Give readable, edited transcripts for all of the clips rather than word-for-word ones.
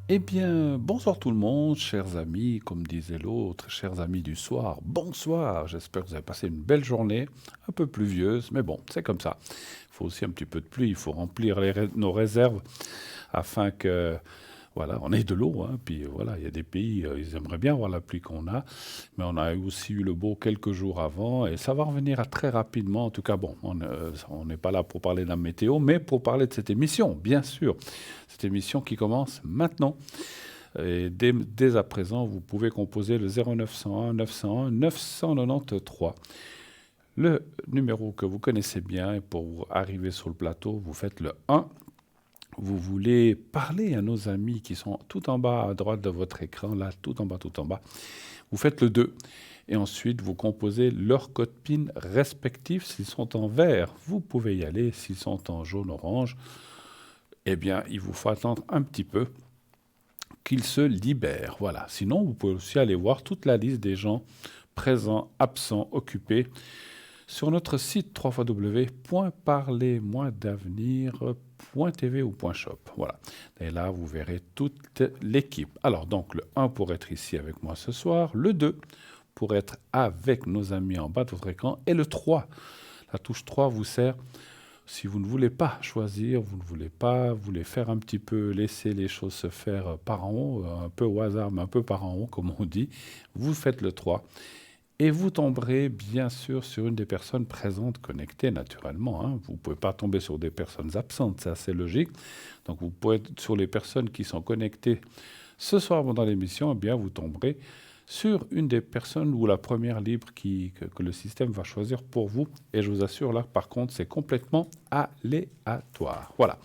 Eh bien, bonsoir tout le monde, chers amis, comme disait l'autre, chers amis du soir, bonsoir. J'espère que vous avez passé une belle journée, un peu pluvieuse, mais bon, c'est comme ça. Il faut aussi un petit peu de pluie, il faut remplir nos réserves afin que, voilà, on ait de l'eau, hein. Puis voilà, il y a des pays, ils aimeraient bien avoir la pluie qu'on a, mais on a aussi eu le beau quelques jours avant et ça va revenir très rapidement. En tout cas, bon, on n'est pas là pour parler de la météo, mais pour parler de cette émission, bien sûr. Cette émission qui commence maintenant. Et dès à présent, vous pouvez composer le 0901 901 993. Le numéro que vous connaissez bien, et pour arriver sur le plateau, vous faites le 1. Vous voulez parler à nos amis qui sont tout en bas à droite de votre écran, là, tout en bas, tout en bas. Vous faites le 2. Et ensuite, vous composez leur code PIN respectif. S'ils sont en vert, vous pouvez y aller. S'ils sont en jaune-orange, eh bien, il vous faut attendre un petit peu qu'ils se libèrent. Voilà. Sinon, vous pouvez aussi aller voir toute la liste des gens présents, absents, occupés sur notre site www.parlez-moi-d'avenir.tv ou .shop. Voilà. Et là, vous verrez toute l'équipe. Alors, donc, le 1 pour être ici avec moi ce soir, le 2 pour être avec nos amis en bas de votre écran, et le 3. La touche 3 vous sert si vous ne voulez pas choisir, vous ne voulez pas, vous voulez faire un petit peu, laisser les choses se faire par en haut, un peu au hasard, mais un peu par en haut, comme on dit, vous faites le 3. Et vous tomberez bien sûr sur une des personnes présentes, connectées naturellement, hein. Vous ne pouvez pas tomber sur des personnes absentes, c'est assez logique. Donc vous pouvez être sur les personnes qui sont connectées ce soir pendant l'émission, eh bien vous tomberez sur une des personnes ou la première libre que le système va choisir pour vous. Et je vous assure, là, par contre, c'est complètement aléatoire. Voilà.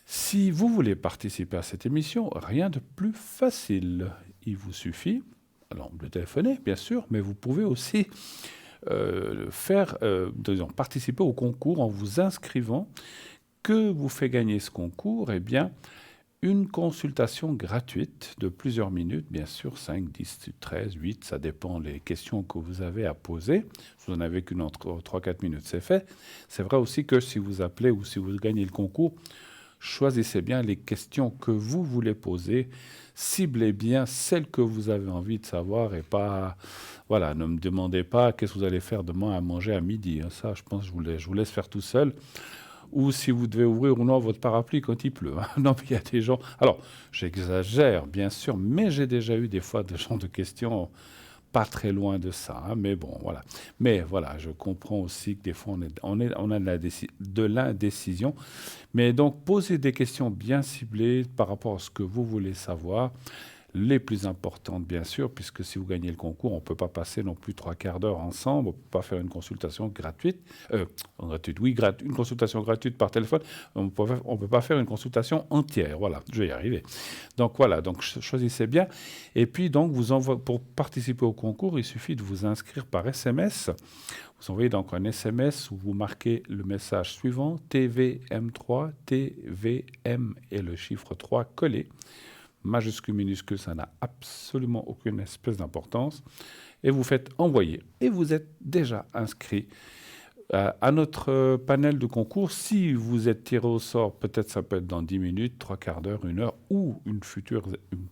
Si vous voulez participer à cette émission, rien de plus facile. Il vous suffit, alors, de téléphoner, bien sûr, mais vous pouvez aussi participer au concours en vous inscrivant. Que vous fait gagner ce concours? Eh bien, une consultation gratuite de plusieurs minutes, bien sûr, 5, 10, 13, 8, ça dépend des questions que vous avez à poser. Si vous n'en avez qu'une entre 3-4 minutes, c'est fait. C'est vrai aussi que si vous appelez ou si vous gagnez le concours, choisissez bien les questions que vous voulez poser, ciblez bien celles que vous avez envie de savoir et pas, voilà, ne me demandez pas qu'est-ce que vous allez faire demain à manger à midi. Ça, je pense que je vous laisse faire tout seul, ou si vous devez ouvrir ou non votre parapluie quand il pleut. Non, mais il y a des gens... Alors, j'exagère, bien sûr, mais j'ai déjà eu des fois des gens de questions pas très loin de ça, hein, mais bon, voilà. Mais voilà, je comprends aussi que des fois, on a de l'indécision. Mais donc, posez des questions bien ciblées par rapport à ce que vous voulez savoir, les plus importantes, bien sûr, puisque si vous gagnez le concours, on ne peut pas passer non plus 3 quarts d'heure ensemble, on ne peut pas faire une consultation gratuite. Oui, une consultation gratuite par téléphone, on ne peut pas faire une consultation entière. Voilà, je vais y arriver. Donc voilà, donc choisissez bien. Et puis, donc, pour participer au concours, il suffit de vous inscrire par SMS. Vous envoyez donc un SMS où vous marquez le message suivant, TVM3, TVM et le chiffre 3 collé. Majuscule, minuscule, ça n'a absolument aucune espèce d'importance. Et vous faites envoyer. Et vous êtes déjà inscrit à notre panel de concours. Si vous êtes tiré au sort, peut-être ça peut être dans 10 minutes, 3 quarts d'heure, 1 heure, ou une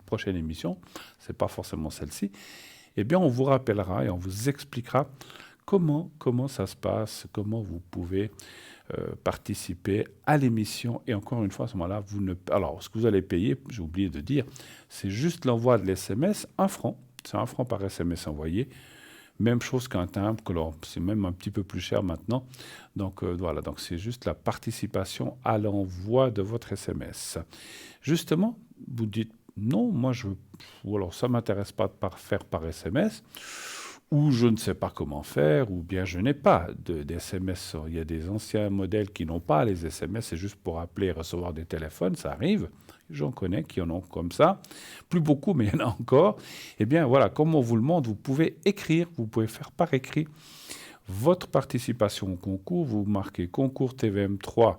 prochaine émission, c'est pas forcément celle-ci, eh bien on vous rappellera et on vous expliquera comment ça se passe, comment vous pouvez participer à l'émission. Et encore une fois, à ce moment-là, alors, ce que vous allez payer, j'ai oublié de dire, c'est juste l'envoi de l'SMS, 1 franc. C'est 1 franc par SMS envoyé. Même chose qu'un timbre, c'est même un petit peu plus cher maintenant. Donc voilà, donc c'est juste la participation à l'envoi de votre SMS. Justement, vous dites non, ou alors ça m'intéresse pas de faire par SMS, ou je ne sais pas comment faire, ou bien je n'ai pas d'SMS. Il y a des anciens modèles qui n'ont pas les SMS, c'est juste pour appeler et recevoir des téléphones, ça arrive. J'en connais qui en ont comme ça. Plus beaucoup, mais il y en a encore. Eh bien, voilà, comme on vous le montre, vous pouvez écrire, vous pouvez faire par écrit votre participation au concours. Vous marquez concours TVM3,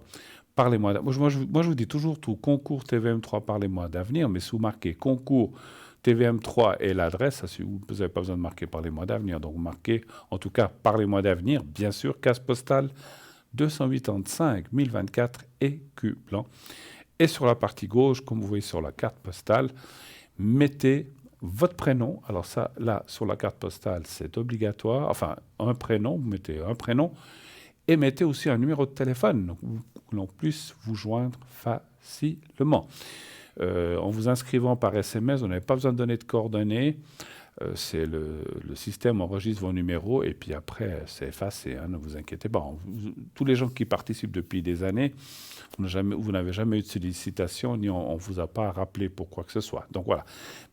parlez-moi. Moi, je vous dis toujours tout, concours TVM3, parlez-moi d'avenir, mais si vous marquez concours TVM3 et l'adresse, vous n'avez pas besoin de marquer parlez-moi d'avenir. Donc, vous marquez, en tout cas, parlez-moi d'avenir, bien sûr, case postale 285 1024 écu blanc. Et sur la partie gauche, comme vous voyez sur la carte postale, mettez votre prénom. Alors ça, là, sur la carte postale, c'est obligatoire. Enfin, un prénom, vous mettez un prénom. Et mettez aussi un numéro de téléphone, donc que l'on puisse vous joindre facilement. En vous inscrivant par SMS, vous n'avez pas besoin de donner de coordonnées. C'est le système enregistre vos numéros et puis après, c'est effacé. Ne vous inquiétez pas. Tous les gens qui participent depuis des années, vous n'avez jamais eu de sollicitation ni on ne vous a pas rappelé pour quoi que ce soit. Donc voilà.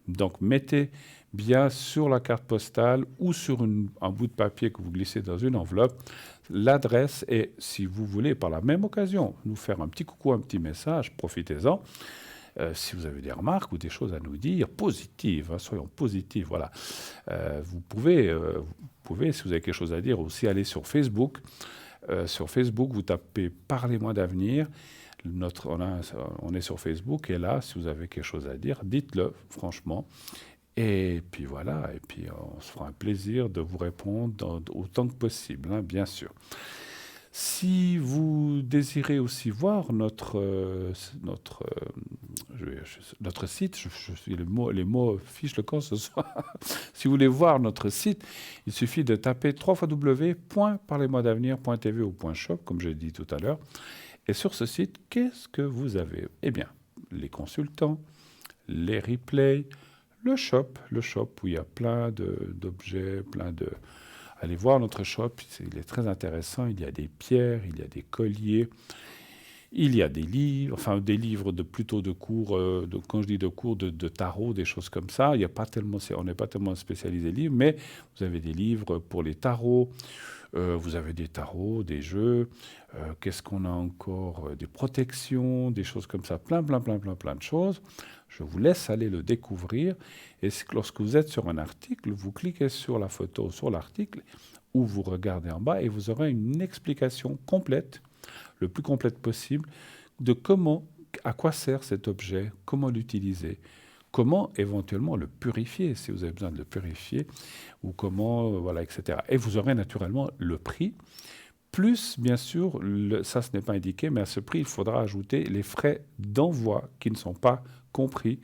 Donc mettez bien sur la carte postale ou sur un bout de papier que vous glissez dans une enveloppe l'adresse et si vous voulez par la même occasion nous faire un petit coucou, un petit message, profitez-en. Si vous avez des remarques ou des choses à nous dire, positives, soyons positifs, voilà. Vous pouvez, si vous avez quelque chose à dire, aussi aller sur Facebook. Sur Facebook, vous tapez « Parlez-moi d'avenir ». On est sur Facebook et là, si vous avez quelque chose à dire, dites-le, franchement. Et puis voilà, et puis on se fera un plaisir de vous répondre autant que possible, bien sûr. Si vous désirez aussi voir notre site, les mots fichent le camp ce soir. Si vous voulez voir notre site, il suffit de taper www.parlez-moi-d'avenir.tv ou .shop, comme j'ai dit tout à l'heure. Et sur ce site, qu'est-ce que vous avez? Eh bien, les consultants, les replays, le shop où il y a plein d'objets, Allez voir notre shop, il est très intéressant. Il y a des pierres, il y a des colliers, il y a des livres, plutôt de cours, quand je dis de cours, de tarot, des choses comme ça. Il y a pas tellement, on n'est pas tellement spécialisé livres, mais vous avez des livres pour les tarots, vous avez des tarots, des jeux, qu'est-ce qu'on a encore? Des protections, des choses comme ça, plein de choses. Je vous laisse aller le découvrir. Et lorsque vous êtes sur un article, vous cliquez sur la photo, sur l'article, ou vous regardez en bas et vous aurez une explication complète, le plus complète possible, de à quoi sert cet objet, comment l'utiliser, comment éventuellement le purifier, si vous avez besoin de le purifier, ou comment, voilà, etc. Et vous aurez naturellement le prix, plus, bien sûr, ça ce n'est pas indiqué, mais à ce prix, il faudra ajouter les frais d'envoi qui ne sont pas compris.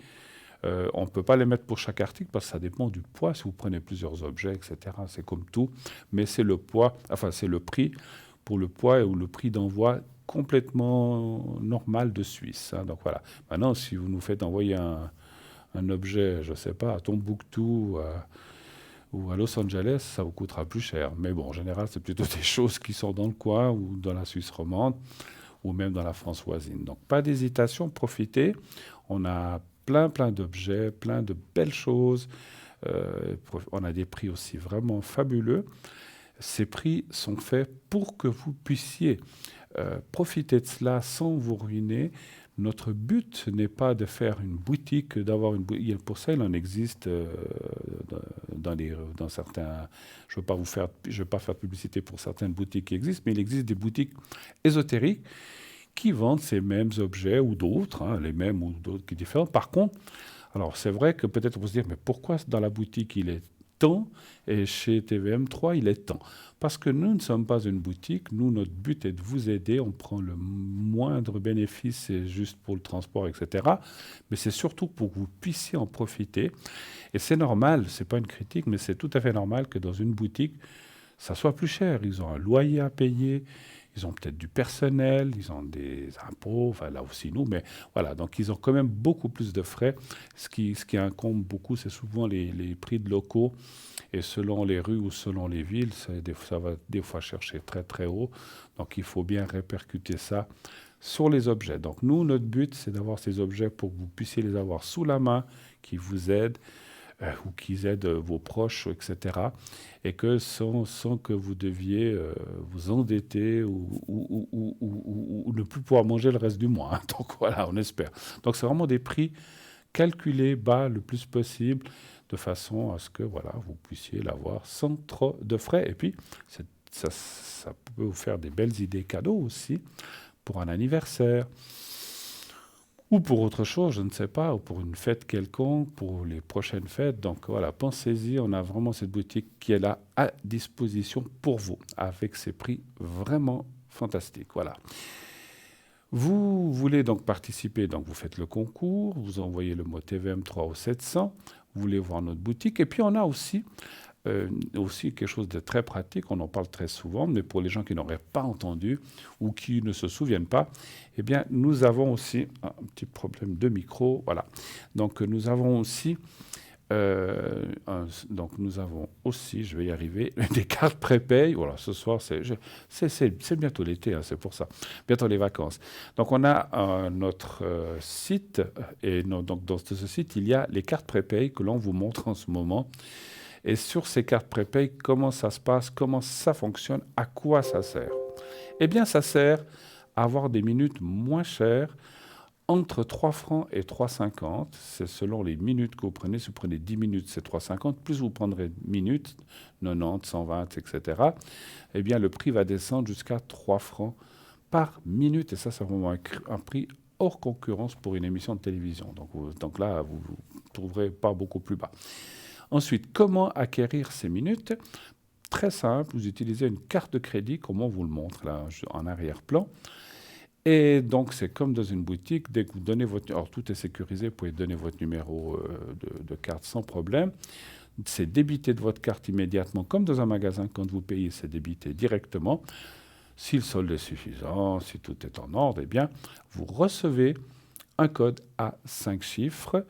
On ne peut pas les mettre pour chaque article parce que ça dépend du poids. Si vous prenez plusieurs objets, etc., c'est comme tout. Mais c'est le poids, c'est le prix pour le poids ou le prix d'envoi complètement normal de Suisse. Donc voilà. Maintenant, si vous nous faites envoyer un objet, je ne sais pas, à Tombouctou ou à Los Angeles, ça vous coûtera plus cher. Mais bon, en général, c'est plutôt des choses qui sont dans le coin ou dans la Suisse romande ou même dans la France voisine. Donc pas d'hésitation, profitez. On a plein d'objets, plein de belles choses. On a des prix aussi vraiment fabuleux. Ces prix sont faits pour que vous puissiez profiter de cela sans vous ruiner. Notre but n'est pas de faire une boutique, d'avoir une boutique. Pour ça, il en existe dans certains. Je ne veux pas faire de publicité pour certaines boutiques qui existent, mais il existe des boutiques ésotériques qui vendent ces mêmes objets ou d'autres, les mêmes ou d'autres qui sont différents. Par contre, alors c'est vrai que peut-être on peut se dire, mais pourquoi dans la boutique il est tant et chez TVM3 il est tant? Parce que nous ne sommes pas une boutique, nous notre but est de vous aider, on prend le moindre bénéfice, c'est juste pour le transport, etc. Mais c'est surtout pour que vous puissiez en profiter. Et c'est normal, c'est pas une critique, mais c'est tout à fait normal que dans une boutique, ça soit plus cher. Ils ont un loyer à payer, ils ont peut-être du personnel, ils ont des impôts, enfin là aussi nous, mais voilà, donc ils ont quand même beaucoup plus de frais. Ce qui incombe beaucoup, c'est souvent les prix de locaux, et selon les rues ou selon les villes, ça va des fois chercher très haut, donc il faut bien répercuter ça sur les objets. Donc nous, notre but, c'est d'avoir ces objets pour que vous puissiez les avoir sous la main, qui vous aident, ou qui aident vos proches, etc. Et que sans que vous deviez vous endetter ou ne plus pouvoir manger le reste du mois. Donc voilà, on espère. Donc c'est vraiment des prix calculés bas le plus possible, de façon à ce que voilà, vous puissiez l'avoir sans trop de frais. Et puis, ça peut vous faire des belles idées cadeaux aussi, pour un anniversaire, ou pour autre chose, je ne sais pas, ou pour une fête quelconque, pour les prochaines fêtes. Donc voilà, pensez-y, on a vraiment cette boutique qui est là à disposition pour vous, avec ces prix vraiment fantastiques. Voilà. Vous voulez donc participer, donc vous faites le concours, vous envoyez le mot TVM3 au 700, vous voulez voir notre boutique. Et puis on a aussi quelque chose de très pratique, on en parle très souvent, mais pour les gens qui n'auraient pas entendu ou qui ne se souviennent pas, eh bien nous avons aussi un petit problème de micro, voilà. Donc nous avons aussi nous avons aussi, je vais y arriver, des cartes prépay. Voilà, ce soir, c'est bientôt l'été, hein, c'est pour ça. Bientôt les vacances. Donc, on a notre site. Et donc, dans ce site, il y a les cartes prépay que l'on vous montre en ce moment. Et sur ces cartes prépay, comment ça se passe, comment ça fonctionne, à quoi ça sert? Eh bien, ça sert à avoir des minutes moins chères entre 3 francs et 3,50. C'est selon les minutes que vous prenez. Si vous prenez 10 minutes, c'est 3,50. Plus vous prendrez minutes, 90, 120, etc., eh bien, le prix va descendre jusqu'à 3 francs par minute. Et ça, c'est vraiment un prix hors concurrence pour une émission de télévision. Donc là, vous ne trouverez pas beaucoup plus bas. Ensuite, comment acquérir ces minutes? Très simple, vous utilisez une carte de crédit, comme on vous le montre là en arrière-plan. Et donc, c'est comme dans une boutique, dès que vous donnez votre... Alors, tout est sécurisé, vous pouvez donner votre numéro de carte sans problème. C'est débité de votre carte immédiatement, comme dans un magasin, quand vous payez, c'est débité directement. Si le solde est suffisant, si tout est en ordre, eh bien, vous recevez un code à 5 chiffres.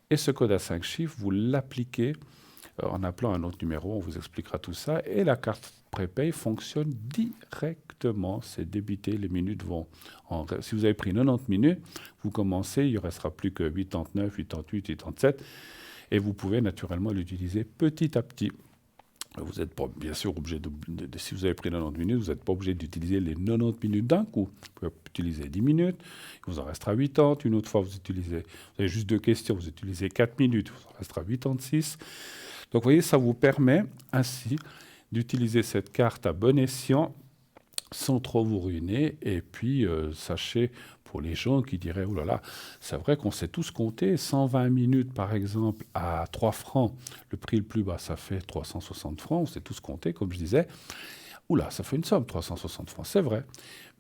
Et ce code à 5 chiffres, vous l'appliquez en appelant un autre numéro, on vous expliquera tout ça. Et la carte prépay fonctionne directement, c'est débité, les minutes vont... Si vous avez pris 90 minutes, vous commencez, il ne restera plus que 89, 88, 87, et vous pouvez naturellement l'utiliser petit à petit. Vous êtes bien sûr obligé si vous avez pris 90 minutes, vous n'êtes pas obligé d'utiliser les 90 minutes d'un coup. Vous pouvez utiliser 10 minutes, il vous en restera 80. Une autre fois, vous avez juste 2 questions, vous utilisez 4 minutes, il vous en restera 86. Donc, vous voyez, ça vous permet ainsi d'utiliser cette carte à bon escient sans trop vous ruiner. Et puis, sachez, pour les gens qui diraient, oh là là, c'est vrai qu'on sait tous compter, 120 minutes par exemple à 3 francs, le prix le plus bas, ça fait 360 francs, on sait tous compter, comme je disais. Oula, ça fait une somme, 360 francs, c'est vrai.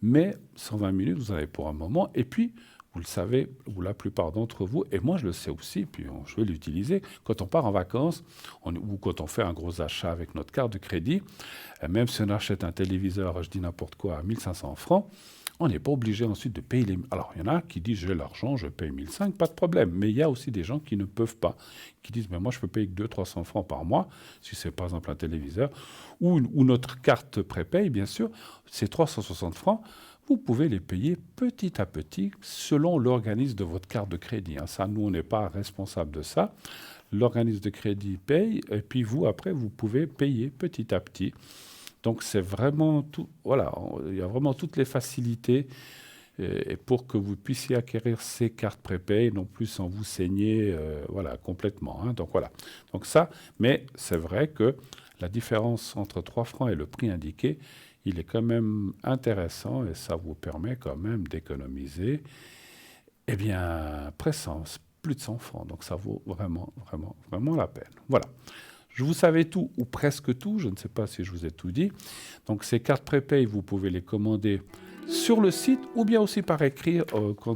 Mais 120 minutes, vous en avez pour un moment. Et puis, vous le savez, ou la plupart d'entre vous, et moi je le sais aussi, puis je vais l'utiliser, quand on part en vacances, ou quand on fait un gros achat avec notre carte de crédit, même si on achète un téléviseur, je dis n'importe quoi, à 1500 francs, on n'est pas obligé ensuite de payer les... Alors, il y en a qui disent, j'ai l'argent, je paye 1500, pas de problème. Mais il y a aussi des gens qui ne peuvent pas, qui disent, mais moi, je peux payer que 200-300 francs par mois, si c'est par exemple un téléviseur, ou notre carte prépaye, bien sûr, c'est 360 francs. Vous pouvez les payer petit à petit selon l'organisme de votre carte de crédit. Ça, nous, on n'est pas responsable de ça. L'organisme de crédit paye, et puis vous, après, vous pouvez payer petit à petit. Donc, c'est vraiment tout. Voilà, il y a vraiment toutes les facilités et pour que vous puissiez acquérir ces cartes prépay, non plus sans vous saigner voilà, complètement. Donc, voilà. Donc, ça, mais c'est vrai que la différence entre 3 francs et le prix indiqué, il est quand même intéressant et ça vous permet quand même d'économiser, eh bien, plus de 100 francs. Donc, ça vaut vraiment, vraiment, vraiment la peine. Voilà. Je vous savais tout, ou presque tout, je ne sais pas si je vous ai tout dit. Donc, ces cartes prépay, vous pouvez les commander sur le site, ou bien aussi par écrit,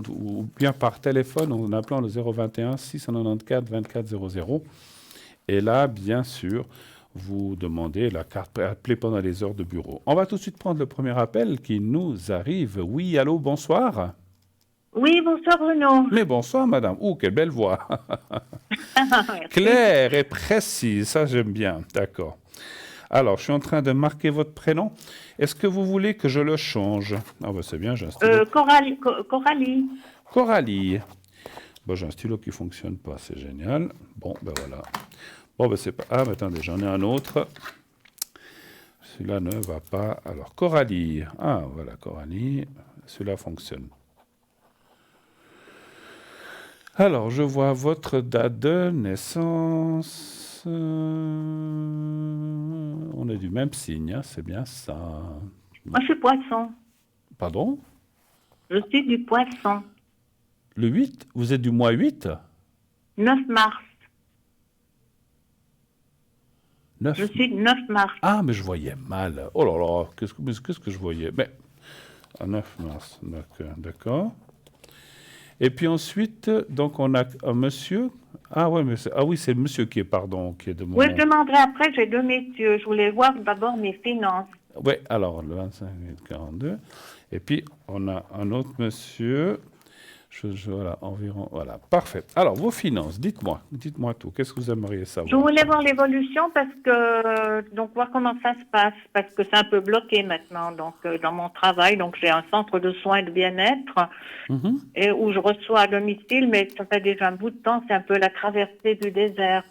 ou bien par téléphone, en appelant le 021 694 24 00. Et là, bien sûr, vous demandez la carte, appelez pendant les heures de bureau. On va tout de suite prendre le premier appel qui nous arrive. Oui, allô, bonsoir. Oui, bonsoir Bruno. Mais bonsoir, madame. Oh, quelle belle voix. Merci. Claire et précise, ça j'aime bien. D'accord. Alors, je suis en train de marquer votre prénom. Est-ce que vous voulez que je le change? Ah, bah c'est bien, j'ai un stylo. Coralie. Coralie. Bon, j'ai un stylo qui ne fonctionne pas, c'est génial. Bon, ben voilà. Bon, ben c'est pas... Ah, mais attendez, j'en ai un autre. Celui-là ne va pas. Alors, Coralie. Ah, voilà, Coralie. Celui-là fonctionne. Alors, je vois votre date de naissance. On est du même signe, hein, c'est bien ça. Moi, je suis poisson. Pardon? Je suis du poisson. Le 8? Vous êtes du mois 8? 9 mars. 9? Je suis 9 mars. Ah, mais je voyais mal. Oh là là, qu'est-ce que je voyais? Mais À 9 mars, d'accord. Et puis ensuite, donc on a un monsieur. Ah, ouais, ah oui, c'est le monsieur qui est, pardon, qui est de mon... Oui, je demanderai après, j'ai deux messieurs. Je voulais voir d'abord mes finances. Oui, alors le 25 42. Et puis on a un autre monsieur. Voilà, environ. Voilà, parfait. Alors, vos finances, dites-moi tout. Qu'est-ce que vous aimeriez Je savoir? voulais voir l'évolution parce que, donc, voir comment ça se passe, parce que c'est un peu bloqué maintenant, donc, dans mon travail. Donc, j'ai un centre de soins et de bien-être Mhm. et où je reçois à domicile, mais ça fait déjà un bout de temps, c'est un peu la traversée du désert.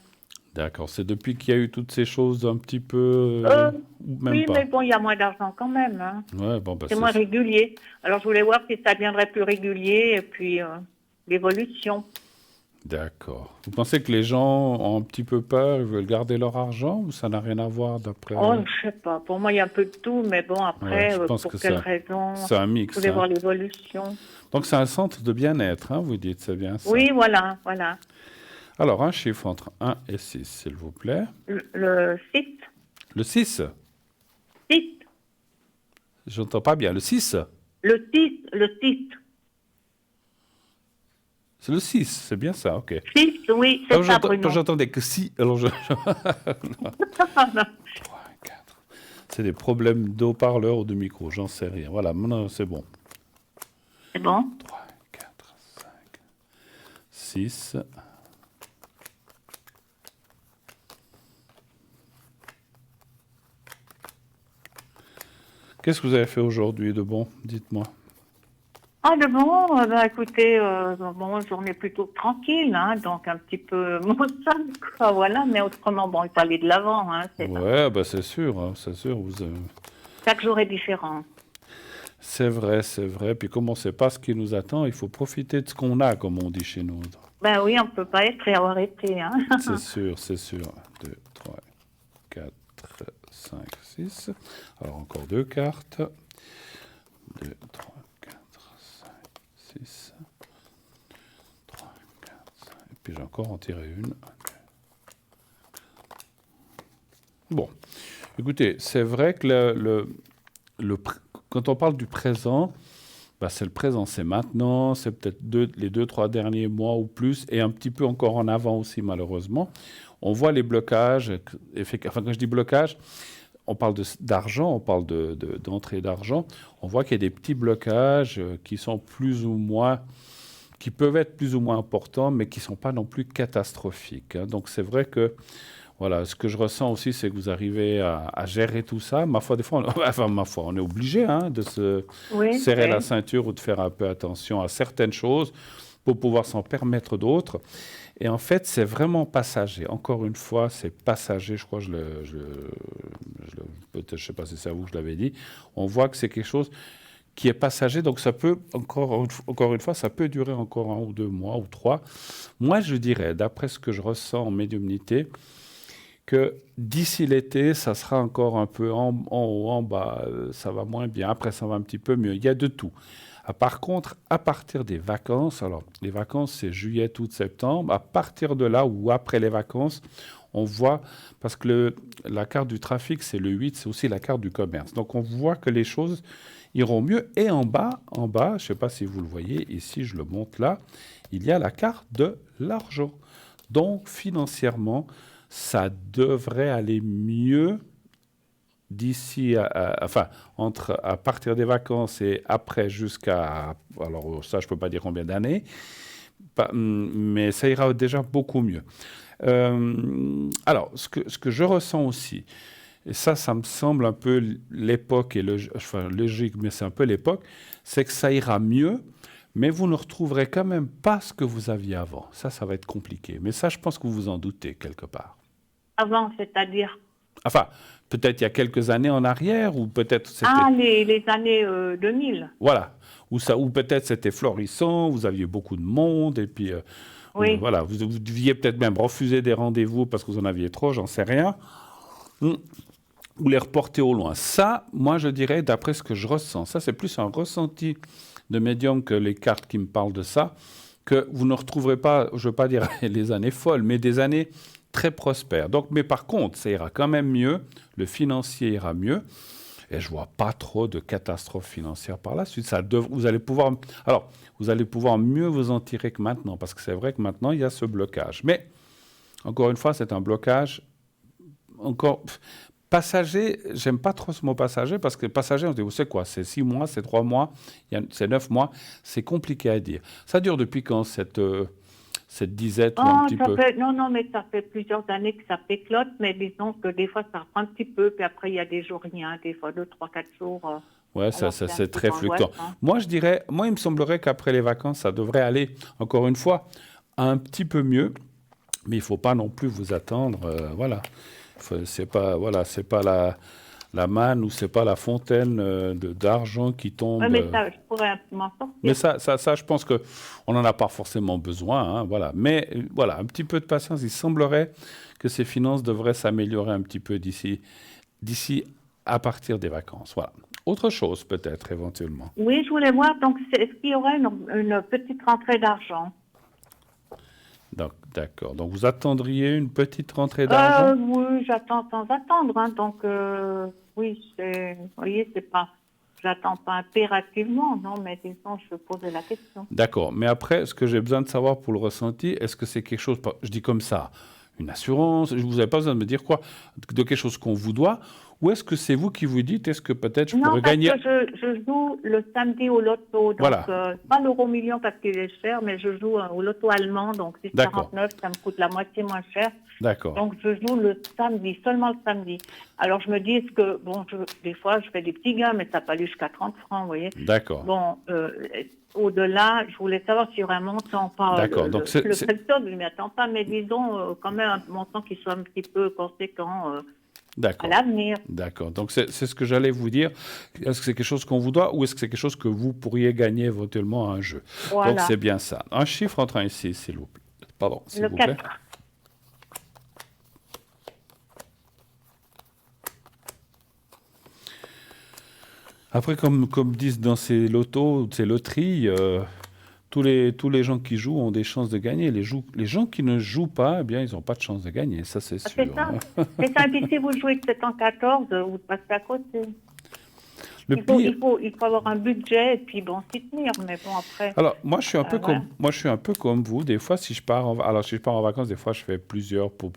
D'accord, c'est depuis qu'il y a eu toutes ces choses un petit peu... Euh, ou même oui, mais pas? bon, il y a moins d'argent quand même, hein. Ouais, bon, bah C'est c'est moins ça. régulier. Alors, je voulais voir si ça deviendrait plus régulier et puis l'évolution. D'accord. Vous pensez que les gens ont un petit peu peur, ils veulent garder leur argent ou ça n'a rien à voir d'après... Oh, je sais pas. Pour moi, il y a un peu de tout, mais bon, Ouais, après, je pense que pour quelle ça, raison? c'est un Je mix, voulais hein. voir l'évolution. Donc c'est un centre de bien-être, hein, vous dites, c'est bien ça. Oui, voilà, voilà. Alors, un chiffre entre 1 et 6, s'il vous plaît. Le site, Le 6, site, j'entends pas bien. Le 6, le site. c'est le 6, c'est bien ça, ok. Site, oui, Alors, c'est ça, Bruno. j'entendais que si, alors 3, 4. C'est des problèmes d'haut-parleur ou de micro, j'en sais rien. Voilà, maintenant c'est bon. C'est bon? 3, 4, 5, 6. Qu'est-ce que vous avez fait aujourd'hui de bon? Dites-moi. Ah, de bon, ben, écoutez, bon, journée plutôt tranquille, hein, donc un petit peu maussade, quoi, voilà, mais autrement, bon, il faut aller de l'avant, hein, Ouais, bah c'est sûr, hein, c'est sûr. chaque jour est différent. C'est vrai, c'est vrai. Puis comme on ne sait pas ce qui nous attend, il faut profiter de ce qu'on a, comme on dit chez nous. Ben oui, on peut pas être et avoir été, hein. C'est sûr, c'est sûr. 2, 3, 4, 5, 6. Alors encore deux cartes. 2, 3, 4, 5, 6. 3, 4, 5. Et puis j'ai encore en tiré une. Bon, écoutez, c'est vrai que quand on parle du présent, bah c'est le présent, c'est maintenant, c'est peut-être les 2, 3 derniers mois ou plus, et un petit peu encore en avant aussi, malheureusement. On voit les blocages, enfin quand je dis blocage, on parle d'argent, on parle d'entrée d'argent, on voit qu'il y a des petits blocages qui sont plus ou moins, qui peuvent être plus ou moins importants, mais qui ne sont pas non plus catastrophiques, hein. Donc c'est vrai que voilà, ce que je ressens aussi, c'est que vous arrivez à gérer tout ça. Ma foi, des fois, on est obligé, hein, de se Oui, serrer la oui. ceinture ou de faire un peu attention à certaines choses pour pouvoir s'en permettre d'autres. Et en fait, c'est vraiment passager. Encore une fois, c'est passager. Je crois que peut-être, je sais pas si c'est à vous que je l'avais dit. On voit que c'est quelque chose qui est passager. Donc, ça peut, encore une fois, ça peut durer encore 1 ou 2 mois ou 3. Moi, je dirais, d'après ce que je ressens en médiumnité, que d'ici l'été, ça sera encore un peu en haut, en bas, ça va moins bien, après ça va un petit peu mieux, il y a de tout. Ah, par contre, à partir des vacances, alors les vacances c'est juillet, août, septembre, à partir de là ou après les vacances, on voit, parce que la carte du trafic c'est le 8, c'est aussi la carte du commerce. Donc on voit que les choses iront mieux. Et en bas, je ne sais pas si vous le voyez, ici je le montre là, il y a la carte de l'argent. Donc financièrement, ça devrait aller mieux d'ici, enfin, à partir des vacances et après jusqu'à, alors ça je ne peux pas dire combien d'années, mais ça ira déjà beaucoup mieux. Alors, ce que je ressens aussi, et ça me semble un peu l'époque, enfin logique, mais c'est un peu l'époque, c'est que ça ira mieux, mais vous ne retrouverez quand même pas ce que vous aviez avant. Ça va être compliqué. Mais ça, je pense que vous vous en doutez quelque part. Avant, c'est-à-dire. Enfin, peut-être il y a quelques années en arrière, ou peut-être c'était... Ah, les années 2000. Voilà. Ou peut-être c'était florissant, vous aviez beaucoup de monde, et puis Oui. voilà, vous deviez peut-être même refuser des rendez-vous parce que vous en aviez trop, j'en sais rien. Ou les reporter au loin. Ça, moi je dirais, d'après ce que je ressens, ça c'est plus un ressenti de médium que les cartes qui me parlent de ça, que vous ne retrouverez pas, je ne veux pas dire les années folles, mais des années très prospères. Donc, mais par contre, ça ira quand même mieux, le financier ira mieux. Et je vois pas trop de catastrophes financières par la suite. Vous allez pouvoir mieux vous en tirer que maintenant, parce que c'est vrai que maintenant, il y a ce blocage. Mais, encore une fois, c'est un blocage encore passager. J'aime pas trop ce mot passager, parce que passager, on se dit, c'est quoi? C'est 6 mois, c'est 3 mois, c'est 9 mois. C'est compliqué à dire. Ça dure depuis quand, cette disette ou un petit peu? Non, mais ça fait plusieurs années que ça péclote, mais disons que des fois, ça reprend un petit peu, puis après, il y a des jours rien, des fois 2, 3, 4 jours. Ouais, Alors, c'est un c'est peu très d'angoisse, fluctuant. hein. Moi, il me semblerait qu'après les vacances, ça devrait aller, encore une fois, un petit peu mieux, mais il ne faut pas non plus vous attendre. Voilà. C'est pas la manne ou c'est pas la fontaine d'argent qui tombe. Oui, mais ça, je pourrais m'en Mais sortir. ça, je pense que on n'en a pas forcément besoin, hein, voilà. Mais voilà, un petit peu de patience. Il semblerait que ces finances devraient s'améliorer un petit peu d'ici à partir des vacances. Voilà. Autre chose peut-être éventuellement. Oui, je voulais voir, donc, est-ce qu'il y aurait une petite rentrée d'argent? Donc, d'accord. Donc vous attendriez une petite rentrée d'argent? Oui, j'attends sans attendre, hein, donc, oui, vous voyez, c'est pas, j'attends pas impérativement, non, mais disons, je posais la question. D'accord. Mais après, ce que j'ai besoin de savoir pour le ressenti, est-ce que c'est quelque chose, je dis comme ça, une assurance, vous n'avez pas besoin de me dire quoi, de quelque chose qu'on vous doit, ou est-ce que c'est vous qui vous dites, est-ce que peut-être je Non, pourrais parce gagner? que je joue le samedi au loto, donc Voilà. pas l'euro-million parce qu'il est cher, mais je joue au loto allemand, donc D'accord. 6,49, ça me coûte la moitié moins cher. D'accord. Donc je joue le samedi, seulement le samedi. Alors je me dis, est-ce que, bon, des fois je fais des petits gains, mais ça peut aller jusqu'à 30 francs, vous voyez. D'accord. Bon, au-delà, je voulais savoir s'il y aurait un montant, pas D'accord. Donc le secteur, je ne m'y attends pas, mais disons quand même un montant qui soit un petit peu conséquent à D'accord. l'avenir. D'accord. Donc c'est ce que j'allais vous dire. Est-ce que c'est quelque chose qu'on vous doit ou est-ce que c'est quelque chose que vous pourriez gagner éventuellement à un jeu? Donc Voilà, c'est bien ça. Un chiffre entre 1 et 6, s'il vous plaît. Pardon, s'il le vous plaît. 4. Après, comme disent dans ces lotos, ces loteries, tous les gens qui jouent ont des chances de gagner. Les gens qui ne jouent pas, eh bien, ils n'ont pas de chance de gagner, ça c'est Ah, sûr. c'est ça. C'est ça. Et puis si vous jouez que c'est en 14, vous passez à côté. Le pire, Il faut avoir un budget et puis bon, s'y tenir. Mais bon, après, alors moi je suis un peu voilà. moi je suis un peu comme vous. Des fois, si je pars en vacances, des fois je fais plusieurs pour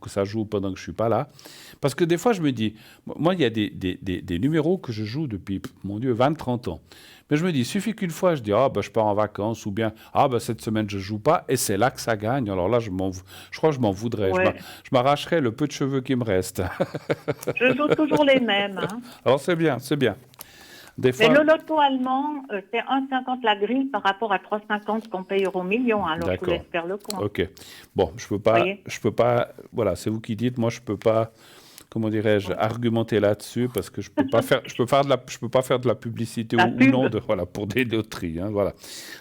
que ça joue pendant que je suis pas là. Parce que des fois je me dis, moi il y a des numéros que je joue depuis, mon Dieu, 20-30 ans. Mais je me dis, il suffit qu'une fois je dis, ah ben je pars en vacances ou bien, ah ben cette semaine je joue pas et c'est là que ça gagne. Alors là, je crois que je m'en voudrais. Ouais. Je m'arracherais le peu de cheveux qui me reste. Je joue toujours les mêmes, hein. Alors c'est bien, c'est bien. Des Mais fois, le loto allemand, c'est 1,50 la grille par rapport à 3,50 qu'on paye au million. Alors je vous d'accord. laisse faire le compte. Ok. Bon, Voyez. je peux pas, voilà, c'est vous qui dites, moi je peux pas, comment dirais-je, argumenter là-dessus parce que je peux pas faire, je peux pas faire de la publicité La ou pub. non voilà, pour des loteries, hein, voilà. Non,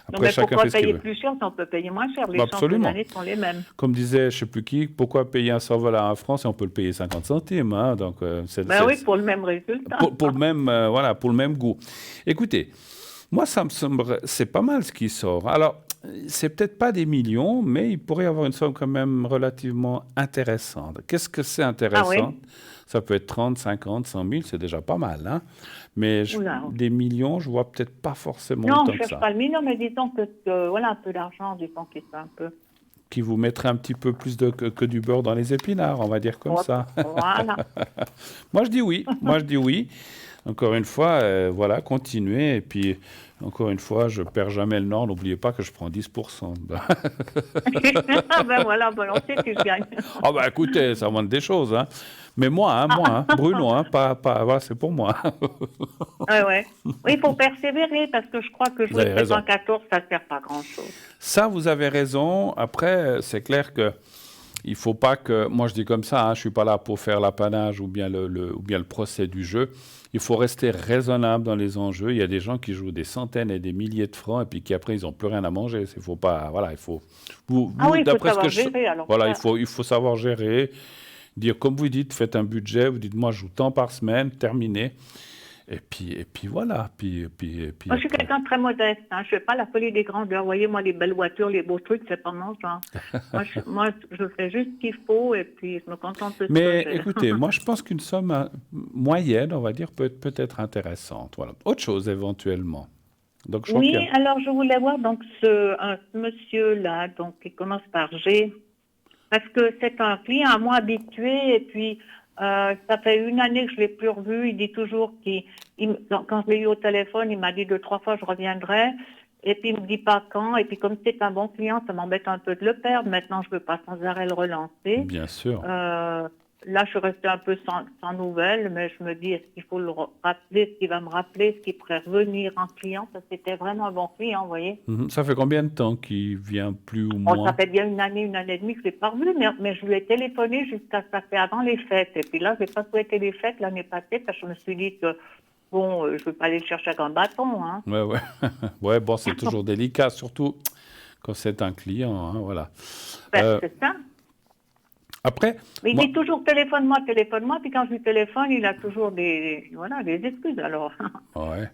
Après, mais chacun pourquoi fait ce qu'il payer veut. plus cher si on peut payer moins cher? Les Bah, chances de absolument. gagner sont les mêmes. Comme disait, je sais plus qui, pourquoi payer un survol à un franc si on peut le payer 50 centimes, hein, donc Ben oui, pour le même résultat. pour le même, voilà, pour le même goût. Écoutez, moi, ça me semble, c'est pas mal ce qui sort. Alors, c'est peut-être pas des millions, mais il pourrait y avoir une somme quand même relativement intéressante. Qu'est-ce que c'est intéressant? Ah oui? Ça peut être 30, 50, 100 000, c'est déjà pas mal, hein. Mais Oula. des millions, je vois peut-être pas forcément Non, autant je que cherche ça. pas le million, mais disons que voilà, un peu d'argent, disons qu'il soit un peu. Qui vous mettrait un petit peu plus que du beurre dans les épinards, on va dire comme Hop, ça. voilà. Moi, je dis oui. Moi, je dis oui. Encore une fois, voilà, continuez. Et puis, encore une fois, je perds jamais le nord. N'oubliez pas que je prends 10%. Ben voilà, volontiers que je gagne. Ah bah écoutez, ça montre des choses, hein. Mais moi, Bruno, voilà, c'est pour moi. Ouais. Oui, il faut persévérer parce que je crois que Vous jouer avez raison. 714, ça ne sert pas grand-chose. Ça, vous avez raison. Après, c'est clair que il faut pas que, moi je dis comme ça, hein, je suis pas là pour faire l'apanage ou bien ou bien le procès du jeu. Il faut rester raisonnable dans les enjeux. Il y a des gens qui jouent des centaines et des milliers de francs et puis qui après ils ont plus rien à manger. Il faut pas, voilà, il faut. Ah oui, il faut d'après savoir gérer, alors voilà, ça. il faut savoir gérer. Dire comme vous dites, faites un budget. Vous dites moi je joue tant par semaine, terminé. et puis voilà. Moi, je suis quelqu'un de très modeste. Hein. Je fais pas la folie des grandeurs. Vous voyez, moi, les belles voitures, les beaux trucs, c'est pas mon genre. Moi, je fais juste ce qu'il faut et puis je me contente de ce que Mais j'ai. écoutez, moi je pense qu'une somme moyenne, on va dire, peut être intéressante. Voilà. Autre chose éventuellement. Donc je crois qu'il y Oui, a... alors je voulais voir donc ce monsieur-là, donc qui commence par G, parce que c'est un client à moi habitué et puis ça fait une année que je l'ai plus revu. Il dit toujours quand je l'ai eu au téléphone, il m'a dit 2, 3 fois je reviendrai et puis il me dit pas quand. Et puis comme c'est un bon client, ça m'embête un peu de le perdre. Maintenant, je veux pas sans arrêt le relancer. Bien sûr. Euh, Là, je suis restée un peu sans nouvelles, mais je me dis, est-ce qu'il faut le rappeler, est-ce qu'il va me rappeler, est-ce qu'il pourrait revenir en client? Ça, c'était vraiment un bon client, vous voyez. Mhm. Ça fait combien de temps qu'il vient plus ou Bon, ça moins? fait bien une année et demie que je ne l'ai pas revu, mais je lui ai téléphoné jusqu'à ça fait avant les fêtes. Et puis là, je n'ai pas souhaité les fêtes l'année passée parce que je me suis dit que, bon, je ne vais pas aller le chercher avec un bâton, hein. Ouais, ouais. Ouais, bon, c'est toujours délicat, surtout quand c'est un client, hein, voilà. Ben, Euh, c'est ça. après, Mais il moi, dit toujours téléphone-moi, puis quand je lui téléphone, il a toujours voilà, des excuses, alors. ouais.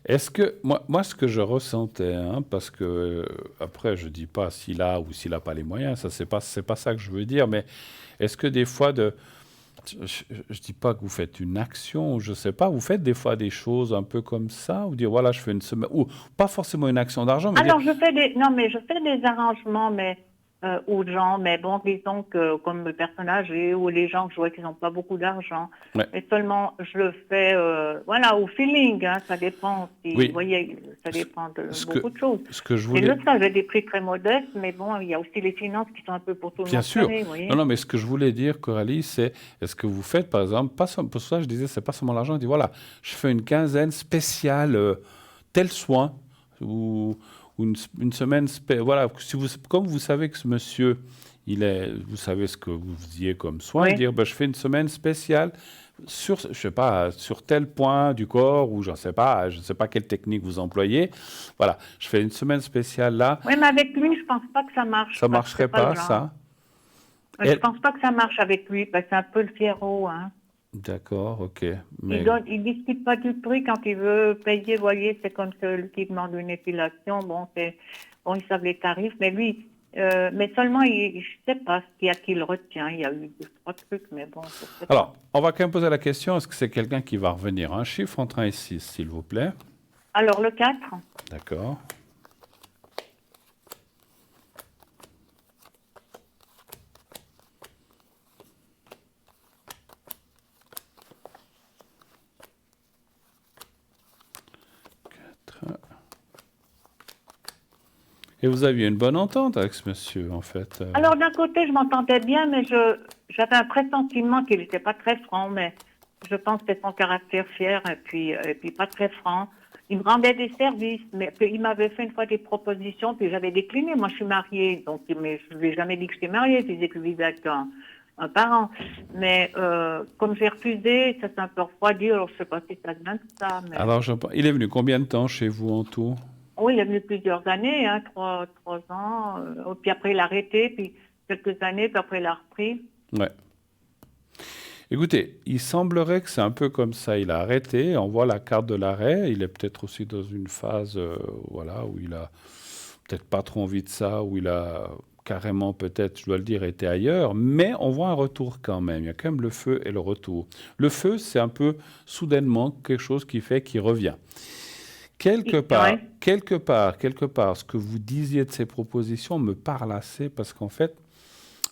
Est-ce que moi, ce que je ressentais, hein, parce que après, je dis pas s'il a ou s'il a pas les moyens, ça c'est pas ça que je veux dire, mais est-ce que des fois je dis pas que vous faites une action, je sais pas, vous faites des fois des choses un peu comme ça, ou dire voilà, je fais une semaine, ou pas forcément une action d'argent, mais dire Alors, non, mais je fais des arrangements, mais aux gens, mais bon, disons que comme le personnage ou les gens que je vois qui n'ont pas beaucoup d'argent, ouais, mais seulement je le fais, voilà, au feeling, hein, ça dépend. Si, vous oui, voyez, ça ce, dépend de ce que beaucoup de choses. ce que je C'est voulais, juste ça, j'ai des prix très modestes, mais bon, il y a aussi les finances qui sont un peu pour tout le bien monde sûr, serrées, vous non, voyez. non, mais ce que je voulais dire, Coralie, c'est est-ce que vous faites, par exemple, pas pour ça, je disais, c'est pas seulement l'argent, je dis voilà, je fais une quinzaine spéciale tel soin ou une semaine voilà, si vous, comme vous savez que ce monsieur vous savez ce que vous faisiez comme soin, Oui. dire ben, je fais une semaine spéciale sur, je sais pas, sur tel point du corps ou je ne sais pas quelle technique vous employez. Voilà, je fais une semaine spéciale là. Oui, mais avec lui, je pense pas que ça marche, Ça parce que marcherait c'est pas le pas, genre. ça? Je Elle, pense pas que ça marche avec lui, parce que c'est un peu le fierro, hein. d'accord, ok, Il mais donne, il discute pas du prix quand il veut payer, vous voyez, c'est comme celui qui demande une épilation, bon, ils savent les tarifs, mais lui, mais seulement, je sais pas ce qui le retient, il y a eu 2, 3 trucs, mais bon, je sais pas. alors, on va quand même poser la question, est-ce que c'est quelqu'un qui va revenir? Un chiffre entre 1 et 6, s'il vous plaît. Alors, le 4, D'accord. Et vous aviez une bonne entente avec ce monsieur, en fait. alors d'un côté, je m'entendais bien, mais j'avais un pressentiment qu'il n'était pas très franc, mais je pense que c'est son caractère fier et puis pas très franc. Il me rendait des services, mais puis il m'avait fait une fois des propositions, puis j'avais décliné. Moi, je suis mariée, donc mais je lui ai jamais dit que j'étais mariée, je disais que je vivais avec un parent. Mais comme j'ai refusé, ça s'est un peu refroidi, alors je sais pas si ça vient de ça, mais Alors, il est venu combien de temps chez vous en tout? oui, il est venu plusieurs années, hein, 3 ans, puis après il a arrêté, puis quelques années, puis après il a repris. Ouais. Écoutez, il semblerait que c'est un peu comme ça. Il a arrêté, on voit la carte de l'arrêt. Il est peut-être aussi dans une phase voilà, où il a peut-être pas trop envie de ça, où il a carrément peut-être, je dois le dire, été ailleurs. Mais on voit un retour quand même. Il y a quand même le feu et le retour. Le feu, c'est un peu soudainement quelque chose qui fait qu'il revient. Ouais. Quelque part, ce que vous disiez de ces propositions me parle assez parce qu'en fait,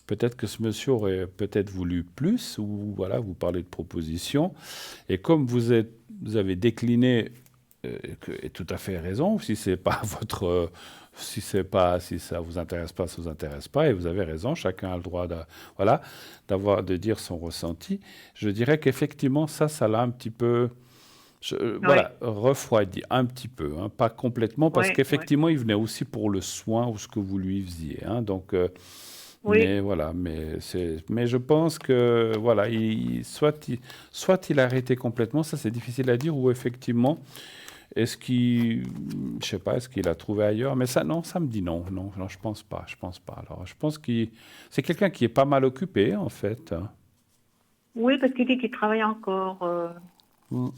peut-être que ce monsieur aurait peut-être voulu plus, ou voilà, vous parlez de propositions, et comme vous avez décliné, et tout à fait raison, si c'est pas votre, si ça vous intéresse pas, ça vous intéresse pas, et vous avez raison, chacun a le droit voilà, de dire son ressenti. Je dirais qu'effectivement, ça l'a un petit peu, Oui, voilà, refroidi un petit peu, hein, pas complètement, parce oui, oui. qu'effectivement, il venait aussi pour le soin ou ce que vous lui faisiez, hein, donc. Mais Oui, voilà, mais je pense que voilà, soit il a arrêté complètement, ça c'est difficile à dire, ou effectivement, je sais pas, est-ce qu'il a trouvé ailleurs, mais ça, non, ça me dit non, non, non, je pense pas. Alors, je pense qu'il, c'est quelqu'un qui est pas mal occupé en fait, hein. oui, parce qu'il dit qu'il travaille encore. Mm.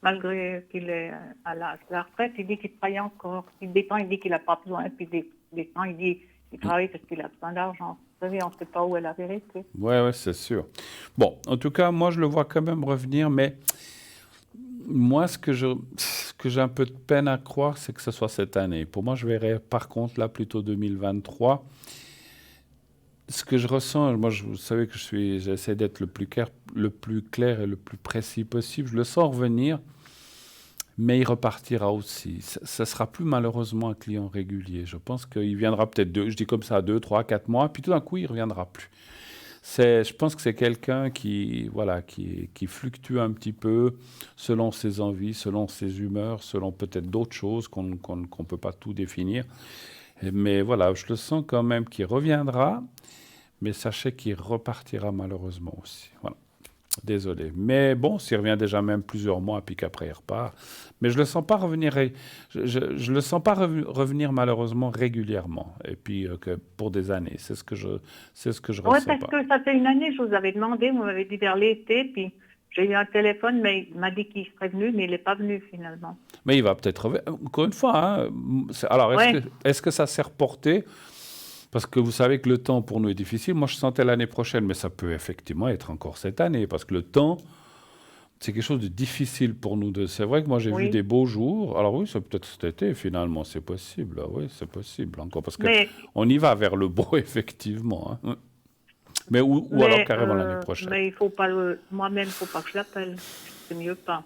malgré qu'il est à la retraite, il dit qu'il travaille encore. Des temps, il dit qu'il n'a pas besoin, puis des temps, il dit qu'il travaille parce qu'il a besoin d'argent. Vous savez, on ne sait pas où est la vérité. Ouais, c'est sûr. Bon, en tout cas, moi, je le vois quand même revenir, mais moi, ce que j'ai un peu de peine à croire, c'est que ce soit cette année. Pour moi, je verrais par contre là plutôt 2023. Ce que je ressens, moi, vous savez que j'essaie d'être le plus clair et le plus précis possible. Je le sens revenir, mais il repartira aussi. Ça ne sera plus malheureusement un client régulier. Je pense qu'il viendra peut-être je dis comme ça, 2, 3, 4 mois, puis tout d'un coup, il ne reviendra plus. Je pense que c'est quelqu'un qui fluctue un petit peu selon ses envies, selon ses humeurs, selon peut-être d'autres choses qu'on ne peut pas tout définir. Mais voilà, je le sens quand même qu'il reviendra, mais sachez qu'il repartira malheureusement aussi. Voilà. Désolé. Mais bon, s'il revient déjà même plusieurs mois, puis qu'après il repart. Mais je le sens pas revenir, je le sens pas revenir malheureusement régulièrement. Et puis que pour des années, c'est ce que je Oui, ressens parce pas. que ça fait une année, je vous avais demandé, vous m'avez dit vers l'été, puis j'ai eu un téléphone, mais il m'a dit qu'il serait venu, mais il n'est pas venu finalement. Mais il va peut-être revenir. Encore une fois, hein, alors Ouais. est-ce que ça s'est reporté? Parce que vous savez que le temps pour nous est difficile. Moi, je sentais l'année prochaine, mais ça peut effectivement être encore cette année, parce que le temps, c'est quelque chose de difficile pour nous deux. C'est vrai que moi, j'ai vu Oui. des beaux jours. Alors oui, c'est peut-être cet été, finalement, c'est possible. Ah oui, c'est possible encore, parce que Mais, on y va vers le beau, effectivement, hein. Mais ou alors carrément l'année prochaine. mais il faut pas moi-même, il faut pas que je l'appelle. C'est mieux pas,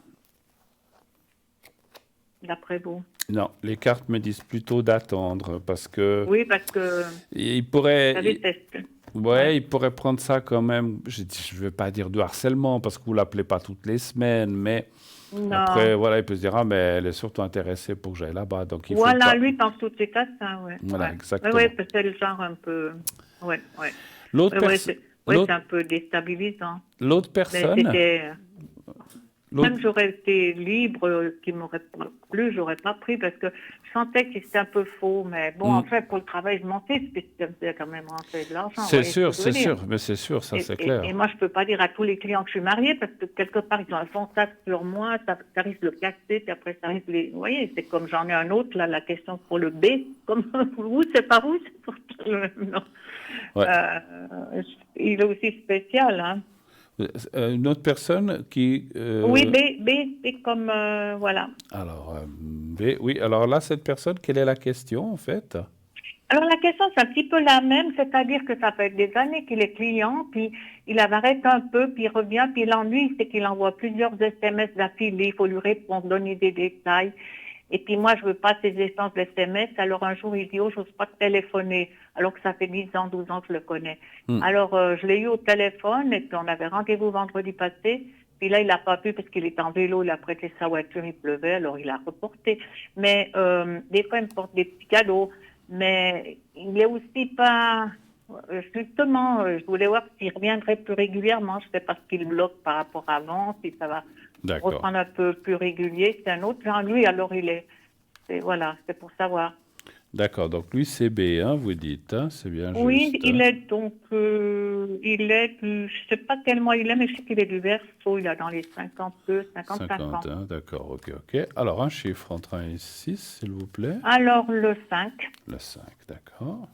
d'après vous. Non, les cartes me disent plutôt d'attendre, parce que Oui, parce que il ça pourrait, déteste. ouais, il pourrait prendre ça quand même. Je ne vais pas dire de harcèlement, parce que vous l'appelez pas toutes les semaines, mais après, Non. voilà, il peut se dire, ah, mais elle est surtout intéressée pour que j'aille là-bas, donc il faut Voilà, pas. lui pense tout de suite à ça, ouais. Voilà, Ouais, ouais, exactement. ouais, parce que c'est le genre un peu. Ouais, ouais. L'autre Ouais, perso- c'est l'autre, un peu déstabilisant. l'autre Mais personne, c'était. l'autre, Même j'aurais été libre, qui m'aurait pas plu, j'aurais pas pris parce que je sentais que c'était un peu faux. Mais bon, en hmm, fait, pour le travail, je m'en fiche, puisque c'est quand même rentrer de l'argent, vous c'est voyez ce sûr, que je veux c'est dire. sûr, mais c'est sûr, ça c'est Et clair. moi, je peux pas dire à tous les clients que je suis mariée parce que quelque part, ils ont un fantasme sur moi, ça risque de le casser, puis après, ça risque de les. Vous voyez, c'est comme j'en ai un autre, là, la question pour le B, comme vous, c'est pas vous, c'est pour le. Non. Ouais. Il est aussi spécial, hein. Une autre personne qui, Oui, B comme. Voilà. alors, oui, alors là, cette personne, quelle est la question en fait? Alors la question, c'est un petit peu la même, c'est-à-dire que ça fait des années qu'il est client, puis il arrête un peu, puis il revient, puis l'ennui, c'est qu'il envoie plusieurs SMS d'affilée, il faut lui répondre, donner des détails. Et puis moi, je veux pas ces échanges d'SMS. Alors un jour, il dit, oh, j'ose pas te téléphoner, alors que ça fait 10 ans, 12 ans que je le connais. Hmm. Alors je l'ai eu au téléphone, et puis on avait rendez-vous vendredi passé. Puis là, il n'a pas pu parce qu'il est en vélo, il a prêté sa voiture, il pleuvait, alors il a reporté. Mais des fois, il me porte des petits cadeaux. Mais il est aussi pas. Justement, je voulais voir s'il reviendrait plus régulièrement. Je ne sais pas ce qu'il bloque par rapport à avant, si ça va D'accord. reprendre un peu plus régulier. C'est un autre genre. Lui, alors il est. Voilà, c'est pour savoir. D'accord, donc lui c'est B, hein, vous dites, hein, c'est bien Oui, juste. il est donc. Il est je ne sais pas quel mois il est, mais je sais qu'il est du Verseau. Il a dans les 52, 55 ans. 51, d'accord, ok. Alors un chiffre entre 1 et 6, s'il vous plaît. Alors le 5. Le 5, d'accord.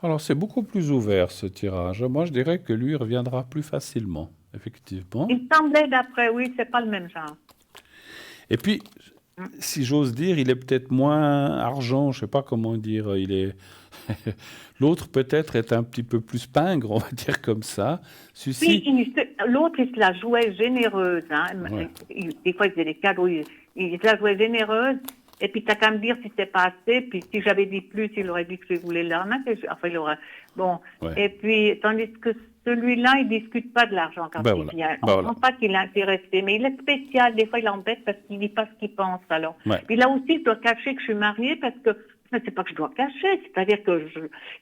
Alors c'est beaucoup plus ouvert ce tirage. Moi je dirais que lui reviendra plus facilement, effectivement. Il me semblait d'après, oui, c'est pas le même genre. Et puis, si j'ose dire, il est peut-être moins argent, je sais pas comment dire, il est... L'autre peut-être est un petit peu plus pingre, on va dire comme ça. Puis Celui-ci, l'autre, il se la jouait généreuse. Hein. ouais, Des fois, il faisait des cadeaux. Il se la jouait généreuse. Et puis, t'as qu'à me dire si c'est pas assez. Puis, si j'avais dit plus, il aurait dit que je voulais l'arnaquer. Enfin, il aurait. Bon. ouais. Et puis, tandis que celui-là, il discute pas de l'argent quand Ben il voilà, vient. On ben ne voilà. sent pas qu'il est intéressé. Mais il est spécial. Des fois, il embête parce qu'il dit pas ce qu'il pense. Alors. Ouais. Puis là aussi, je dois cacher que je suis mariée parce que Mais c'est pas que je dois cacher, c'est-à-dire que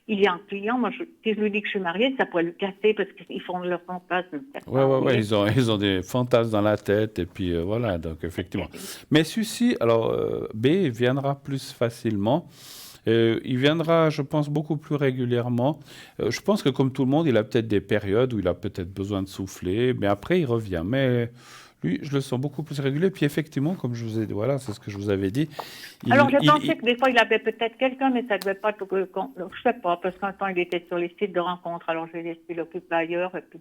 il y a un client, moi, si je lui dis que je suis mariée, ça pourrait lui casser parce qu'ils font leur fantasme. Ouais, ouais, Vous ouais, voyez. ils ont des fantasmes dans la tête, et puis voilà, donc effectivement. Mais celui-ci, alors B viendra plus facilement. Il viendra, je pense, beaucoup plus régulièrement. Je pense que comme tout le monde, il a peut-être des périodes où il a peut-être besoin de souffler, mais après, il revient. Mais lui, je le sens beaucoup plus régulier. Puis effectivement, comme je vous ai dit, voilà, c'est ce que je vous avais dit. Alors, Il, j'ai il, pensé que des fois, il avait peut-être quelqu'un, mais ça devait pas être, je sais pas, parce qu'un temps, il était sur les sites de rencontres, alors je l'ai laissé l'occuper ailleurs, et puis,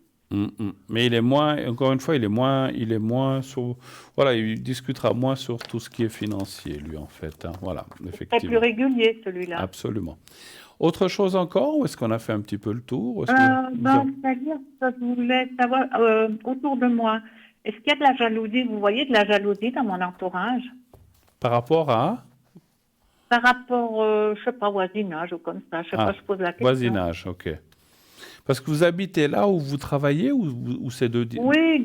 Mais il est moins, encore une fois, il est moins sur, voilà, il discutera moins sur tout ce qui est financier, lui, en fait, hein. Voilà, très plus effectivement, régulier, celui-là. absolument. Autre chose encore, ou est-ce qu'on a fait un petit peu le tour? Ou est-ce que vous avez- C'est-à-dire que je voulais savoir, autour de moi, est-ce qu'il y a de la jalousie, vous voyez de la jalousie dans mon entourage, Par rapport à, par rapport, je sais pas, voisinage ou comme ça, je sais pas, ah, je pose la question. voisinage, ok. Parce que vous habitez là où vous travaillez ou c'est deux... Oui, oui,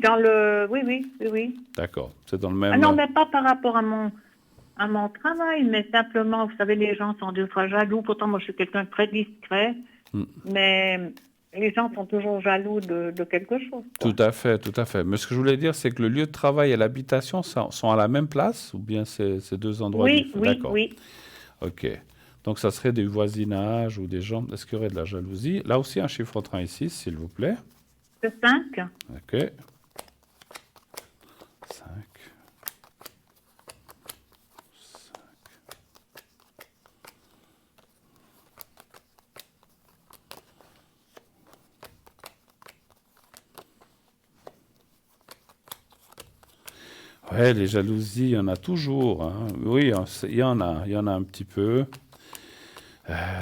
oui, oui, oui. D'accord, c'est dans le Ah non, même... mais pas par rapport à mon travail, mais simplement, vous savez, les gens sont des fois jaloux. Pourtant, moi, je suis quelqu'un de très discret, Hmm. mais les gens sont toujours jaloux de quelque chose, Tout quoi. à fait, tout à fait. Mais ce que je voulais dire, c'est que le lieu de travail et l'habitation sont à la même place ou bien c'est deux endroits Oui, différents? oui, D'accord, oui. ok. Donc ça serait du voisinage ou des gens... Est-ce qu'il y aurait de la jalousie? Là aussi, un chiffre entre 1 et 6, s'il vous plaît. C'est 5. Ok. 5. Ouais, les jalousies, il y en a toujours, hein. Oui, il y en a un petit peu.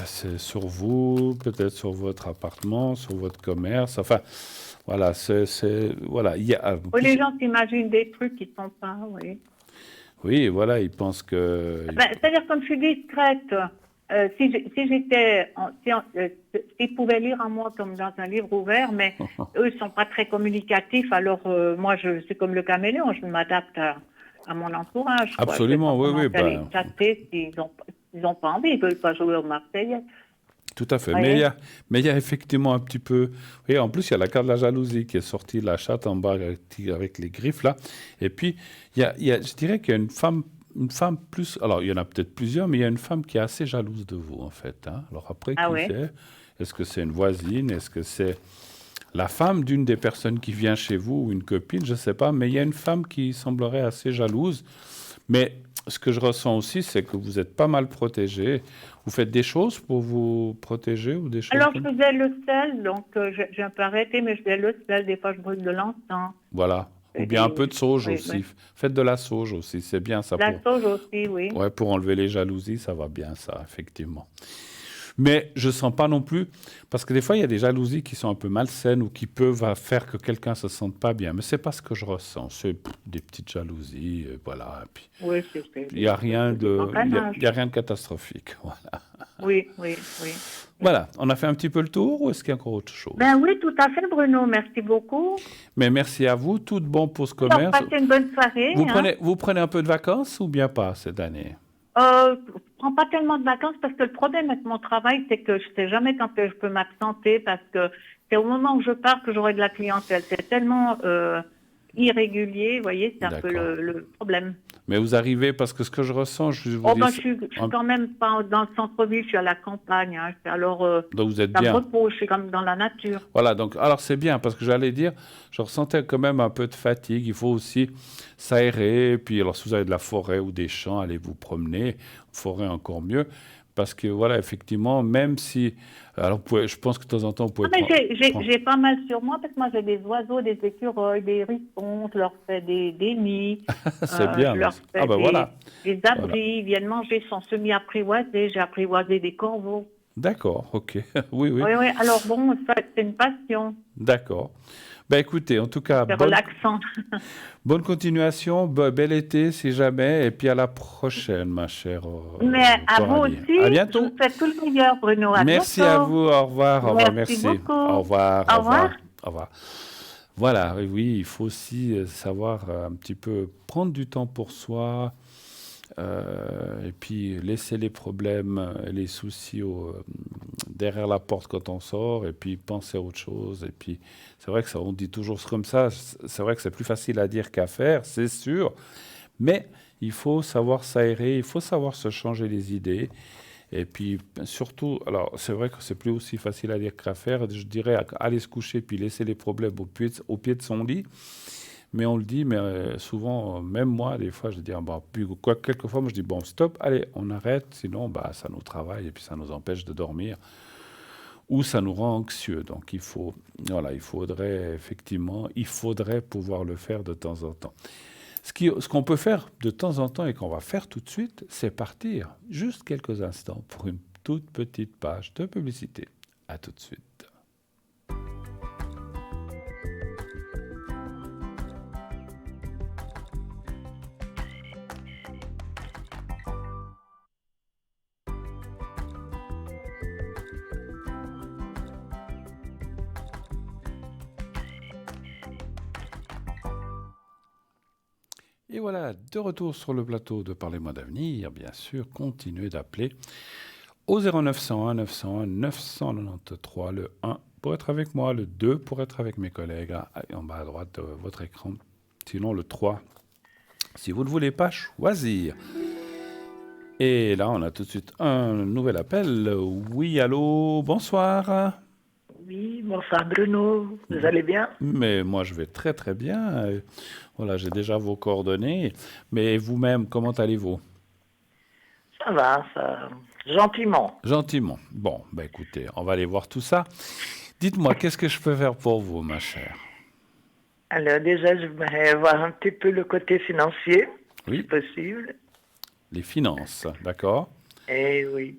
C'est sur vous, peut-être sur votre appartement, sur votre commerce. Enfin, voilà, voilà. En Oui, les plus, gens s'imaginent des trucs qui ne sont pas, oui. oui, voilà, ils pensent que. Ben, c'est-à-dire, comme je suis discrète, si j'étais, s'ils pouvaient lire en moi comme dans un livre ouvert, mais eux ne sont pas très communicatifs, alors moi, je suis comme le caméléon, je m'adapte à mon entourage, quoi. Je ne vais pas Absolument, oui, oui, commencer à les ben, chasser s'ils ont pas envie, ils ne veulent pas jouer au Marseillais. tout à fait. Vous voyez? Mais il y a effectivement un petit peu. Oui, en plus, il y a la carte de la jalousie qui est sortie, la chatte en bas avec les griffes là. Et puis, je dirais qu'il y a une femme plus. Alors, il y en a peut-être plusieurs, mais il y a une femme qui est assez jalouse de vous, en fait, hein. Alors, après, Ah qui ouais? c'est? Est-ce que c'est une voisine? Est-ce que c'est la femme d'une des personnes qui vient chez vous ou une copine? Je ne sais pas, mais il y a une femme qui semblerait assez jalouse. Mais ce que je ressens aussi, c'est que vous êtes pas mal protégé. Vous faites des choses pour vous protéger ou des choses Alors, je comme... faisais le sel, donc j'ai un peu arrêté, mais je faisais le sel. Des fois, je brûle de l'encens. Voilà. Ou Et bien un peu de sauge oui, oui. aussi. Faites de la sauge aussi, c'est bien ça La pour... sauge aussi, oui. Ouais, pour enlever les jalousies, ça va bien ça, effectivement. Mais je sens pas non plus, parce que des fois, il y a des jalousies qui sont un peu malsaines ou qui peuvent faire que quelqu'un se sente pas bien. Mais c'est pas ce que je ressens. C'est des petites jalousies, voilà. Et puis, Oui, il y a rien c'est du de, engrenage. il y a rien de catastrophique. Voilà. Oui, oui, oui. Voilà. On a fait un petit peu le tour ou est-ce qu'il y a encore autre Ben chose? oui, tout à fait, Bruno. Merci beaucoup. Mais merci à vous. Tout de bon pour ce Alors, commerce. passez une bonne soirée, hein. Vous prenez un peu de vacances ou bien pas cette année? Je prends pas tellement de vacances parce que le problème avec mon travail, c'est que je sais jamais quand je peux m'absenter parce que c'est au moment où je pars que j'aurai de la clientèle. C'est tellement irrégulier, vous voyez, c'est un peu D'accord. le problème. Mais vous arrivez, parce que ce que je ressens, je vous Oh dis, ben, je suis quand même pas dans le centre-ville, je suis à la campagne, hein. Alors, donc vous êtes ça me bien. repose, je suis comme dans la nature. Voilà, donc, alors c'est bien, parce que j'allais dire, je ressentais quand même un peu de fatigue. Il faut aussi s'aérer. Puis, alors, si vous avez de la forêt ou des champs, allez vous promener. Forêt, encore mieux. Parce que, voilà, effectivement, même si. Alors, je pense que de temps en temps, vous Ah, pouvez mais prendre. j'ai pas mal sur moi parce que moi j'ai des oiseaux, des écureuils, des hérissons, je leur fais des nids, C'est bien. je leur Ah, fais ben voilà. des Voilà. abris, ils viennent manger, ils sont semi-apprivoisés, j'ai apprivoisé des corbeaux. D'accord, ok. Oui, oui. Oui, oui, alors bon, ça c'est une passion, D'accord. Ben écoutez, en tout cas, c'est relaxant. bonne continuation, bel été si jamais, et puis à la prochaine, ma chère Mais à vous Coralie. aussi, À je vous bientôt. souhaite tout le meilleur, Bruno. À Merci à bientôt. vous, au revoir, au revoir, Merci merci. beaucoup. Au revoir, Au au revoir. revoir, au revoir. Voilà, oui, oui, il faut aussi savoir un petit peu prendre du temps pour soi, Et puis laisser les problèmes et les soucis derrière la porte quand on sort, et puis penser à autre chose. Et puis c'est vrai que ça, on dit toujours comme ça, c'est vrai que c'est plus facile à dire qu'à faire, c'est sûr, mais il faut savoir s'aérer, il faut savoir se changer les idées. Et puis surtout, alors c'est vrai que c'est plus aussi facile à dire qu'à faire, je dirais aller se coucher puis laisser les problèmes au pied de son lit. Mais on le dit, mais souvent, même moi, des fois, je dis, ah, bah, puis, quelquefois, moi, je dis, bon, stop, allez, on arrête, sinon, bah, ça nous travaille et puis ça nous empêche de dormir ou ça nous rend anxieux. Donc, voilà, il faudrait pouvoir le faire de temps en temps. Ce qu'on peut faire de temps en temps et qu'on va faire tout de suite, c'est partir juste quelques instants pour une toute petite page de publicité. À tout de suite. Et voilà, de retour sur le plateau de Parlez-moi d'avenir. Bien sûr, continuez d'appeler au 0901 901 993, le 1 pour être avec moi, le 2 pour être avec mes collègues en bas à droite de votre écran. Sinon, le 3, si vous ne voulez pas choisir. Et là, on a tout de suite un nouvel appel. Oui, allô, bonsoir. Oui, bonsoir Bruno, vous allez bien? Mais moi, je vais très très bien. Voilà, j'ai déjà vos coordonnées. Mais vous-même, comment allez-vous? Ça va, ça, gentiment. Gentiment. Bon, ben écoutez, on va aller voir tout ça. Dites-moi, qu'est-ce que je peux faire pour vous, ma chère? Alors déjà, je voudrais voir un petit peu le côté financier, Oui, si possible. les finances, d'accord? Eh oui,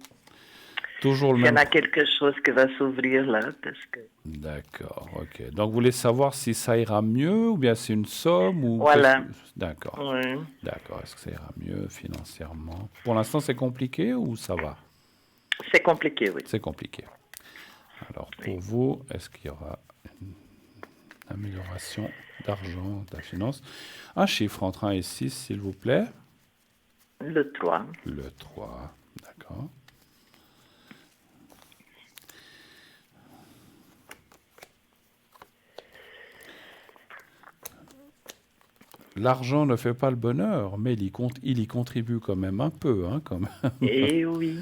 Toujours le il y en même. a quelque chose qui va s'ouvrir là, parce que... D'accord, ok. Donc, vous voulez savoir si ça ira mieux ou bien c'est une somme ou Voilà. D'accord, Oui. d'accord. Est-ce que ça ira mieux financièrement? Pour l'instant, c'est compliqué ou ça va? C'est compliqué, oui. C'est compliqué. Alors, pour vous, est-ce qu'il y aura une amélioration d'argent, de la finance? Un chiffre entre 1 et 6, s'il vous plaît. Le 3. Le 3, d'accord. L'argent ne fait pas le bonheur, mais il y contribue quand même un peu, hein, quand même. Eh oui.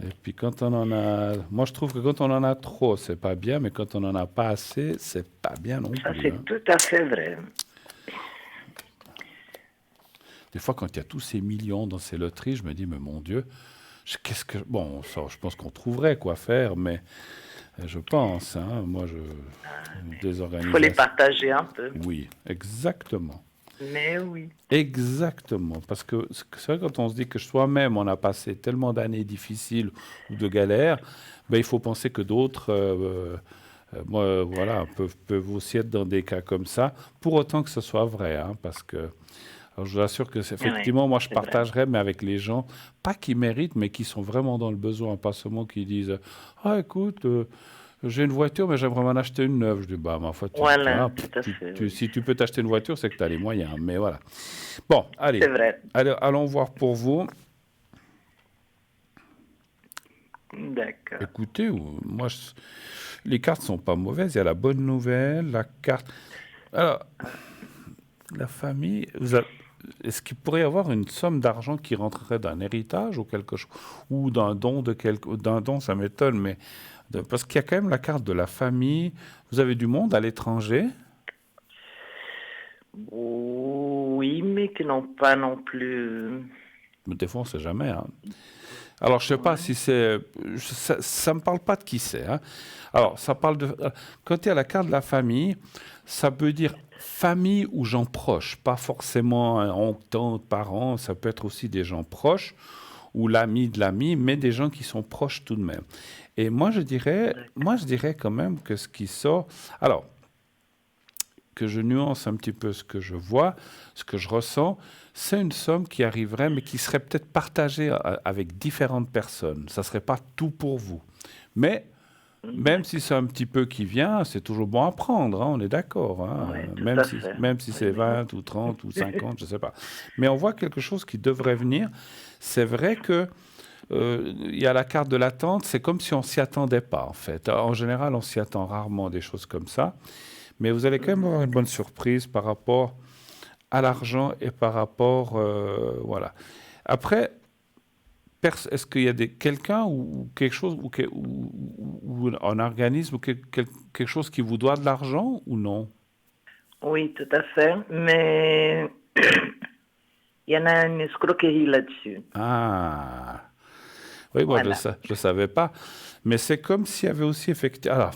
Et puis quand on en a... Moi, je trouve que quand on en a trop, c'est pas bien, mais quand on en a pas assez, c'est pas bien non Ça, plus. c'est Hein. tout à fait vrai. Des fois, quand il y a tous ces millions dans ces loteries, je me dis, mais mon Dieu, qu'est-ce que... Bon, ça, je pense qu'on trouverait quoi faire, mais je pense, hein, moi, des Il faut les organisations... partager un peu. Oui, exactement. Mais oui. Exactement, parce que c'est vrai quand on se dit que soi-même on a passé tellement d'années difficiles ou de galères, ben, il faut penser que d'autres, moi, voilà, peuvent aussi être dans des cas comme ça, pour autant que ce soit vrai, hein, parce que alors, je vous assure que effectivement, moi je c'est vrai. partagerais, mais avec les gens, pas qui méritent, mais qui sont vraiment dans le besoin, pas seulement qui disent, ah écoute. J'ai une voiture, mais j'aimerais m'en acheter une neuve. Je dis, bah, ma foi, Voilà, tout à fait, oui. si tu peux t'acheter une voiture, c'est que tu as les moyens. Mais voilà. Bon, allez. C'est vrai. Allons voir pour vous. D'accord. Écoutez, moi, les cartes sont pas mauvaises. Il y a la bonne nouvelle, la carte. Alors, la famille, est-ce qu'il pourrait y avoir une somme d'argent qui rentrerait d'un héritage ou quelque chose, ou d'un don d'un don, ça m'étonne, mais parce qu'il y a quand même la carte de la famille. Vous avez du monde à l'étranger? Oui, mais qui n'ont pas non plus... Mais des fois, on ne sait jamais. Hein. Alors, je ne sais pas si c'est... Ça ne me parle pas de qui c'est. Hein. Alors, ça parle de... Quand il y a la carte de la famille, ça peut dire famille ou gens proches. Pas forcément un oncle, tante, parents. Ça peut être aussi des gens proches ou l'ami de l'ami, mais des gens qui sont proches tout de même. Et moi, je dirais quand même que ce qui sort... Alors, que je nuance un petit peu ce que je vois, ce que je ressens, c'est une somme qui arriverait, mais qui serait peut-être partagée avec différentes personnes. Ça ne serait pas tout pour vous. Mais Même si c'est un petit peu qui vient, c'est toujours bon à prendre, hein, on est d'accord, hein, Oui, tout même à si, fait. même si Oui, c'est oui. 20 ou 30 ou 50, je ne sais pas. Mais on voit quelque chose qui devrait venir. C'est vrai que il y a la carte de l'attente, c'est comme si on s'y attendait pas, en fait. En général, on s'y attend rarement des choses comme ça. Mais vous allez quand même avoir une bonne surprise par rapport à l'argent et par rapport, voilà. Après, est-ce qu'il y a quelqu'un ou quelque chose ou un organisme ou quelque chose qui vous doit de l'argent ou non? Oui, tout à fait. Mais il y en a une escroquerie là-dessus. Ah, oui, moi Voilà. je savais pas, mais c'est comme s'il y avait aussi effectivement. Alors,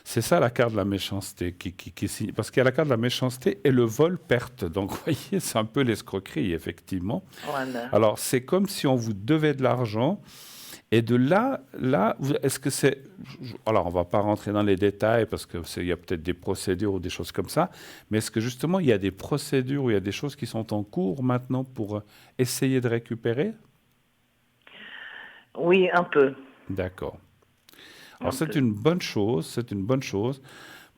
c'est ça la carte de la méchanceté qui signe, parce qu'il y a la carte de la méchanceté et le vol-perte. Donc, vous voyez, c'est un peu l'escroquerie, effectivement. Voilà. Alors, c'est comme si on vous devait de l'argent. Et de là, est-ce que c'est... Alors, on ne va pas rentrer dans les détails parce qu'il y a peut-être des procédures ou des choses comme ça, mais est-ce que justement, il y a des procédures ou il y a des choses qui sont en cours maintenant pour essayer de récupérer? Oui, un peu. D'accord. Alors, Un c'est peu. une bonne chose, c'est une bonne chose,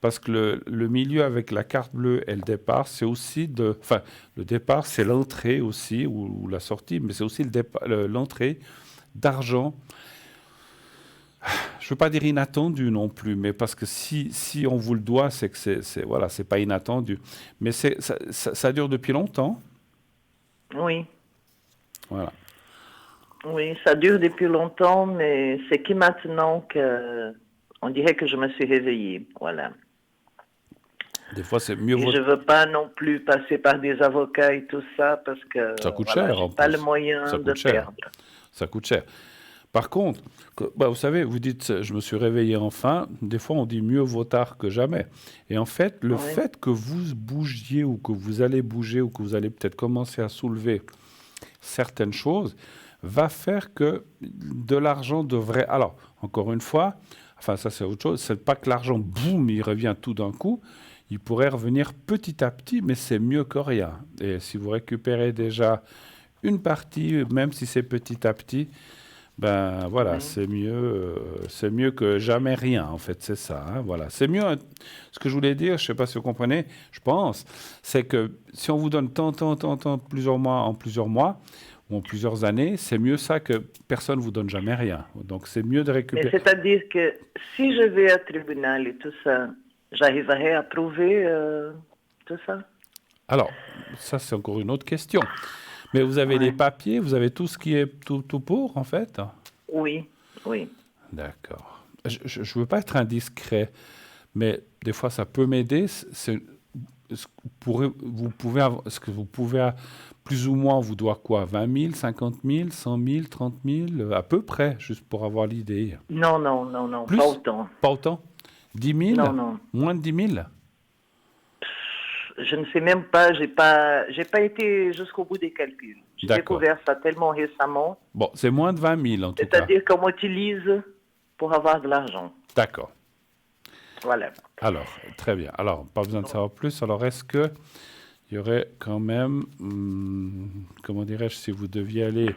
parce que le milieu avec la carte bleue et le départ, c'est aussi de... Enfin, le départ, c'est l'entrée aussi, ou la sortie, mais c'est aussi l'entrée d'argent. Je ne veux pas dire inattendu non plus, mais parce que si on vous le doit, c'est que voilà, c'est pas inattendu. Mais ça dure depuis longtemps. Oui. Voilà. Oui, ça dure depuis longtemps, mais c'est que maintenant que on dirait que je me suis réveillée. Voilà. Des fois, c'est mieux Et je votre... veux pas non plus passer par des avocats et tout ça parce Ça que coûte voilà, cher j'ai en pas le plus. Ça moyen de coûte cher. perdre. Ça coûte cher. Par contre, vous savez, vous dites, je me suis réveillé enfin. Des fois, on dit mieux vaut tard que jamais. Et en fait, le Oui. fait que vous bougiez ou que vous allez bouger ou que vous allez peut-être commencer à soulever certaines choses va faire que de l'argent devrait... Alors, encore une fois, enfin ça c'est autre chose, c'est pas que l'argent, boum, il revient tout d'un coup, il pourrait revenir petit à petit, mais c'est mieux que rien. Et si vous récupérez déjà une partie, même si c'est petit à petit, ben voilà, Oui. c'est mieux que jamais rien, en fait, c'est ça, hein, voilà. C'est mieux, ce que je voulais dire, je sais pas si vous comprenez, je pense, c'est que si on vous donne tant, plusieurs mois, ou en plusieurs années, c'est mieux ça que personne ne vous donne jamais rien. Donc c'est mieux de Mais récupérer. c'est-à-dire que si je vais à tribunal et tout ça, j'arriverai à prouver tout ça? Alors, ça c'est encore une autre question. Mais vous avez les Ouais. papiers, vous avez tout ce qui est tout pour, en fait? Oui, oui. D'accord. Je ne veux pas être indiscret, mais des fois ça peut m'aider. Est-ce que vous pouvez, plus ou moins, on vous doit quoi? 20 000, 50 000, 100 000, 30 000, à peu près, juste pour avoir l'idée. Non, non, non, non, pas Plus? autant. Pas autant? 10 000? Non, non. Moins de 10 000? Je ne sais même pas, j'ai pas été jusqu'au bout des calculs. J'ai D'accord. découvert ça tellement récemment. Bon, c'est moins de 20 000 en tout cas. C'est-à-dire qu'on m'utilise pour avoir de l'argent. D'accord. Voilà. Alors, très bien. Alors, pas besoin de savoir plus. Alors, est-ce que il y aurait quand même, comment dirais-je, si vous deviez aller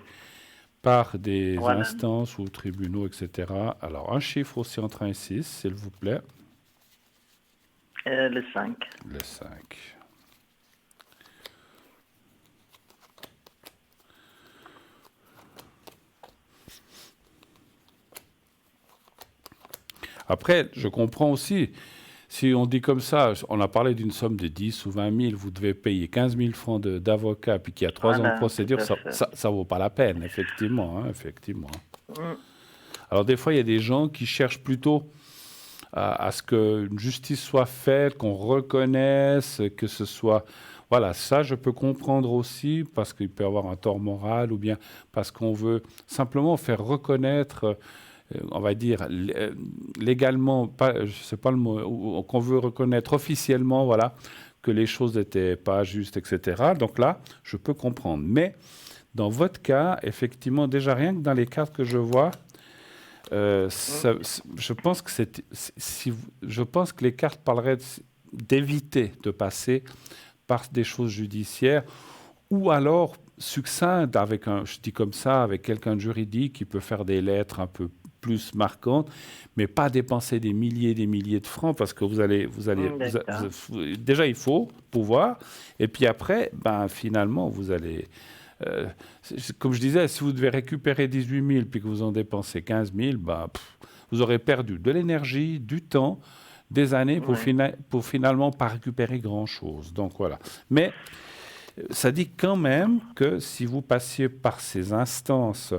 par des Voilà. instances ou tribunaux, etc. Alors, un chiffre aussi entre 1 et 6, s'il vous plaît. Le 5. Le 5. Après, je comprends aussi, si on dit comme ça, on a parlé d'une somme de 10 ou 20 000, vous devez payer 15 000 francs d'avocat, puis qu'il y a 3 ans de Voilà, tout procédure, à ça fait. ne vaut pas la peine, effectivement. Hein, effectivement. Mm. Alors des fois, il y a des gens qui cherchent plutôt à ce qu'une justice soit faite, qu'on reconnaisse, que ce soit... Voilà, ça, je peux comprendre aussi, parce qu'il peut y avoir un tort moral, ou bien parce qu'on veut simplement faire reconnaître, on va dire, légalement, pas, je sais pas le mot, ou qu'on veut reconnaître officiellement, voilà, que les choses n'étaient pas justes, etc. Donc là, je peux comprendre. Mais dans votre cas, effectivement, déjà rien que dans les cartes que je vois, je pense que je pense que les cartes parleraient d'éviter de passer par des choses judiciaires ou alors succinctes avec je dis comme ça, avec quelqu'un de juridique qui peut faire des lettres un peu plus marquante, mais pas dépenser des milliers de francs parce que D'accord. déjà il faut pouvoir, et puis après, ben, finalement, vous allez, comme je disais, si vous devez récupérer 18 000 puis que vous en dépensez 15 000, ben, vous aurez perdu de l'énergie, du temps, des années Ouais. pour finalement pas récupérer grand-chose. Donc voilà. Mais ça dit quand même que si vous passiez par ces instances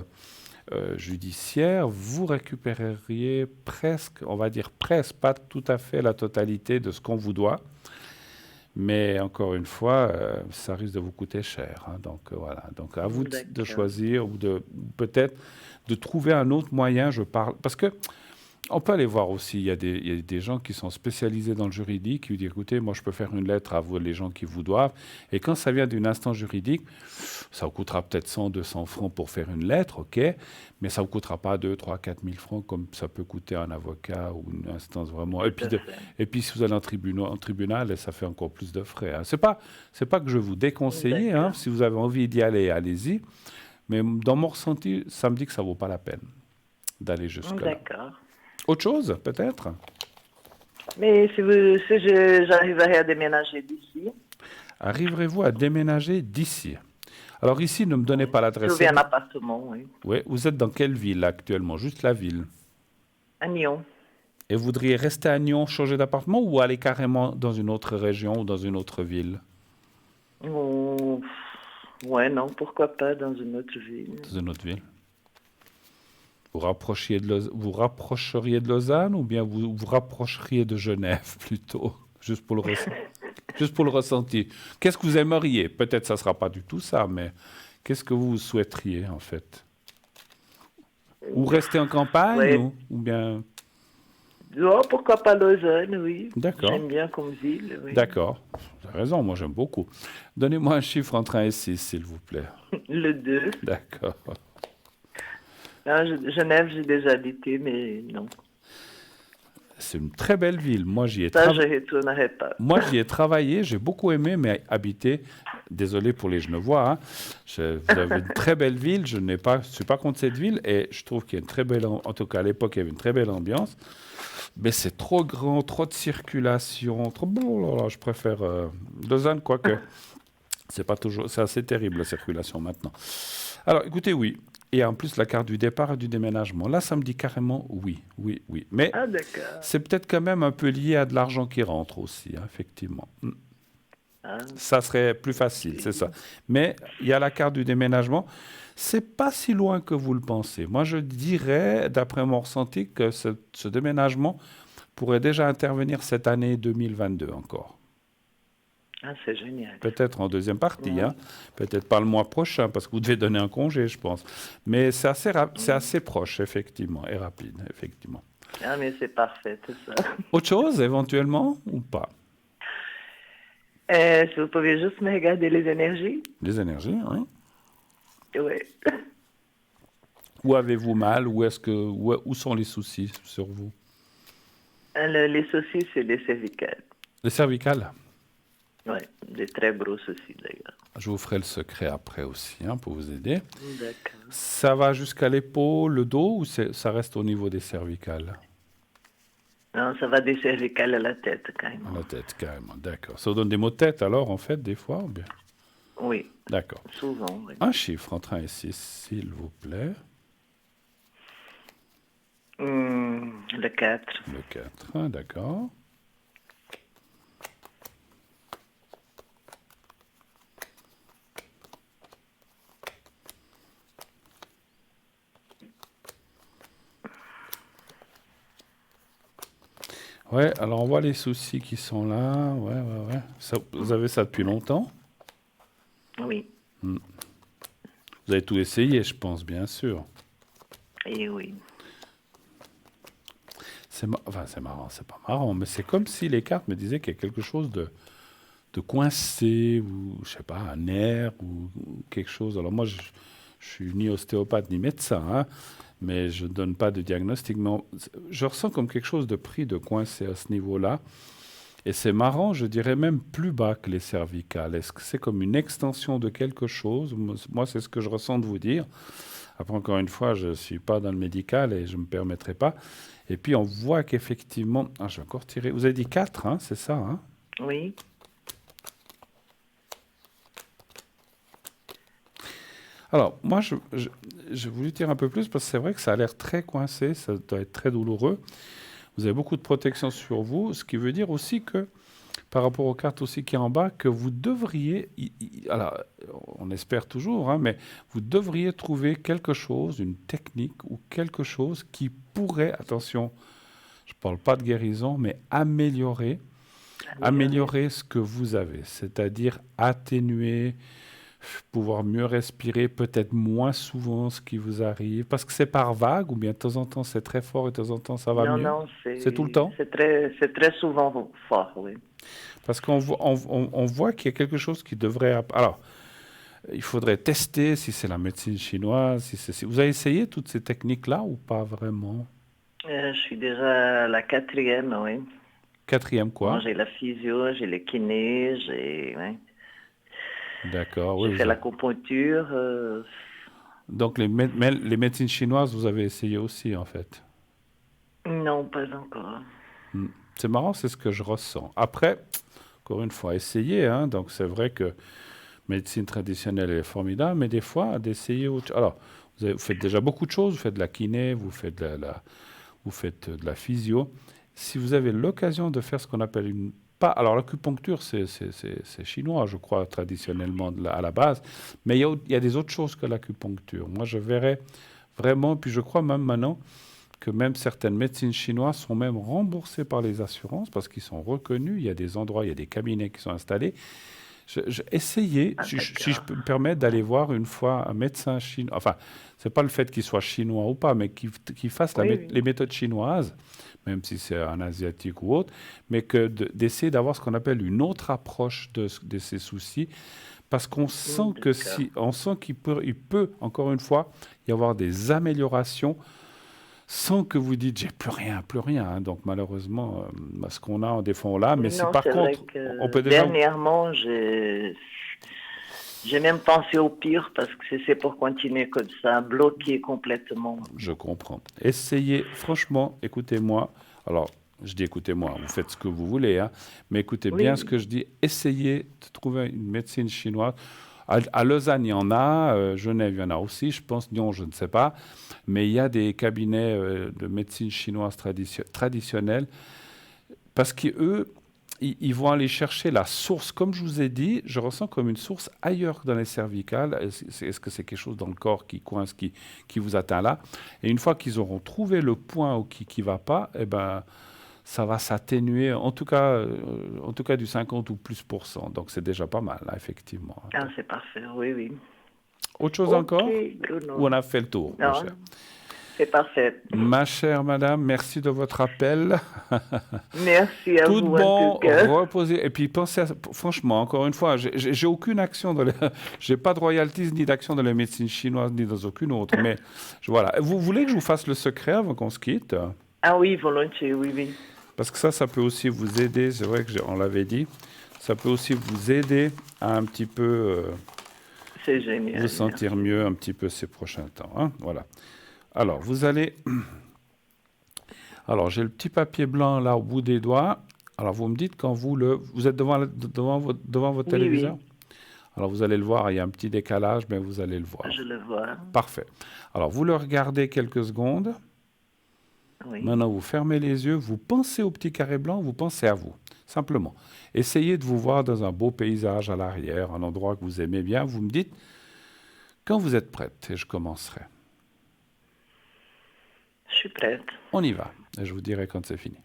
judiciaires, vous récupéreriez presque, on va dire presque, pas tout à fait la totalité de ce qu'on vous doit. Mais encore une fois, ça risque de vous coûter cher, hein. Donc voilà. Donc à vous de D'accord. choisir ou de peut-être de trouver un autre moyen. Je parle parce que on peut aller voir aussi, il y a des gens qui sont spécialisés dans le juridique, qui disent, écoutez, moi je peux faire une lettre à vous, les gens qui vous doivent, et quand ça vient d'une instance juridique, ça vous coûtera peut-être 100, 200 francs pour faire une lettre, ok, mais ça ne vous coûtera pas 2, 3, 4 000 francs comme ça peut coûter un avocat ou une instance vraiment. Tout à fait. Et puis si vous allez en tribunal, ça fait encore plus de frais, hein. C'est pas que je vous déconseille, hein, D'accord. si vous avez envie d'y aller, allez-y, mais dans mon ressenti, ça me dit que ça ne vaut pas la peine d'aller jusque-là. D'accord. Autre chose, peut-être? Mais si j'arriverais à déménager d'ici, Arriverez-vous à déménager d'ici? Alors ici, ne me donnez pas l'adresse. trouver un appartement, oui. Oui, vous êtes dans quelle ville actuellement? Juste la ville. À Nyon. Et vous voudriez rester à Nyon, changer d'appartement ou aller carrément dans une autre région ou dans une autre ville? Ou- Ouais, non, pourquoi pas dans une autre ville. Dans une autre ville. Vous rapprocheriez de Lausanne ou bien vous vous rapprocheriez de Genève plutôt? Juste pour le juste pour le ressenti. Qu'est-ce que vous aimeriez? Peut-être ça ne sera pas du tout ça, mais qu'est-ce que vous souhaiteriez en fait? Ou rester en campagne Ouais. ou bien... Oh, pourquoi pas Lausanne, oui. D'accord, J'aime bien comme ville, oui. d'accord. Vous avez raison, moi j'aime beaucoup. Donnez-moi un chiffre entre 1 et 6, s'il vous plaît. Le 2. D'accord. Genève, j'ai déjà habité, mais non. C'est une très belle ville. Ça, je ne retournerai pas. Moi, j'y ai travaillé, j'ai beaucoup aimé, mais habiter, désolé pour les Genevois, hein, vous avez une très belle ville, je suis pas contre cette ville, et je trouve qu'il y a une très belle, en tout cas à l'époque, il y avait une très belle ambiance, mais c'est trop grand, trop de circulation, trop, oh là là, je préfère Lausanne, quoique, c'est pas toujours, c'est assez terrible la circulation maintenant. Alors, écoutez, oui. Et en plus, la carte du départ et du déménagement. Là, ça me dit carrément oui, oui, oui. Mais Ah, d'accord. c'est peut-être quand même un peu lié à de l'argent qui rentre aussi, hein, effectivement. Ah, Ça serait plus facile, c'est ça. Mais il y a la carte du déménagement. C'est pas si loin que vous le pensez. Moi, je dirais, d'après mon ressenti, que ce déménagement pourrait déjà intervenir cette année 2022 encore. ah, c'est génial. Peut-être en deuxième partie, Oui. hein. Peut-être pas le mois prochain, parce que vous devez donner un congé, je pense. Mais c'est assez proche, effectivement, et rapide, effectivement. Ah, mais c'est parfait, tout ça. Autre chose, éventuellement, ou pas? Si vous pouvez juste me regarder les énergies. Les énergies, oui. Oui. Où avez-vous mal? Où sont les soucis sur vous? Les soucis, c'est les cervicales. Les cervicales? Oui, des très gros soucis, d'ailleurs. Je vous ferai le secret après aussi, hein, pour vous aider. D'accord. Ça va jusqu'à l'épaule, le dos, ou ça reste au niveau des cervicales? Non, ça va des cervicales à la tête, quand À même. la tête, carrément, d'accord. Ça vous donne des maux de tête alors, en fait, des fois, ou bien? Oui, D'accord. souvent, oui. Un chiffre entre 1 et 6, s'il vous plaît. Le 4. Le 4, hein, d'accord. Ouais, alors on voit les soucis qui sont là. Ouais, ouais, ouais. Vous avez ça depuis longtemps? Oui, Vous avez tout essayé, je pense, bien sûr. et oui. Enfin, c'est marrant, c'est pas marrant, mais c'est comme si les cartes me disaient qu'il y a quelque chose de coincé, ou je sais pas, un nerf, ou quelque chose. Alors moi, je suis ni ostéopathe ni médecin, hein, mais je ne donne pas de diagnostic. Mais je ressens comme quelque chose de pris, de coincé à ce niveau-là. Et c'est marrant, je dirais même plus bas que les cervicales. Est-ce que c'est comme une extension de quelque chose? Moi, c'est ce que je ressens de vous dire. Après, encore une fois, je ne suis pas dans le médical et je ne me permettrai pas. Et puis, on voit qu'effectivement... Ah, je vais encore tirer. Vous avez dit 4, hein, c'est ça, hein? Oui. Alors, moi, j'ai voulu tirer un peu plus parce que c'est vrai que ça a l'air très coincé, ça doit être très douloureux. Vous avez beaucoup de protection sur vous, ce qui veut dire aussi que, par rapport aux cartes aussi qui est en bas, que vous devriez, alors, on espère toujours, hein, mais vous devriez trouver quelque chose, une technique ou quelque chose qui pourrait, attention, je ne parle pas de guérison, mais Améliorer. améliorer ce que vous avez, c'est-à-dire atténuer, pouvoir mieux respirer, peut-être moins souvent ce qui vous arrive, parce que c'est par vague, ou bien de temps en temps c'est très fort et de temps en temps ça va Non, mieux. non, C'est tout le temps. c'est très souvent fort, oui. Parce qu'on voit, on voit qu'il y a quelque chose qui devrait... Alors, il faudrait tester si c'est la médecine chinoise, si vous avez essayé toutes ces techniques-là ou pas vraiment? Je suis déjà à la quatrième, oui. Quatrième Bon, quoi? j'ai la physio, j'ai le kiné, ouais. D'accord, oui, J'ai fait l'acupuncture. Donc les médecines chinoises, vous avez essayé aussi en fait. Non, pas encore. Hmm. C'est marrant, c'est ce que je ressens. Après, encore une fois, essayez, hein. Donc c'est vrai que médecine traditionnelle est formidable, mais des fois, d'essayer autre... Alors, vous faites déjà beaucoup de choses, vous faites de la kiné, vous faites vous faites de la physio. Si vous avez l'occasion de faire ce qu'on appelle une... Pas, alors l'acupuncture, c'est chinois, je crois, traditionnellement à la base, mais il y a des autres choses que l'acupuncture. Moi, je verrais vraiment, puis je crois même maintenant que même certaines médecines chinoises sont même remboursées par les assurances parce qu'ils sont reconnus. Il y a des endroits, il y a des cabinets qui sont installés. Essayez, Ah, si je d'accord. peux me permettre, d'aller voir une fois un médecin chinois. Enfin, c'est pas le fait qu'il soit chinois ou pas, mais qu'il fasse Oui, oui. les méthodes chinoises, même si c'est un asiatique ou autre, mais que d'essayer d'avoir ce qu'on appelle une autre approche de ces soucis, parce qu'on sent que D'accord. si, on sent il peut, encore une fois, y avoir des améliorations sans que vous dites j'ai plus rien, hein. Donc malheureusement, ce qu'on a, des fois on l'a. Mais Oui, si non, par c'est vrai contre, on que peut déjà dernièrement, j'ai même pensé au pire parce que si c'est pour continuer comme ça, bloqué complètement. Je comprends. Essayez, franchement, écoutez-moi. Alors, je dis écoutez-moi, vous faites ce que vous voulez, hein, mais écoutez Oui, bien ce oui. que je dis. Essayez de trouver une médecine chinoise. À Lausanne, il y en a, Genève, il y en a aussi, je pense, Lyon, je ne sais pas, mais il y a des cabinets de médecine chinoise traditionnelle, parce qu'eux, ils vont aller chercher la source. Comme je vous ai dit, je ressens comme une source ailleurs dans les cervicales. Est-ce que c'est quelque chose dans le corps qui coince, qui vous atteint là? Et une fois qu'ils auront trouvé le point qui va pas, eh ben, ça va s'atténuer, en tout cas du 50 ou plus pour cent. Donc c'est déjà pas mal, là, effectivement. Ah, c'est parfait. Oui, oui. Autre chose Ok, encore? Ou Bruno. on a fait le tour, ma chère? Non, c'est parfait. Ma chère madame, merci de votre appel. Merci à Tout de vous en tout bon, cas. reposez. Et puis pensez franchement, encore une fois, j'ai aucune action j'ai pas de royalties ni d'action dans la médecine chinoise ni dans aucune autre. Mais voilà. Vous voulez que je vous fasse le secret avant qu'on se quitte? Ah oui, volontiers, oui, oui. Parce que ça peut aussi vous aider. C'est vrai que on l'avait dit. Ça peut aussi vous aider à un petit peu C'est vous génial, sentir merci. mieux un petit peu ces prochains temps, hein. Voilà. Alors, vous allez. Alors, j'ai le petit papier blanc là au bout des doigts. Alors, vous me dites quand vous êtes devant votre Oui, téléviseur? oui, Alors, vous allez le voir, il y a un petit décalage, mais vous allez le voir. je le vois. Parfait. Alors, vous le regardez quelques secondes. Oui. Maintenant, vous fermez les yeux, vous pensez au petit carré blanc, vous pensez à vous. Simplement. Essayez de vous voir dans un beau paysage à l'arrière, un endroit que vous aimez bien. Vous me dites quand vous êtes prête et je commencerai. Je suis prête. On y va. Et je vous dirai quand c'est fini.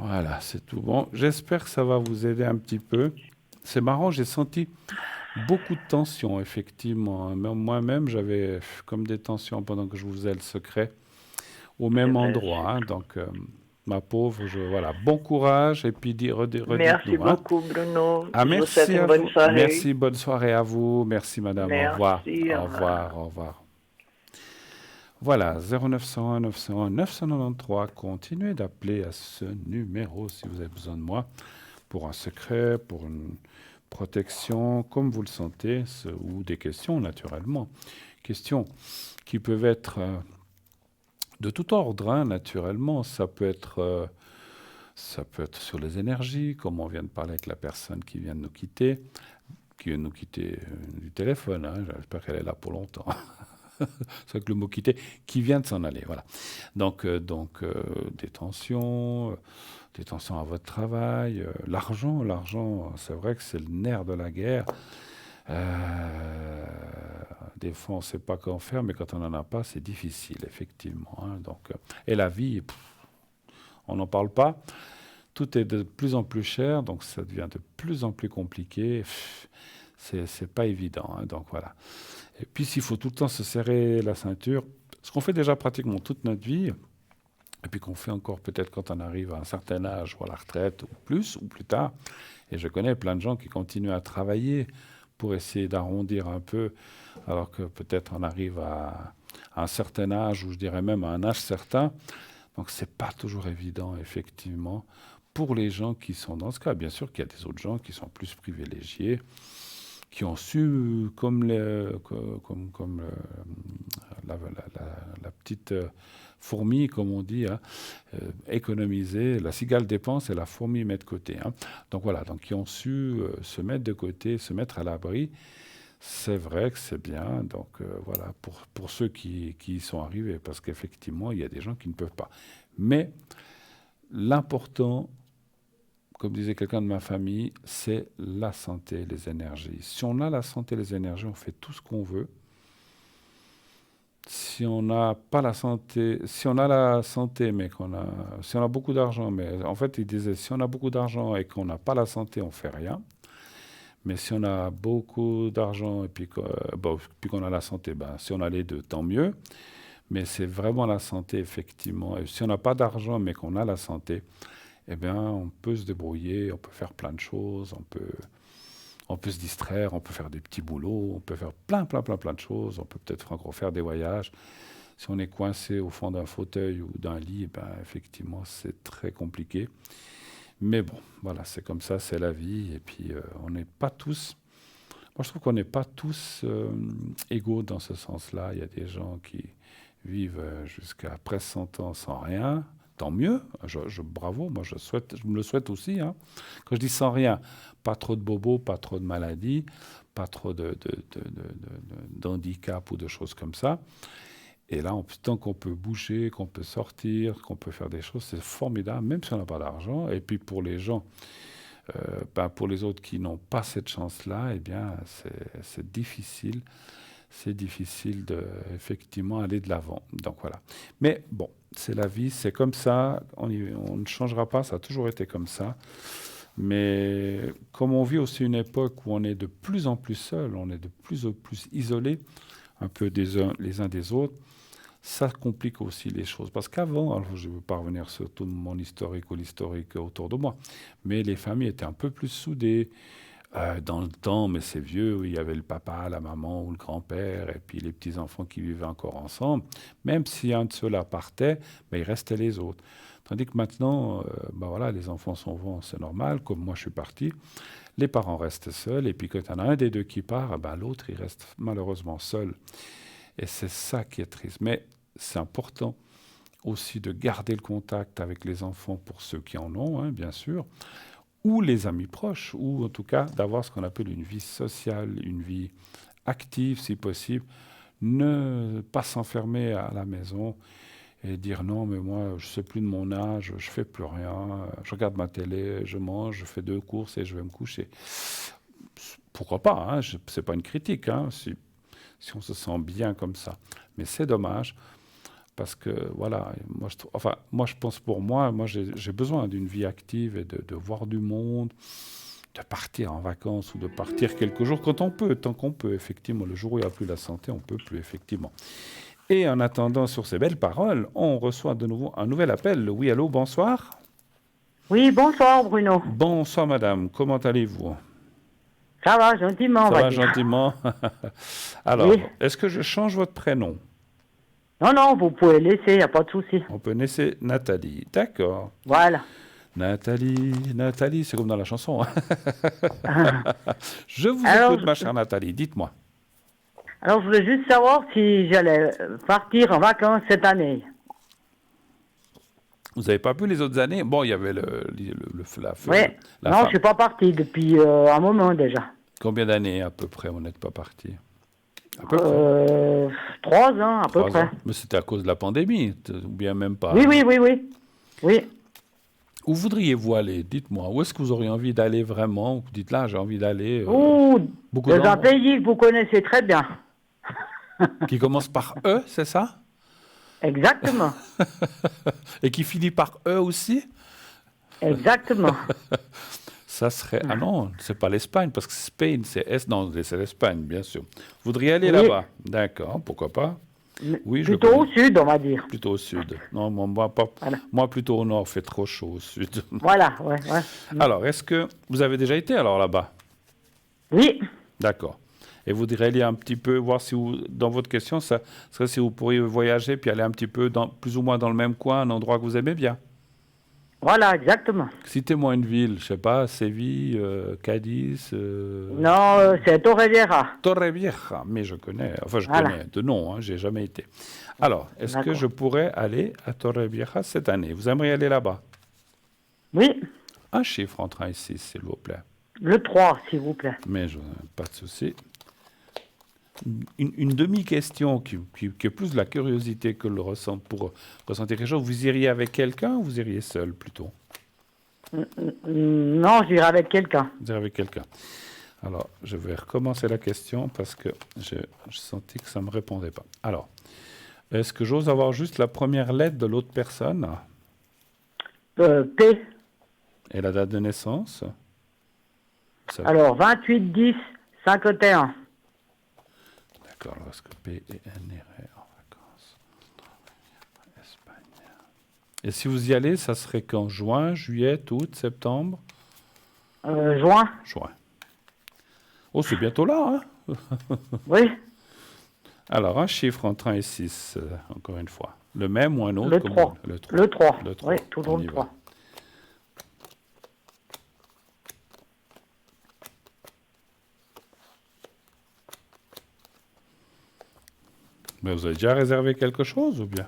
Voilà, c'est tout bon. J'espère que ça va vous aider un petit peu. C'est marrant, j'ai senti beaucoup de tension, effectivement, hein. Même moi-même, j'avais comme des tensions pendant que je vous faisais le secret au C'est même vrai. endroit, hein. Donc, ma pauvre, voilà, bon courage et puis Merci redites-nous, hein. beaucoup, Bruno. Ah, Je vous souhaite merci une à bonne vous. soirée. Merci, bonne soirée à vous. Merci, madame. Au revoir. Merci, au Au revoir. revoir, au revoir. Voilà, 0901 901 993. Continuez d'appeler à ce numéro si vous avez besoin de moi pour un secret, pour une protection, comme vous le sentez, ou des questions, naturellement. Questions qui peuvent être de tout ordre, hein, naturellement. Ça peut être sur les énergies, comme on vient de parler avec la personne qui vient de nous quitter, du téléphone, hein. J'espère qu'elle est là pour longtemps. C'est vrai que le mot quitter, qui vient de s'en aller, voilà. Des tensions à votre travail, l'argent, c'est vrai que c'est le nerf de la guerre. Euh, des fois, on ne sait pas quoi en faire, mais quand on n'en a pas, c'est difficile, effectivement, hein. Et la vie, on n'en parle pas. Tout est de plus en plus cher, donc ça devient de plus en plus compliqué. C'est pas évident, hein. Donc voilà. Et puis s'il faut tout le temps se serrer la ceinture, ce qu'on fait déjà pratiquement toute notre vie, et puis qu'on fait encore peut-être quand on arrive à un certain âge, ou à la retraite, ou plus tard. Et je connais plein de gens qui continuent à travailler pour essayer d'arrondir un peu, alors que peut-être on arrive à un certain âge, ou je dirais même à un âge certain. Donc c'est pas toujours évident, effectivement, pour les gens qui sont dans ce cas. Bien sûr qu'il y a des autres gens qui sont plus privilégiés, qui ont su, la petite fourmi, comme on dit, hein, économiser. La cigale dépense et la fourmi met de côté, hein. Donc voilà, donc qui ont su se mettre de côté, se mettre à l'abri. C'est vrai que c'est bien. Donc voilà, pour ceux qui y sont arrivés, parce qu'effectivement, il y a des gens qui ne peuvent pas. Mais l'important, comme disait quelqu'un de ma famille, c'est la santé, les énergies. Si on a la santé, les énergies, on fait tout ce qu'on veut. Si on n'a pas la santé, si on a la santé, si on a beaucoup d'argent, mais en fait, il disait, si on a beaucoup d'argent et qu'on n'a pas la santé, on fait rien. Mais si on a beaucoup d'argent et puis qu'on a la santé, ben, si on a les deux, tant mieux. Mais c'est vraiment la santé, effectivement. Et si on n'a pas d'argent, mais qu'on a la santé, eh bien, on peut se débrouiller, on peut faire plein de choses, on peut se distraire, on peut faire des petits boulots, on peut faire plein de choses, on peut peut-être encore faire des voyages. Si on est coincé au fond d'un fauteuil ou d'un lit, eh ben, effectivement, c'est très compliqué. Mais bon, voilà, c'est comme ça, c'est la vie. Et puis, on n'est pas tous. Moi, je trouve qu'on n'est pas tous égaux dans ce sens-là. Il y a des gens qui vivent jusqu'à presque 100 ans sans rien. Tant mieux, bravo, moi je me le souhaite aussi, hein. Quand je dis sans rien, pas trop de bobos, pas trop de maladies, pas trop d'handicap ou de choses comme ça. Et là, tant qu'on peut bouger, qu'on peut sortir, qu'on peut faire des choses, c'est formidable, même si on n'a pas d'argent. Et puis pour les gens, pour les autres qui n'ont pas cette chance-là, eh bien, c'est difficile. C'est difficile de effectivement aller de l'avant. Donc voilà. Mais bon, c'est la vie, c'est comme ça. On ne changera pas. Ça a toujours été comme ça. Mais comme on vit aussi une époque où on est de plus en plus seul, on est de plus en plus isolés, un peu les uns des autres, ça complique aussi les choses. Parce qu'avant, alors je ne veux pas revenir sur tout mon historique ou l'historique autour de moi, mais les familles étaient un peu plus soudées. Dans le temps, mais c'est vieux, où il y avait le papa, la maman ou le grand-père, et puis les petits-enfants qui vivaient encore ensemble. Même si un de ceux-là partait, ben, il restait les autres. Tandis que maintenant, ben voilà, les enfants s'en vont, c'est normal, comme moi je suis parti. Les parents restent seuls, et puis quand il y en a un des deux qui part, ben, l'autre, il reste malheureusement seul. Et c'est ça qui est triste. Mais c'est important aussi de garder le contact avec les enfants pour ceux qui en ont, hein, bien sûr, ou les amis proches, ou en tout cas d'avoir ce qu'on appelle une vie sociale, une vie active si possible. Ne pas s'enfermer à la maison et dire non, mais moi je ne sais plus de mon âge, je fais plus rien, je regarde ma télé, je mange, je fais 2 courses et je vais me coucher. Pourquoi pas, hein, c'est pas une critique, hein, si on se sent bien comme ça. Mais c'est dommage. Parce que, voilà, moi, je pense pour moi, j'ai besoin d'une vie active et de voir du monde, de partir en vacances ou de partir quelques jours quand on peut, tant qu'on peut, effectivement. Le jour où il n'y a plus la santé, on ne peut plus, effectivement. Et en attendant, sur ces belles paroles, on reçoit de nouveau un nouvel appel. Oui, allô, bonsoir. Oui, bonsoir Bruno. Bonsoir, madame. Comment allez-vous? Ça va, gentiment, on Ça va va dire. gentiment. Alors, Oui. est-ce que je change votre prénom? Non, non, vous pouvez laisser, il n'y a pas de souci. On peut laisser Nathalie. D'accord. Voilà. Nathalie, Nathalie, c'est comme dans la chanson, hein. Je vous Alors, écoute, ma chère Nathalie. Dites-moi. Alors, je voulais juste savoir si j'allais partir en vacances cette année. Vous n'avez pas pu les autres années? Bon, il y avait la feu. Oui. La Non, femme. je suis pas parti depuis un moment déjà. Combien d'années à peu près vous n'êtes pas parti? À peu près. 3 ans, à peu 3 près. ans. Mais c'était à cause de la pandémie, ou bien même pas. Oui, oui, oui, oui. Oui. Où voudriez-vous aller? Dites-moi. Où est-ce que vous auriez envie d'aller vraiment? Vous dites là, j'ai envie d'aller. Ouh, beaucoup dans un d'endroits. pays que vous connaissez très bien. Qui commence par E, c'est ça? Exactement. Et qui finit par E aussi? Exactement. Ça serait... Ah non, c'est pas l'Espagne, parce que Spain, c'est S. Non, c'est l'Espagne, bien sûr. Vous voudriez aller Oui. là-bas? D'accord, pourquoi pas? Oui, je Plutôt au connais. sud, on va dire. Plutôt au sud. Non, moi, pas... Voilà. moi, plutôt au nord, fait trop chaud au sud. Voilà, ouais, ouais. Alors, est-ce que vous avez déjà été alors là-bas? Oui. D'accord. Et vous voudriez aller un petit peu, voir si vous, dans votre question, ça serait si vous pourriez voyager puis aller un petit peu plus ou moins dans le même coin, un endroit que vous aimez bien. Voilà, exactement. Citez-moi une ville, je sais pas, Séville, Cadiz, Non, c'est Torrevieja. Torrevieja, mais je connais, enfin je Voilà. connais de nom, hein, j'ai jamais été. Alors, est-ce que D'accord. je pourrais aller à Torrevieja cette année? Vous aimeriez aller là-bas? Oui, Un chiffre entre 1 et 6, s'il vous plaît. le 3, s'il vous plaît. Mais pas de souci. Une demi-question qui est plus de la curiosité que le ressent pour ressentir quelque chose. Vous iriez avec quelqu'un ou vous iriez seul plutôt? Non, j'irai avec quelqu'un. Vous iriez avec quelqu'un. Alors, je vais recommencer la question parce que je sentis que ça ne me répondait pas. Alors, est-ce que j'ose avoir juste la première lettre de l'autre personne P. et la date de naissance? Ça- Alors, 28-10-51. D'accord, alors est-ce que P et N iraient en vacances? Espagne. Et si vous y allez, ça serait quand? Juin, juillet, août, septembre? Juin. Juin. Oh, c'est bientôt là, hein? Oui, Alors, un chiffre entre 1 et 6, encore une fois. Le même ou un autre? le comme 3. vous- Le 3. Le 3. Le 3. Oui, toujours On y le va. 3. Mais vous avez déjà réservé quelque chose ou bien?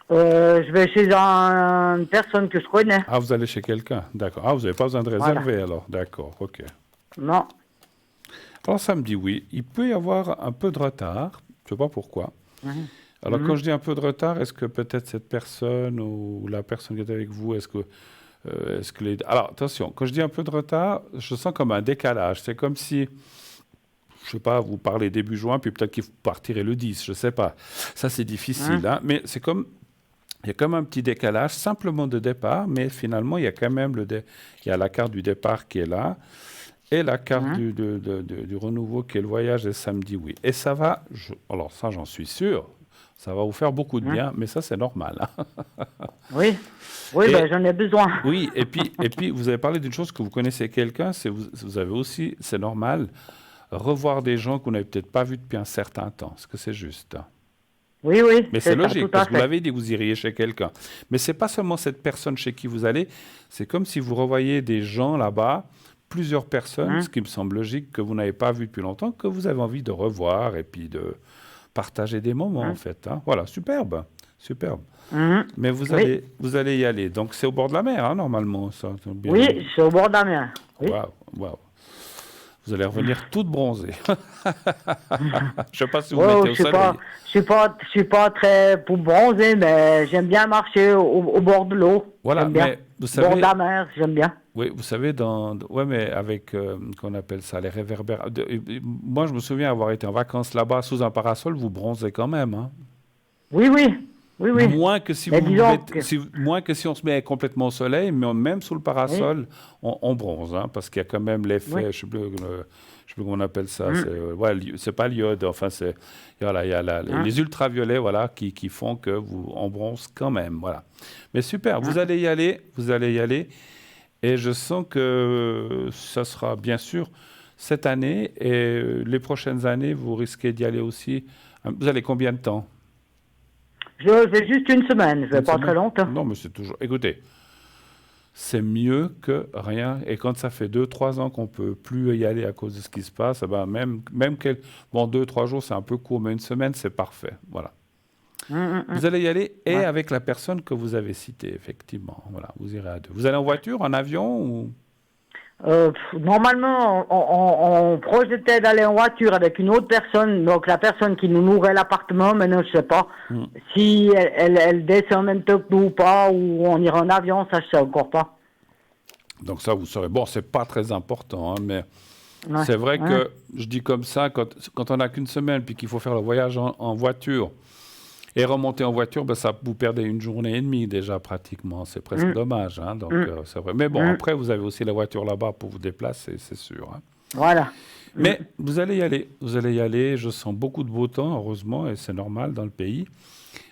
Je vais chez une personne que je connais. Ah, vous allez chez quelqu'un, d'accord. Ah, vous n'avez pas besoin de Voilà. réserver alors, d'accord, ok. Non. Alors, ça me dit oui. Il peut y avoir un peu de retard, je ne sais pas pourquoi. Mhm. Alors, quand je dis un peu de retard, est-ce que peut-être cette personne ou la personne qui est avec vous, est-ce que les... Alors, attention, quand je dis un peu de retard, je sens comme un décalage. C'est comme si, je sais pas, vous parlez début juin, puis peut-être qu'il vous partirez le 10, je sais pas. Ça, c'est difficile, hein. Mais c'est comme... Il y a comme un petit décalage, simplement de départ, mais finalement, il y a quand même il y a la carte du départ qui est là, et la carte du renouveau qui est le voyage et samedi, oui. Et ça va, alors ça, j'en suis sûr, ça va vous faire beaucoup de bien, mais ça, c'est normal, hein. Oui. Oui, Et- ben, j'en ai besoin. Oui, et puis vous avez parlé d'une chose que vous connaissez quelqu'un, c'est vous avez aussi, c'est normal, revoir des gens que vous n'avez peut-être pas vus depuis un certain temps. Est-ce que c'est juste, hein? Oui, oui. Mais c'est ça, logique, tout à parce que vous fait. l'avez dit, vous iriez chez quelqu'un. Mais c'est pas seulement cette personne chez qui vous allez, c'est comme si vous revoyez des gens là-bas, plusieurs personnes, ce qui me semble logique, que vous n'avez pas vu depuis longtemps, que vous avez envie de revoir et puis de partager des moments, en fait, hein. Voilà, superbe, superbe. Mhm. Mais vous allez y aller. Donc c'est au bord de la mer, hein, normalement. Ça, bien Oui, dit. je suis au bord de la mer. Oui. Waouh, waouh. Vous allez revenir toute bronzée. Je sais pas si vous Oh, mettez au soleil. je suis pas très pour bronzer, mais j'aime bien marcher au bord de l'eau. Voilà, J'aime bien. mais vous Au bord savez, de la mer, j'aime bien. oui, vous savez, ouais, mais avec, qu'on appelle ça, les réverbères. Moi, je me souviens avoir été en vacances là-bas sous un parasol, vous bronzez quand même, hein. Oui, oui. Oui, oui. Moins que si Mais vous disons mettez- que... moins que si on se met complètement au soleil, mais même sous le Oui, parasol, on bronze, hein, parce qu'il y a quand même oui. l'effet, je sais plus comment on appelle ça, Hum, ouais, c'est pas l'iode, enfin voilà, il y a hum, les ultraviolets, voilà, qui font que on bronze quand même, voilà. Mais super, hum. vous allez y aller, et je sens que ça sera bien sûr cette année et les prochaines années, vous risquez d'y aller aussi. Vous allez combien de temps? Je vais juste une semaine, je vais Une pas très semaine? longtemps. Non, mais c'est toujours. Écoutez, c'est mieux que rien. Et quand ça fait 2, 3 ans qu'on peut plus y aller à cause de ce qui se passe, eh ben bon, 2, 3 jours, c'est un peu court, mais une semaine, c'est parfait. Voilà. Vous allez y aller et Ouais. avec la personne que vous avez citée, effectivement. Voilà, vous irez à deux. Vous allez en voiture, en avion ou... Normalement, on projetait d'aller en voiture avec une autre personne, donc la personne qui nous louerait l'appartement, maintenant je sais pas Hmm. si elle descend en même temps que nous ou pas, ou on ira en avion, ça je sais encore pas. Donc ça, vous saurez. Bon, c'est pas très important, hein, mais Ouais. c'est vrai Ouais. que je dis comme ça, quand on n'a qu'une semaine, puis qu'il faut faire le voyage en voiture, et remonter en voiture, ben ça, vous perdez une journée et demie déjà pratiquement. C'est presque dommage. Hein, donc, c'est vrai. Mais bon, après, vous avez aussi la voiture là-bas pour vous déplacer, c'est sûr. Hein. Voilà. Mais vous allez y aller. Vous allez y aller. Je sens beaucoup de beau temps, heureusement, et c'est normal dans le pays.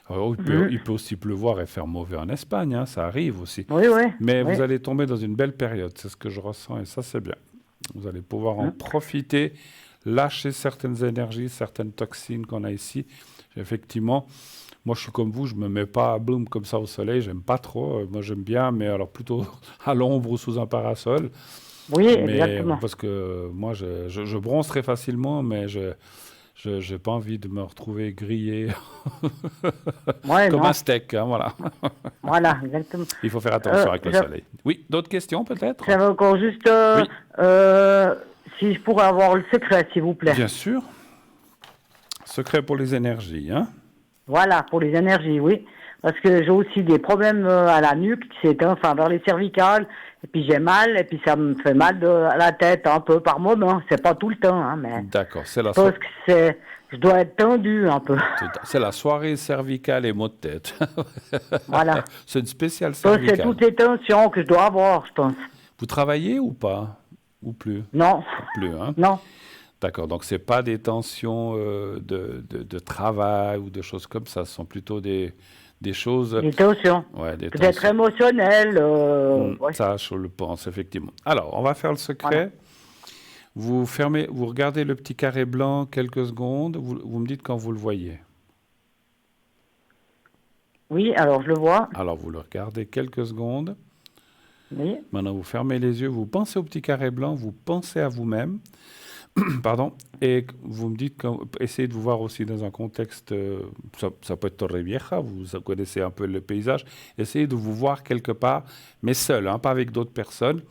Alors, il peut aussi pleuvoir et faire mauvais en Espagne. Hein, ça arrive aussi. Oui, oui. Mais Oui. vous allez tomber dans une belle période. C'est ce que je ressens et ça, c'est bien. Vous allez pouvoir en profiter, lâcher certaines énergies, certaines toxines qu'on a ici. Effectivement, moi, je suis comme vous, je me mets pas à bloom comme ça au soleil, j'aime pas trop. Moi, j'aime bien, mais alors plutôt à l'ombre ou sous un parasol. Oui, Mais exactement. parce que moi, je bronze très facilement, mais je n'ai pas envie de me retrouver grillé Ouais, comme non. un steak. Hein, voilà. Voilà, exactement. Il faut faire attention avec le j'a- soleil. Oui, d'autres questions peut-être? J'avais encore juste Oui, si je pourrais avoir le secret, s'il vous plaît. bien sûr. Secret pour les énergies. Hein? Voilà, pour les énergies, oui. Parce que j'ai aussi des problèmes à la nuque, enfin vers les cervicales, et puis j'ai mal, et puis ça me fait mal à la tête un peu par moment. C'est pas tout le temps, hein, mais D'accord, je pense que je dois être tendu un peu. c'est la soirée cervicale et maux de tête. Voilà. C'est une spéciale Je pense que c'est cervicale. toutes les tensions que je dois avoir, je pense. Vous travaillez ou pas? Ou plus? Non, Plus, hein? non. D'accord, donc c'est pas des tensions de travail ou de choses comme ça, ce sont plutôt des choses, Les tensions. ouais, des Peut-être tensions. émotionnelles. Ouais. Ça, je le pense, effectivement. Alors, on va faire le secret. Voilà. Vous fermez, vous regardez le petit carré blanc quelques secondes, vous me dites quand vous le voyez. Oui, alors je le vois. Alors, vous le regardez quelques secondes. Oui. Maintenant, vous fermez les yeux, vous pensez au petit carré blanc, vous pensez à vous-même. Pardon, et vous me dites, essayez de vous voir aussi dans un contexte, ça peut être Torrevieja, vous connaissez un peu le paysage, essayez de vous voir quelque part, mais seul, hein, pas avec d'autres personnes,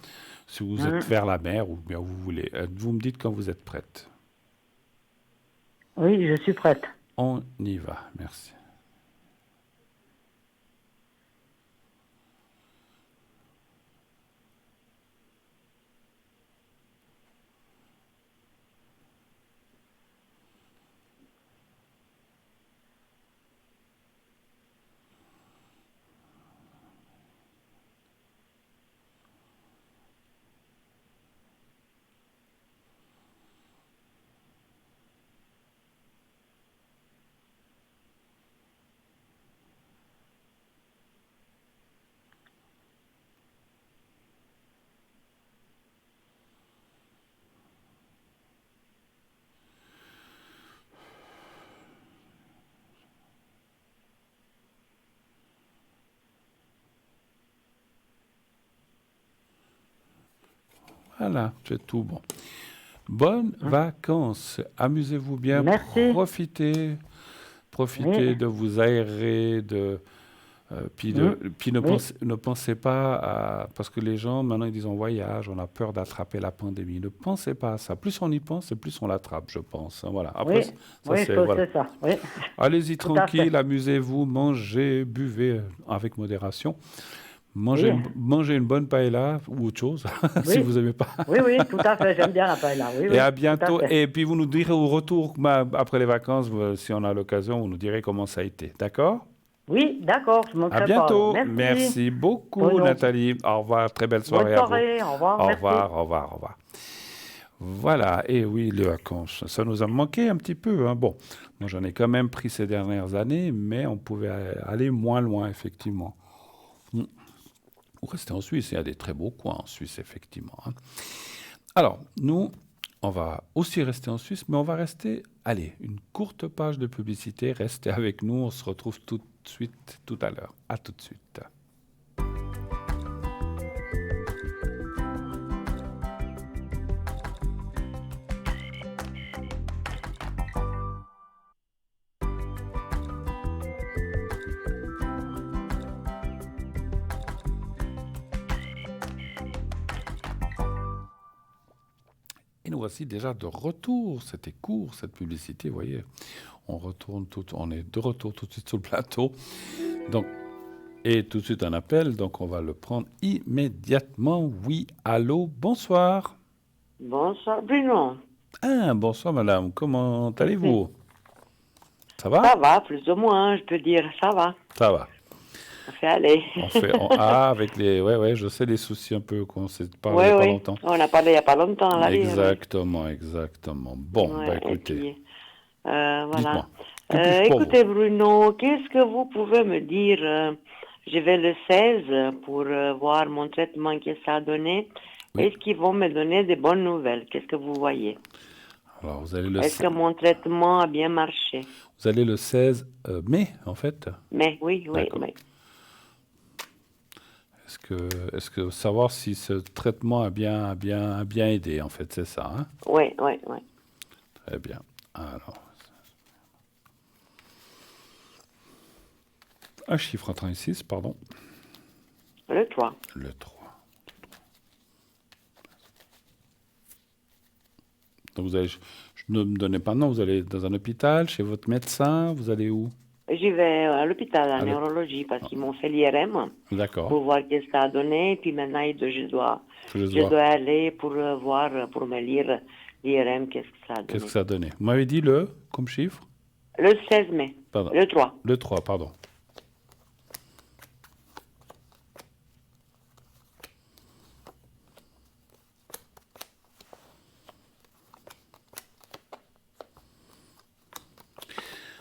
si vous êtes vers la mer ou bien vous voulez. Vous me dites quand vous êtes prête. Oui, je suis prête. On y va, merci. Voilà, c'est tout bon. Bonnes vacances, amusez-vous bien, Merci. profitez Oui. de vous aérer, puis Oui. ne pensez pas à... Parce que les gens, maintenant, ils disent en voyage, on a peur d'attraper la pandémie. Ne pensez pas à ça. Plus on y pense, et plus on l'attrape, je pense. Hein, voilà. Après, Oui. ça, Oui, je c'est... pense Voilà. que c'est ça. Oui. Allez-y Tout à fait. tranquille, amusez-vous, mangez, buvez avec modération. Mangez, Oui. mangez une bonne paella ou autre chose, si Oui. vous n'aimez pas. Oui, oui, tout à fait. J'aime bien la paella. Oui, Et oui, à tout à bientôt. fait. Et puis vous nous direz au retour, après les vacances, si on a l'occasion, vous nous direz comment ça a été. D'accord? Oui, d'accord, je ne À manquerai pas alors. bientôt. Merci, Merci beaucoup, Bruno. Nathalie. Au revoir. Très belle Bonne soirée à vous. soirée. Au revoir. Au Merci. revoir, au revoir, au revoir. Voilà, et oui, les vacances, ça nous a manqué un petit peu, hein. Bon, moi j'en ai quand même pris ces dernières années, mais on pouvait aller moins loin, effectivement. Mm. Ou rester en Suisse, il y a des très beaux coins en Suisse, effectivement, hein. Alors, nous, on va aussi rester en Suisse, mais on va rester, allez, une courte page de publicité. Restez avec nous, on se retrouve tout de suite, tout à l'heure. À tout de suite. Et nous voici déjà de retour. C'était court, cette publicité, vous voyez. On est de retour tout de suite sur le plateau. Donc, et tout de suite un appel, donc on va le prendre immédiatement. Oui, allô, bonsoir. Bonsoir Bruno. Ah, bonsoir madame, comment allez-vous? Ça va? Ça va, plus ou moins, je peux dire, ça va. Ça va. On fait aller. Avec les... Ouais, je sais les soucis un peu qu'on s'est parlé il Oui, n'y a pas oui. longtemps. On a parlé il n'y a pas longtemps, là. Exactement. Bon, Ouais, bah et écoutez, puis, dites-moi, voilà. que puis-je pour vous? Écoutez Bruno, qu'est-ce que vous pouvez me dire? Je vais le 16 pour voir mon traitement que ça a donné. Oui. Est-ce qu'ils vont me donner des bonnes nouvelles? Qu'est-ce que vous voyez? Alors, vous allez le, Est-ce que mon traitement a bien marché? vous allez le 16 mai, en fait. Mais oui, D'accord. oui. Est-ce que savoir si ce traitement a bien aidé, en fait, c'est ça, hein? Oui. Très bien. Alors, un chiffre à 36, pardon. Le 3. Le 3. Donc ne me donnez pas de nom, vous allez dans un hôpital, chez votre médecin, vous allez où? J'y vais à l'hôpital, à la Allô? neurologie, parce qu'ils m'ont fait l'IRM D'accord. pour voir qu'est-ce que ça a donné. Et puis maintenant, je dois aller pour voir, pour me lire l'IRM, qu'est-ce que ça a donné. Qu'est-ce que ça a donné? Vous m'avez dit le, comme chiffre? Le 16 mai. Pardon. Le 3. Le 3, pardon.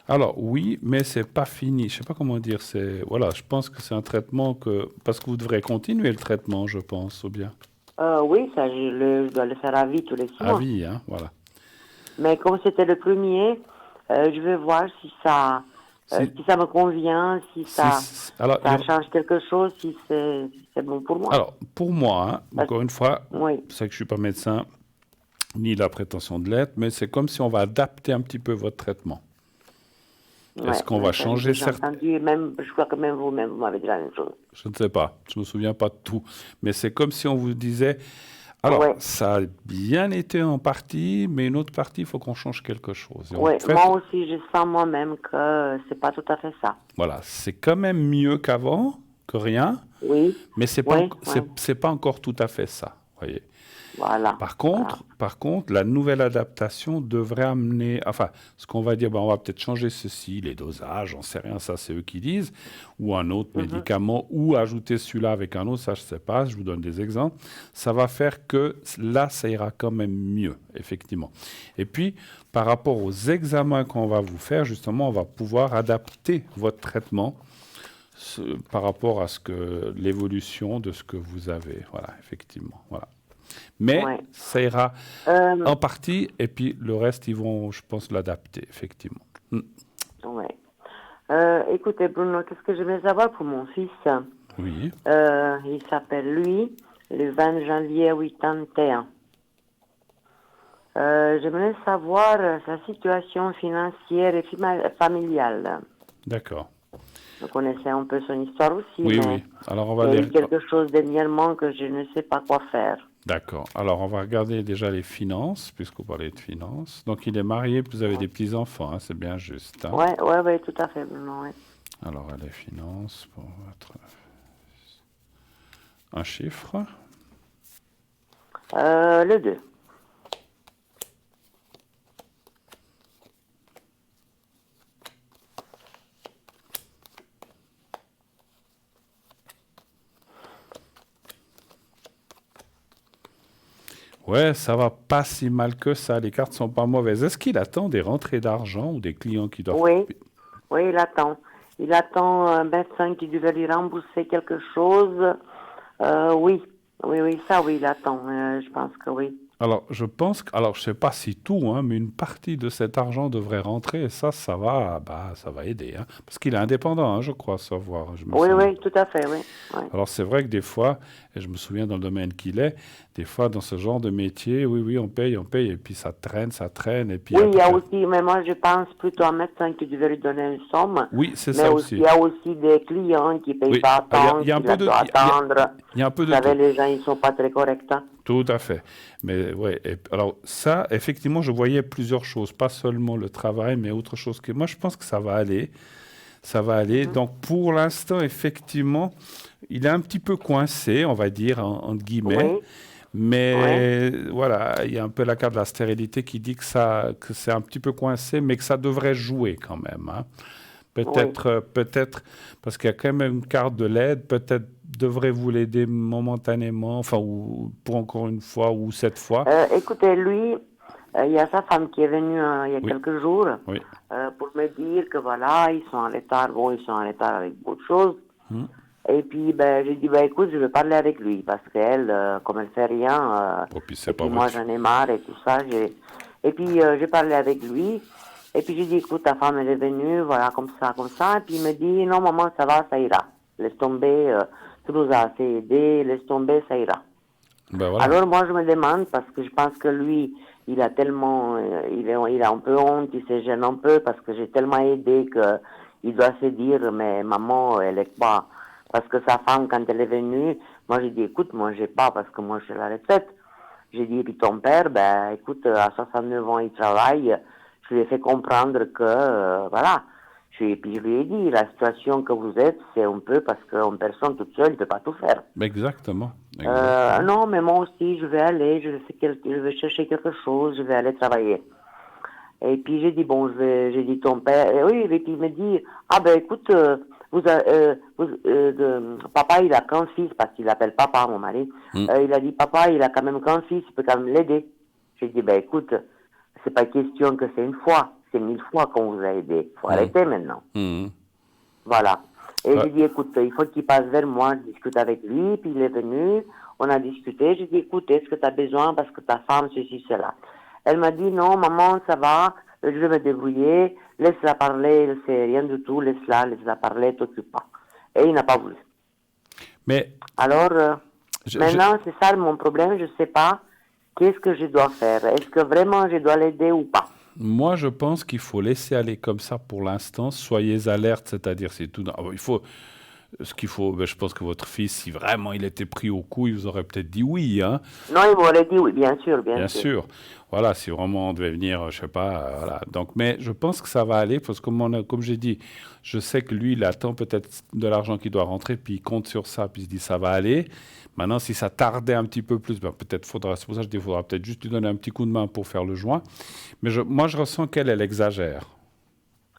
Alors oui, mais c'est pas fini. Je sais pas comment dire. Voilà, je pense que c'est un traitement parce que vous devrez continuer le traitement, je pense, ou bien Oui, ça, je dois le faire à vie tous les 6 à mois. vie, hein, voilà. Mais comme c'était le premier, je vais voir si ça me convient, si ça Alors, change quelque chose, si c'est bon pour moi. alors pour moi, hein, encore une fois, Oui. c'est que je suis pas médecin ni la prétention de l'être, mais c'est comme si on va adapter un petit peu votre traitement. Est-ce qu'on va changer certains... Je crois que même vous-même, vous m'avez dit la même chose. Je ne sais pas, je me souviens pas de tout. Mais c'est comme si on vous disait, alors, Ouais. ça a bien été en partie, mais une autre partie, il faut qu'on change quelque chose. Et en Oui, fait, moi aussi, je sens moi-même que c'est pas tout à fait ça. voilà, c'est quand même mieux qu'avant, que rien, Oui, mais c'est pas, Oui, c'est pas encore tout à fait ça, voyez. voilà. Par contre, la nouvelle adaptation devrait amener, enfin, ce qu'on va dire, ben, on va peut-être changer ceci, les dosages, j'en sais rien, ça c'est eux qui disent, ou un autre médicament, ou ajouter celui-là avec un autre, ça je sais pas, je vous donne des exemples. Ça va faire que là, ça ira quand même mieux, effectivement. Et puis, par rapport aux examens qu'on va vous faire, justement, on va pouvoir adapter votre traitement par rapport à l'évolution de ce que vous avez. Voilà, effectivement, voilà. Mais Ouais. ça ira en partie, et puis le reste, ils vont, je pense, l'adapter, effectivement. Ouais. Écoutez, Bruno, qu'est-ce que je vais savoir pour mon fils? Oui. Il s'appelle, lui, le 20 janvier 81. J'aimerais savoir sa situation financière et familiale. D'accord. Vous connaissez un peu son histoire aussi, Oui, mais oui. Alors, on va il y a eu quelque chose dernièrement que je ne sais pas quoi faire. D'accord. Alors, on va regarder déjà les finances, puisqu'on parlait de finances. Donc, il est marié, puis vous avez des petits-enfants, hein, c'est bien juste. Hein. Ouais, tout à fait, Bruno, ouais. Alors, les finances pour votre... Un chiffre. Le 2. Ouais, ça va pas si mal que ça. Les cartes sont pas mauvaises. Est-ce qu'il attend des rentrées d'argent ou des clients qui doivent... Oui, oui, il attend. Il attend un médecin qui devait lui rembourser quelque chose. Oui, ça, oui, il attend. Je pense que oui. Alors, je pense que... Alors, je sais pas si tout, hein, mais une partie de cet argent devrait rentrer. Et ça ça va aider. Hein, parce qu'il est indépendant, hein, je crois, savoir. Je me Oui, semble. oui, tout à fait, oui. Oui. Alors, c'est vrai que des fois, et je me souviens dans le domaine qu'il est, des fois, dans ce genre de métier, oui, on paye, et puis ça traîne, et puis Oui, il y a après... aussi, mais moi je pense plutôt à un médecin qui devait lui donner une somme. Oui, c'est Mais ça aussi, il aussi. y a aussi des clients qui ne payent Oui, pas ah, tant, il y a un qui peu de... doivent attendre. il y a un peu Vous de savez, tout. les gens, ils ne sont pas très corrects. Hein. Tout à fait. Mais ouais, alors ça, effectivement, je voyais plusieurs choses, pas seulement le travail, mais autre chose que moi, je pense que ça va aller. Ça va aller. Donc pour l'instant, effectivement, il est un petit peu coincé, on va dire, entre guillemets. Oui, Mais voilà, il y a un peu la carte de la stérilité qui dit que c'est un petit peu coincé, mais que ça devrait jouer quand même. Hein. Peut-être, parce qu'il y a quand même une carte de l'aide, peut-être devrez-vous l'aider momentanément, enfin, ou pour encore une fois, ou cette fois. Écoutez, lui, il y a sa femme qui est venue il y a Oui, quelques jours oui. pour me dire que voilà, ils sont en retard. Bon, ils sont en retard avec beaucoup de choses. Hmm. Et puis, j'ai dit, écoute, je vais parler avec lui parce qu'elle, comme elle fait rien, Oh, puis et c'est pas puis moi votre... j'en ai marre et tout ça. Et puis, j'ai parlé avec lui. Et puis, j'ai dit, écoute, ta femme, elle est venue, voilà, comme ça, comme ça. Et puis, il me dit, non, maman, ça va, ça ira. Laisse tomber, tu nous as assez aidé, laisse tomber, ça ira. Ben voilà. Alors, moi, je me demande, parce que je pense que lui, il a tellement, il a un peu honte, il se gêne un peu, parce que j'ai tellement aidé que il doit se dire, mais maman, elle est pas. Parce que sa femme, quand elle est venue, moi, j'ai dit, écoute, moi, j'ai pas, parce que moi, je suis à la retraite. J'ai dit, et puis ton père, écoute, à 69 ans, il travaille. Je lui ai fait comprendre que, voilà. Et puis je lui ai dit, la situation que vous êtes, c'est un peu parce qu'une personne toute seule ne peut pas tout faire. Exactement. Non, mais moi aussi, je vais aller, je vais chercher quelque chose, je vais aller travailler. Et puis j'ai dit, bon, j'ai dit ton père, et oui, et puis il me dit, écoute, papa, il a qu'un fils, parce qu'il appelle papa, mon mari. Il a dit, papa, il a quand même qu'un fils, il peut quand même l'aider. J'ai dit, écoute, c'est pas question que c'est une fois, c'est 1000 fois qu'on vous a aidé. Faut arrêter maintenant. Voilà. Et j'ai dit, écoute, il faut qu'il passe vers moi, je discute avec lui, puis il est venu, on a discuté, j'ai dit, écoute, est-ce que tu as besoin parce que ta femme, ceci, cela. Elle m'a dit, non, maman, ça va, je vais me débrouiller, laisse-la parler, elle sait rien du tout, laisse-la parler, t'occupe pas. Et il n'a pas voulu. Mais Alors, maintenant, c'est ça mon problème, je sais pas, qu'est-ce que je dois faire? Est-ce que vraiment je dois l'aider ou pas? moi, je pense qu'il faut laisser aller comme ça pour l'instant. Soyez alerte, c'est-à-dire c'est tout. Il faut, ce qu'il faut, je pense que votre fils, si vraiment il était pris au coup, il vous aurait peut-être dit oui, hein. Non, il m'aurait dit oui, bien sûr, Bien sûr. Voilà, si vraiment on devait venir, je sais pas, voilà. Donc, mais je pense que ça va aller parce que comme j'ai dit, je sais que lui, il attend peut-être de l'argent qui doit rentrer, puis il compte sur ça, puis il se dit ça va aller. Maintenant, si ça tardait un petit peu plus, peut-être faudra, c'est pour ça que je dis, il faudra peut-être juste lui donner un petit coup de main pour faire le joint. Mais moi, je ressens elle exagère.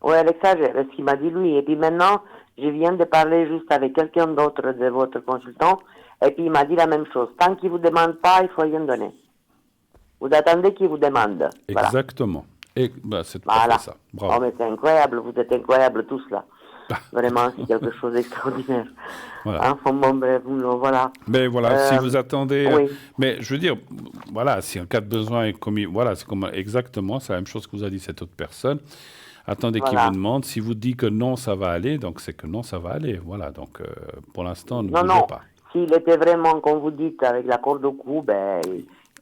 Oui, elle exagère, ce qu'il m'a dit lui. Et puis maintenant, je viens de parler juste avec quelqu'un d'autre de votre consultant, et puis il m'a dit la même chose. Tant qu'il ne vous demande pas, il ne faut rien donner. Vous attendez qu'il vous demande. Voilà. Exactement. Et c'est tout à fait ça. Bravo. Oh, mais c'est incroyable, vous êtes incroyables tous là. Vraiment, c'est quelque chose d'extraordinaire. Voilà. Enfin, bon, bref, voilà. Mais voilà, si vous attendez... oui. Mais je veux dire, voilà, si en cas de besoin est commis... Voilà, c'est comme exactement, c'est la même chose que vous a dit cette autre personne. Attendez qu'il vous demande. Si vous dit que non, ça va aller, donc c'est que non, ça va aller. Voilà, donc pour l'instant, ne bougez pas. S'il était vraiment, comme vous dites, avec la corde au cou,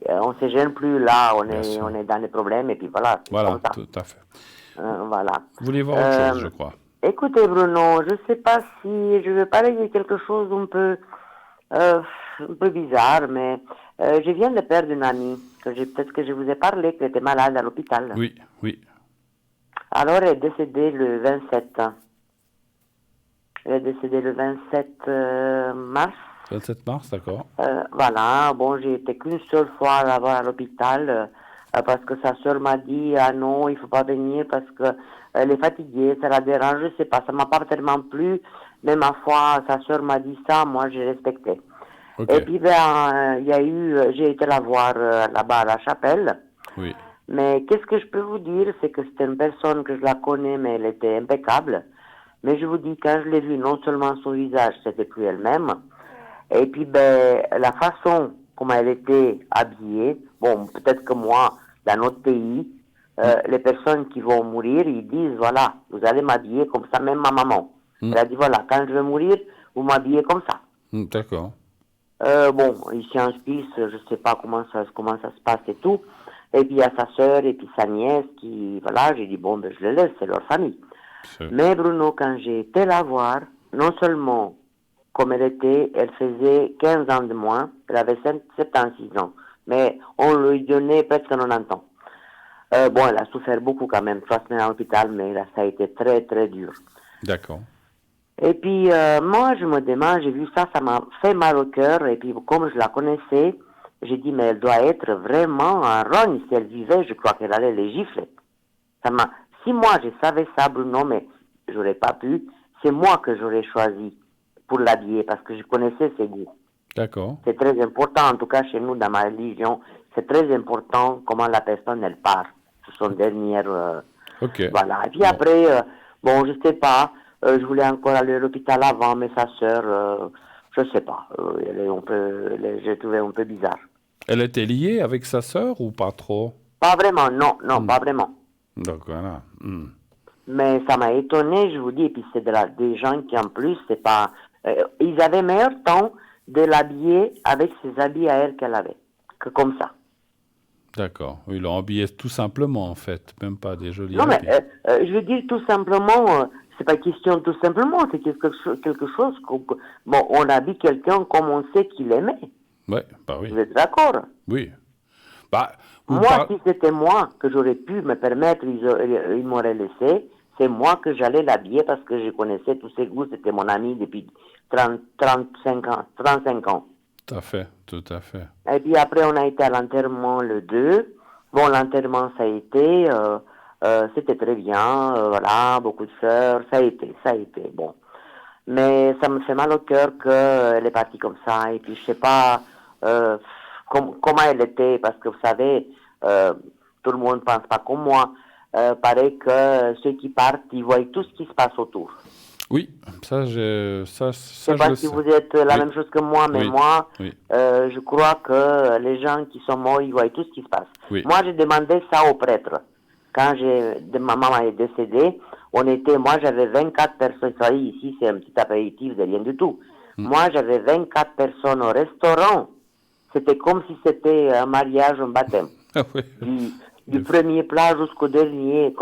on ne se gêne plus là, on est dans les problèmes, et puis voilà. Voilà, tout à fait. Voilà. Vous voulez voir autre chose, je crois. Écoutez, Bruno, je ne sais pas si je vais parler de quelque chose un peu bizarre, mais je viens de perdre une amie, peut-être que je vous ai parlé, qui était malade à l'hôpital. Oui, oui. Alors, elle est décédée le 27. Elle est décédée le 27 mars. 27 mars, d'accord. Voilà, bon, j'ai été qu'une seule fois là-bas à l'hôpital parce que sa sœur m'a dit, ah non, il faut pas venir parce que elle est fatiguée, ça la dérange, je sais pas, ça m'a pas tellement plu, mais ma foi, sa sœur m'a dit ça, moi j'ai respecté. Ok, Et puis, ben, il y a eu, j'ai été la voir là-bas à la chapelle. oui. Mais qu'est-ce que je peux vous dire, c'est que c'était une personne que je la connais, mais elle était impeccable. Mais je vous dis, quand je l'ai vue, non seulement son visage, c'était plus elle-même, et puis ben, la façon comment elle était habillée, bon, peut-être que moi, dans notre pays, les personnes qui vont mourir, ils disent, voilà, vous allez m'habiller comme ça, même ma maman. Elle a dit, voilà, quand je vais mourir, vous m'habillez comme ça. D'accord. Bon, ici en Suisse, je sais pas comment ça se passe et tout. Et puis il y a sa sœur et puis sa nièce qui, voilà, j'ai dit bon, ben je les laisse, c'est leur famille. C'est- Mais Bruno, quand j'ai été la voir, non seulement comme elle était, elle faisait 15 ans de moins, elle avait 76 ans, mais on lui donnait presque 90 ans. Bon, elle a souffert beaucoup quand même, 3 semaines à l'hôpital, mais là, ça a été très très dur. D'accord. Et puis, moi, je me demande, j'ai vu ça, ça m'a fait mal au cœur. Et puis, comme je la connaissais, j'ai dit, mais elle doit être vraiment un rogne. Si elle vivait, je crois qu'elle allait les gifler. Si moi, je savais ça, Bruno, mais j'aurais pas pu, c'est moi que j'aurais choisi pour l'habiller parce que je connaissais ses goûts. D'accord. C'est très important, en tout cas chez nous, dans ma religion, c'est très important comment la personne, elle part. C'est son dernier... Ok. Voilà. Et puis Bon. après, bon, je sais pas, je voulais encore aller à l'hôpital avant, mais sa sœur, je sais pas, j'ai trouvé un peu bizarre. Elle était liée avec sa sœur ou pas trop? Pas vraiment, non, non, pas vraiment. Donc voilà. Mais ça m'a étonné, je vous dis, et puis c'est des gens qui en plus, c'est pas... ils avaient meilleur temps de l'habiller avec ses habits à elle qu'elle avait, que comme ça. D'accord. Oui, ils l'ont habillé tout simplement, en fait. Même pas des jolis Non, mais habits. je veux dire tout simplement, c'est pas question tout simplement, c'est quelque chose bon, on habille quelqu'un comme on sait qu'il aimait. Ouais, bah oui. Vous êtes d'accord? Oui. Bah, vous Moi, par- si c'était moi que j'aurais pu me permettre, ils m'auraient laissé, c'est moi que j'allais l'habiller parce que je connaissais tous ses goûts, c'était mon ami depuis 35 ans, 35 ans. Tout à fait, tout à fait. Et puis après, on a été à l'enterrement le 2. Bon, l'enterrement, ça a été, c'était très bien, voilà, beaucoup de fleurs, ça a été, bon. Mais ça me fait mal au cœur qu'elle est partie comme ça, et puis je sais pas comment elle était, parce que vous savez, tout le monde pense pas comme moi. Paraît que ceux qui partent, ils voient tout ce qui se passe autour. Oui, ça, Je ça sais je pas le si sais. vous êtes la Oui. même chose que moi, mais Oui. moi, Oui. je crois que les gens qui sont morts, ils voient tout ce qui se passe. Oui. Moi, j'ai demandé ça au prêtre. Quand ma maman est décédée, moi, j'avais 24 personnes. Vous savez, ici, c'est un petit apéritif de rien du tout. Moi, j'avais 24 personnes au restaurant. C'était comme si c'était un mariage, un baptême. Ah ouais. Du premier plat jusqu'au dernier.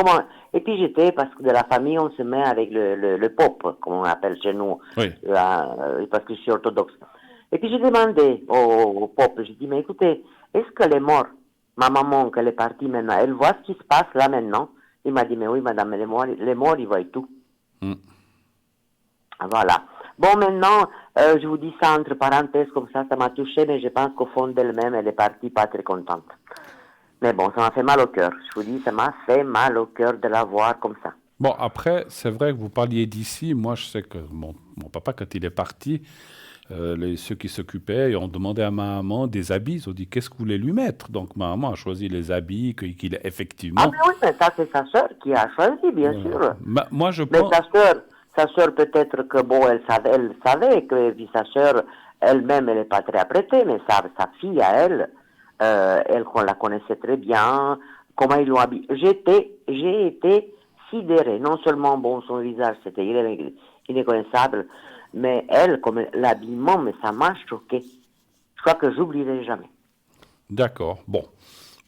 Et puis j'étais, parce que de la famille, on se met avec le pope, comme on appelle chez nous, Oui. parce que je suis orthodoxe. Et puis j'ai demandé au pope, j'ai dit, mais écoutez, est-ce qu'elle est morte? Ma maman, qu'elle est partie maintenant, elle voit ce qui se passe là maintenant? Il m'a dit, mais oui, madame, les morts, ils voient tout. Voilà. Bon, maintenant, je vous dis ça entre parenthèses, comme ça m'a touché, mais je pense qu'au fond d'elle-même, elle est partie pas très contente. Mais bon, ça m'a fait mal au cœur. Je vous dis, ça m'a fait mal au cœur de la voir comme ça. Bon, après, c'est vrai que vous parliez d'ici. Moi, je sais que mon papa, quand il est parti, ceux qui s'occupaient ont demandé à ma maman des habits. Ils ont dit, qu'est-ce que vous voulez lui mettre? Donc, ma maman a choisi les habits qu'il effectivement... Ah, mais oui, mais ça, c'est sa sœur qui a choisi, bien sûr. Moi, je Mais pense... sa sœur, peut-être que, bon, elle savait que, puis sa sœur, elle-même, elle n'est pas très apprêtée, mais sa fille, à elle, qu'on la connaissait très bien, comment ils l'ont habillée. J'ai été sidérée. Non seulement, bon, son visage, c'était inconnaissable, mais elle, comme l'habillement, mais ça m'a choqué. Je crois que j'oublierai jamais. D'accord. Bon.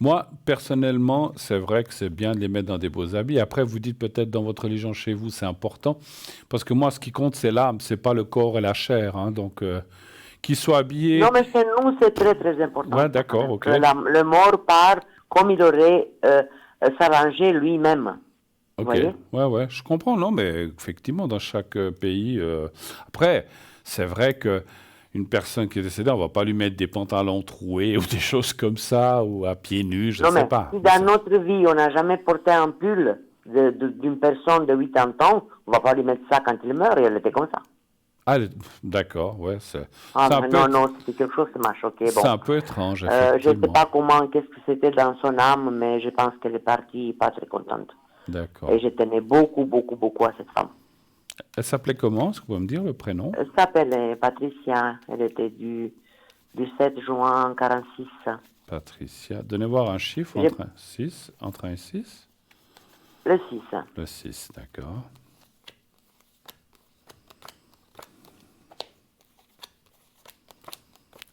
Moi, personnellement, c'est vrai que c'est bien de les mettre dans des beaux habits. Après, vous dites peut-être dans votre religion chez vous, c'est important. Parce que moi, ce qui compte, c'est l'âme, c'est pas le corps et la chair. Hein. Donc, qu'ils soient habillés... Non, mais chez nous, c'est très, très important. Ouais, d'accord, ok. Le mort part comme il aurait s'arrangé lui-même. Vous Ok, voyez? ouais, je comprends, non, mais effectivement, dans chaque pays... Après, c'est vrai que une personne qui est décédée, on va pas lui mettre des pantalons troués ou des choses comme ça, ou à pieds nus, je Non, sais mais pas. si dans notre vie, on n'a jamais porté un pull d'une personne de 80 ans, on va pas lui mettre ça quand il meurt, et elle était comme ça. Ah, d'accord, ouais, Ah, c'est un mais peu, non, c'était quelque chose qui m'a choqué. c'est Bon, un peu étrange, je sais effectivement. pas qu'est-ce que c'était dans son âme, mais je pense qu'elle est partie pas très contente. D'accord. Et je tenais beaucoup, beaucoup, beaucoup à cette femme. Elle s'appelait comment? Est-ce que vous pouvez me dire le prénom? Elle s'appelait Patricia, elle était du 7 juin 46. Patricia. Donnez voir un chiffre J'ai- entre 1 et 6. Le 6. Le 6, d'accord.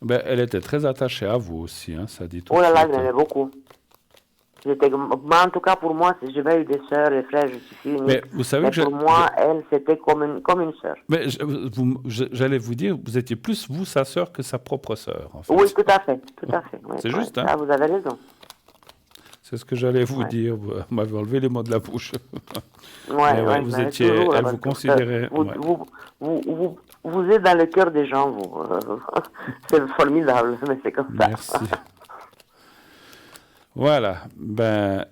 Ben, elle était très attachée à vous aussi, hein, ça dit tout Oh de là là, suite, je l'aimais beaucoup. Mais en tout cas, pour moi, si j'avais eu des sœurs et frères, je suis unique. Mais vous savez Mais que pour moi, elle, c'était comme une sœur. mais j'allais vous dire, vous étiez plus vous sa sœur que sa propre sœur, en fait. Oui, tout à fait, tout à fait. Oui, C'est juste, hein. Ça, vous avez raison. C'est ce que j'allais vous Ouais. dire. Vous m'avez enlevé les mots de la bouche. Ouais, Mais ouais, vous mais étiez, toujours, elle parce vous que considérait. Vous, ouais. vous êtes dans le cœur des gens, vous. C'est formidable, mais c'est comme ça. Merci. Voilà. Ben.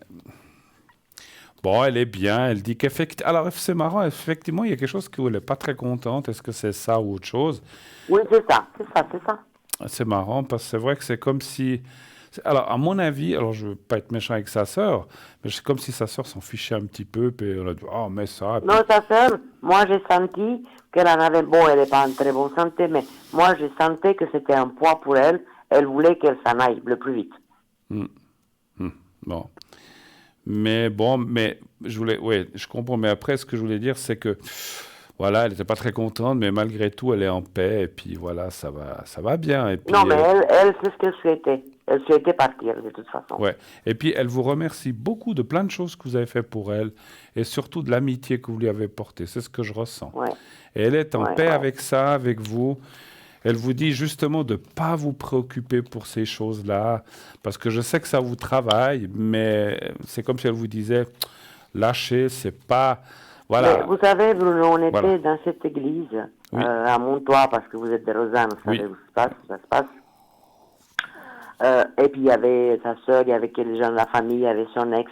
Bon, elle est bien. Elle dit qu'effectivement. Alors, c'est marrant. Effectivement, il y a quelque chose qui vous n'est pas très contente. Est-ce que c'est ça ou autre chose? Oui, c'est ça, c'est ça, c'est ça. C'est marrant parce que c'est vrai que c'est comme si. Alors, à mon avis, alors je ne veux pas être méchant avec sa sœur, mais c'est comme si sa sœur s'en fichait un petit peu, puis on a dit, oh, mais ça. Puis- Non, sa sœur, moi j'ai senti qu'elle en avait, bon, elle n'est pas en très bonne santé, mais moi je sentais que c'était un poids pour elle. Elle voulait qu'elle s'en aille le plus vite. Bon. Mais bon, mais je voulais, oui, je comprends. Mais après, ce que je voulais dire, c'est que, voilà, elle n'était pas très contente, mais malgré tout, elle est en paix, et puis voilà, ça va bien. Et puis, Non, mais elle c'est ce qu'elle souhaitait. Elle souhaitait partir, de toute façon. ouais. Et puis, elle vous remercie beaucoup de plein de choses que vous avez fait pour elle, et surtout de l'amitié que vous lui avez portée. C'est ce que je ressens. Ouais. Et elle est en Ouais, paix ouais. avec ça, avec vous. Elle vous dit justement de ne pas vous préoccuper pour ces choses-là, parce que je sais que ça vous travaille, mais c'est comme si elle vous disait, lâchez, c'est pas... Voilà. Mais vous savez, Bruno, on était Voilà. dans cette église, Oui. à Montois, parce que vous êtes de Lausanne, vous savez Oui. où ça se passe. Et puis il y avait sa sœur, il y avait quelques gens de la famille, il y avait son ex.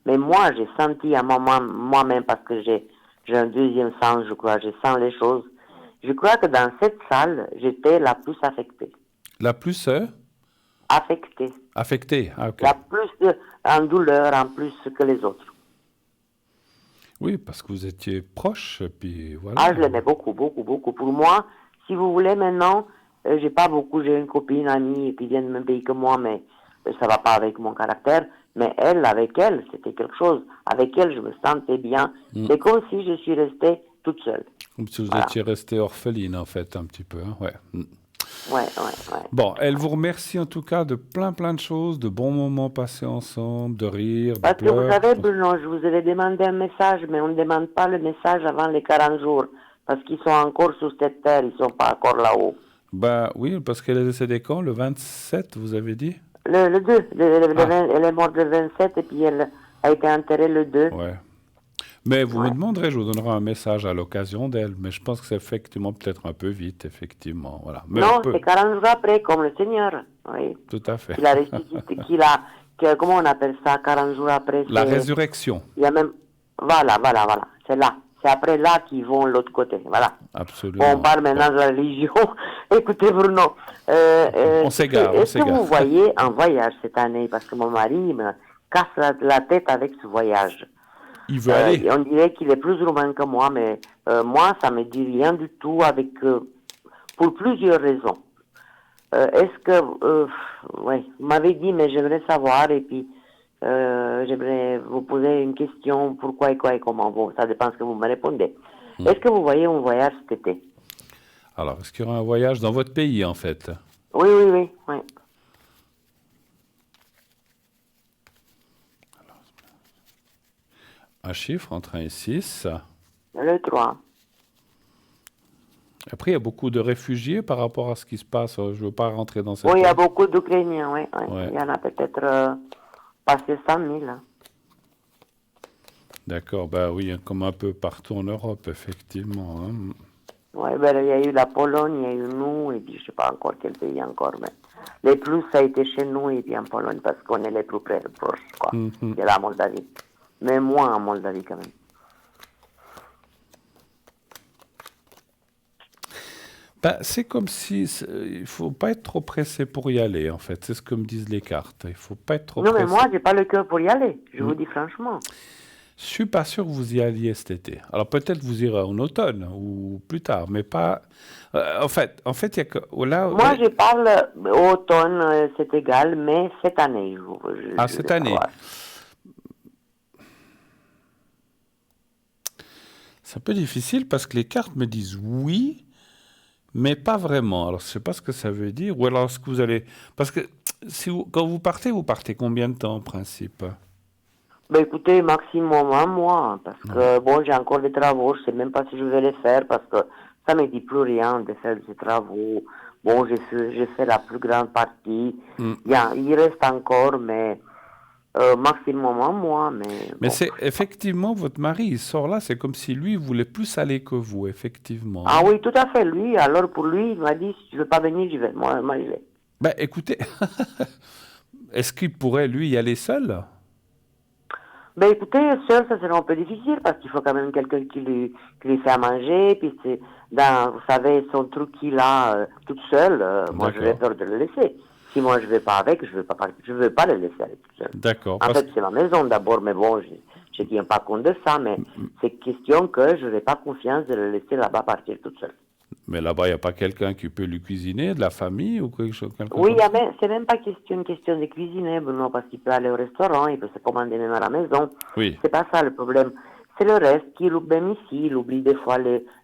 Mais moi, j'ai senti à moi-même, parce que j'ai un deuxième sens, je crois, je sens les choses. Je crois que dans cette salle, j'étais la plus affectée. La plus Affectée. affectée. Ah, ok. La plus en douleur, en plus que les autres. Oui, parce que vous étiez proche, puis voilà. Ah, je l'aimais beaucoup, beaucoup, beaucoup. Pour moi, si vous voulez, maintenant, j'ai pas beaucoup, j'ai une copine, amie, qui vient du même pays que moi, mais ça va pas avec mon caractère. Mais elle, avec elle, c'était quelque chose. Avec elle, je me sentais bien. C'est comme si je suis restée toute seule. Comme si vous Voilà. étiez restée orpheline, en fait, un petit peu. Hein, ouais. Ouais, ouais, ouais. Bon, elle vous remercie en tout cas de plein de choses, de bons moments passés ensemble, de rire, de Parce que vous pleurs. savez, Bruno, je vous avais demandé un message, mais on ne demande pas le message avant les 40 jours. Parce qu'ils sont encore sur cette terre, ils ne sont pas encore là-haut. Ben oui, parce qu'elle est décédée quand? Le 27, vous avez dit? Le 2, Ah. elle est morte le 27 et puis elle a été enterrée le 2. Ouais. Mais vous me Ouais. demanderez, je vous donnerai un message à l'occasion d'elle, mais je pense que c'est effectivement peut-être un peu vite, effectivement. Voilà. Mais Non, on peut- c'est 40 jours après, comme le Seigneur. Oui. Tout à fait. Qu'il a ressuscité, comment on appelle ça, 40 jours après? La c'est- résurrection, Il y a même, voilà. C'est là. C'est après là qu'ils vont de l'autre côté. Voilà. absolument. Bon, on parle maintenant de la religion. Écoutez, Bruno. On s'égare, on Est-ce que s'égare. vous voyez un voyage cette année? Parce que mon mari me casse la tête avec ce voyage. Il veut aller. On dirait qu'il est plus roumain que moi, mais moi, ça me dit rien du tout pour plusieurs raisons. Est-ce que, ouais, vous m'avez dit, mais j'aimerais savoir, et puis j'aimerais vous poser une question, pourquoi et quoi et comment. Bon, ça dépend ce que vous me répondez. Est-ce que vous voyez un voyage cet été? Alors, est-ce qu'il y aura un voyage dans votre pays, en fait? Oui. Un chiffre entre 1 et 6. Le 3. Après, il y a beaucoup de réfugiés par rapport à ce qui se passe. Je ne veux pas rentrer dans cette... Oui, il y a beaucoup d'Ukrainiens, oui. Ouais. Il y en a peut-être passé 100 000. D'accord, bah oui, comme un peu partout en Europe, effectivement. Hein. Ouais, ben, il y a eu la Pologne, il y a eu nous, et puis je ne sais pas encore quel pays encore, mais les plus, ça a été chez nous et puis en Pologne, parce qu'on est les plus proches, quoi, de la Moldavie. Mais moins en Moldavie, quand même. Ben, c'est comme si il faut pas être trop pressé pour y aller, en fait. C'est ce que me disent les cartes. Il faut pas être trop Non, pressé. mais moi, j'ai pas le cœur pour y aller, je vous dis franchement. Je suis pas sûr que vous y alliez cet été. Alors peut-être vous irez en automne ou plus tard, mais pas. En fait, il y a que là. Moi, je parle automne, c'est égal, mais cette année. Cette année. Savoir. C'est un peu difficile parce que les cartes me disent oui, mais pas vraiment. Alors je sais pas ce que ça veut dire. Ou alors est-ce que vous allez. Parce que quand vous partez combien de temps en principe? Ben écoutez, maximum un mois, parce que bon, j'ai encore des travaux, je sais même pas si je vais les faire, parce que ça me dit plus rien de faire ces travaux. Bon, j'ai fait la plus grande partie. Il reste encore, mais maximum un mois. Mais Mais bon. c'est effectivement votre mari, il sort là, c'est comme si lui voulait plus aller que vous, effectivement. Ah oui, tout à fait, lui. Alors pour lui, il m'a dit, si tu veux pas venir, j'y vais. Moi, j'y vais. Ben écoutez, est-ce qu'il pourrait lui y aller seul? Ben écoutez, seul, ça serait un peu difficile parce qu'il faut quand même quelqu'un qui lui fait à manger. Puis c'est vous savez, son truc qu'il a toute seule. Moi, je vais peur de le laisser. Si moi je vais pas avec, je veux pas le laisser aller tout seul. D'accord. En fait, c'est ma maison d'abord, mais bon, je tiens pas compte de ça. Mais c'est question que je n'ai pas confiance de le laisser là-bas partir toute seule. Mais là-bas, il n'y a pas quelqu'un qui peut lui cuisiner, de la famille ou quelque chose comme Oui, ça? c'est même pas une question de cuisiner, Bruno, parce qu'il peut aller au restaurant, il peut se commander même à la maison. Oui. C'est pas ça le problème. C'est le reste qu'il oublie même ici. Il oublie des fois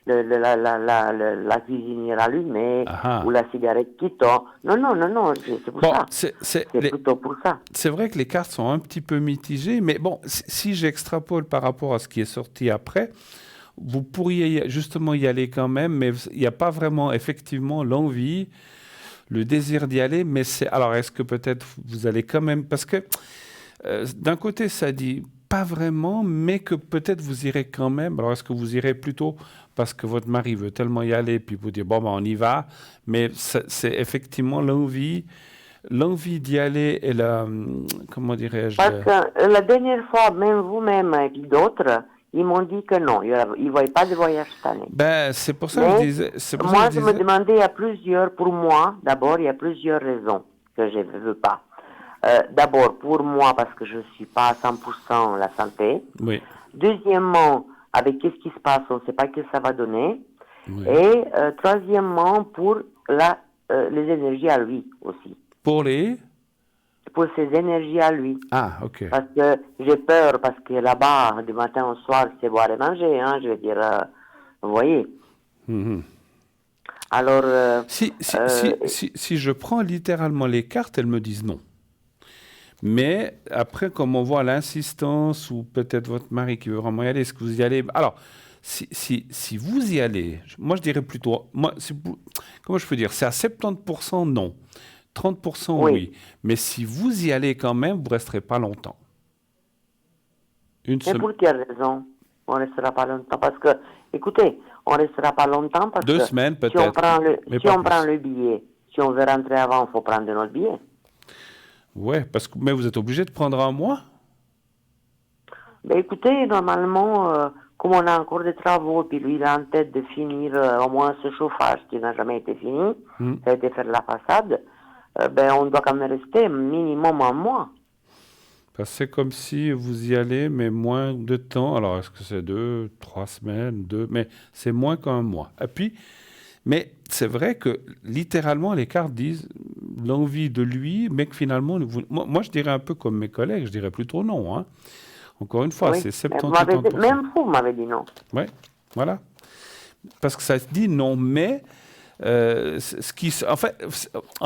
la cuisinière allumée ou la cigarette qui tombe. Non, c'est pour ça. C'est plutôt pour ça. C'est vrai que les cartes sont un petit peu mitigées, mais bon, si j'extrapole par rapport à ce qui est sorti après, vous pourriez justement y aller quand même, mais il n'y a pas vraiment effectivement l'envie, le désir d'y aller. Mais alors, est-ce que peut-être vous allez quand même, parce que d'un côté, ça dit pas vraiment, mais que peut-être vous irez quand même. Alors, est-ce que vous irez plutôt parce que votre mari veut tellement y aller, puis vous dire, bon, ben, on y va, mais c'est effectivement l'envie d'y aller et comment dirais-je? Parce que la dernière fois, même vous-même et puis d'autres, ils m'ont dit que non, ils ne voyaient pas de voyage cette année. Ben, c'est pour ça que je disais. Moi, je me demandais, pour moi, d'abord, il y a plusieurs raisons que je ne veux pas. D'abord, pour moi, parce que je ne suis pas à 100% la santé. Oui. Deuxièmement, avec qu'est-ce qui se passe, on ne sait pas ce que ça va donner. Oui. Et troisièmement, pour les énergies à lui aussi. Pour ses énergies à lui. Ah, ok. Parce que j'ai peur, parce que là-bas, du matin au soir, c'est boire et manger, hein, je veux dire, vous voyez. Alors... Si je prends littéralement les cartes, elles me disent non. Mais après, comme on voit l'insistance, ou peut-être votre mari qui veut vraiment y aller, est-ce que vous y allez? Alors, si vous y allez, moi je dirais plutôt, comment je peux dire, c'est à 70% non. 30% oui. Mais si vous y allez quand même, vous ne resterez pas longtemps. Mais pour quelle raison on ne restera pas longtemps? Parce que, écoutez, on ne restera pas longtemps parce 2 que semaines peut-être. Si on prend le billet, si on veut rentrer avant, il faut prendre notre billet. Oui, mais vous êtes obligé de prendre un mois? Ben écoutez, normalement, comme on a encore des travaux, puis lui, il a en tête de finir au moins ce chauffage qui n'a jamais été fini, ça a été faire la façade, on doit quand même rester minimum un mois. Parce que c'est comme si vous y allez, mais moins de temps. Alors, est-ce que c'est 2, 3 semaines, mais c'est moins qu'un mois. Et puis, mais c'est vrai que littéralement, les cartes disent l'envie de lui, mais que finalement, moi, je dirais un peu comme mes collègues, je dirais plutôt non. Hein. Encore une fois, oui, c'est 70-80%. Même vous m'avez dit non. Oui, voilà. Parce que ça se dit non, mais en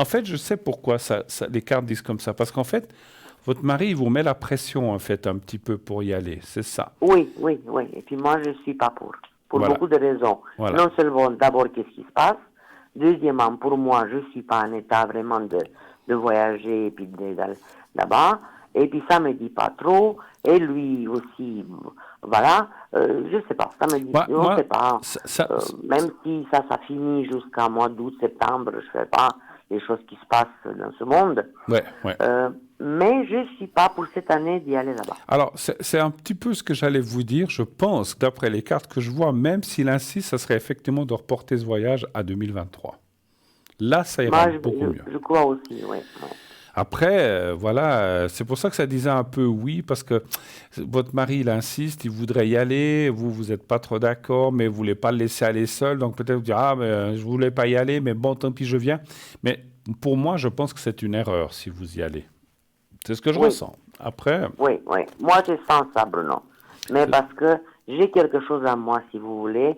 fait, je sais pourquoi les cartes disent comme ça. Parce qu'en fait, votre mari, il vous met la pression, en fait, un petit peu pour y aller. C'est ça. Oui. Et puis moi, je ne suis pas pour. Pour voilà. Beaucoup de raisons. Voilà. Non seulement, d'abord, qu'est-ce qui se passe. Deuxièmement, pour moi, je ne suis pas en état vraiment de voyager et puis d'aller là-bas. Et puis ça me dit pas trop. Et lui aussi, voilà. Je sais pas, ça me dit, on sait pas. Même si ça finit jusqu'à mois d'août, septembre, je sais pas les choses qui se passent dans ce monde. Ouais. Mais je suis pas pour cette année d'y aller là-bas. Alors, c'est un petit peu ce que j'allais vous dire. Je pense, d'après les cartes que je vois, même s'il insiste, ça serait effectivement de reporter ce voyage à 2023. Là, ça ira beaucoup mieux. Je crois aussi, oui. Après, voilà, c'est pour ça que ça disait un peu oui, parce que votre mari, il insiste, il voudrait y aller, vous n'êtes pas trop d'accord, mais vous ne voulez pas le laisser aller seul, donc peut-être vous dire, mais je ne voulais pas y aller, mais bon, tant pis, je viens. Mais pour moi, je pense que c'est une erreur si vous y allez. C'est ce que je ressens. Après... Oui. Moi, je sens ça, Bruno. Mais parce que j'ai quelque chose en moi, si vous voulez,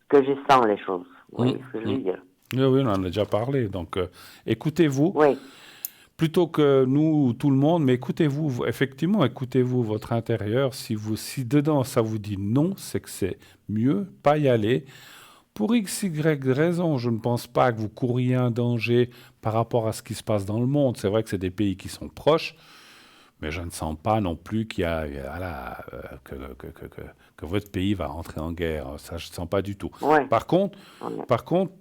que je sens les choses. Oui, ce que je veux dire. Oui, on en a déjà parlé. Donc, écoutez-vous. Oui. Plutôt que nous, tout le monde, mais écoutez-vous, effectivement, écoutez-vous votre intérieur. Si dedans, ça vous dit non, c'est que c'est mieux, pas y aller. Pour x, y raison, je ne pense pas que vous couriez un danger par rapport à ce qui se passe dans le monde. C'est vrai que c'est des pays qui sont proches, mais je ne sens pas non plus qu'il y a, que votre pays va rentrer en guerre. Ça, je ne sens pas du tout. Ouais. Par contre,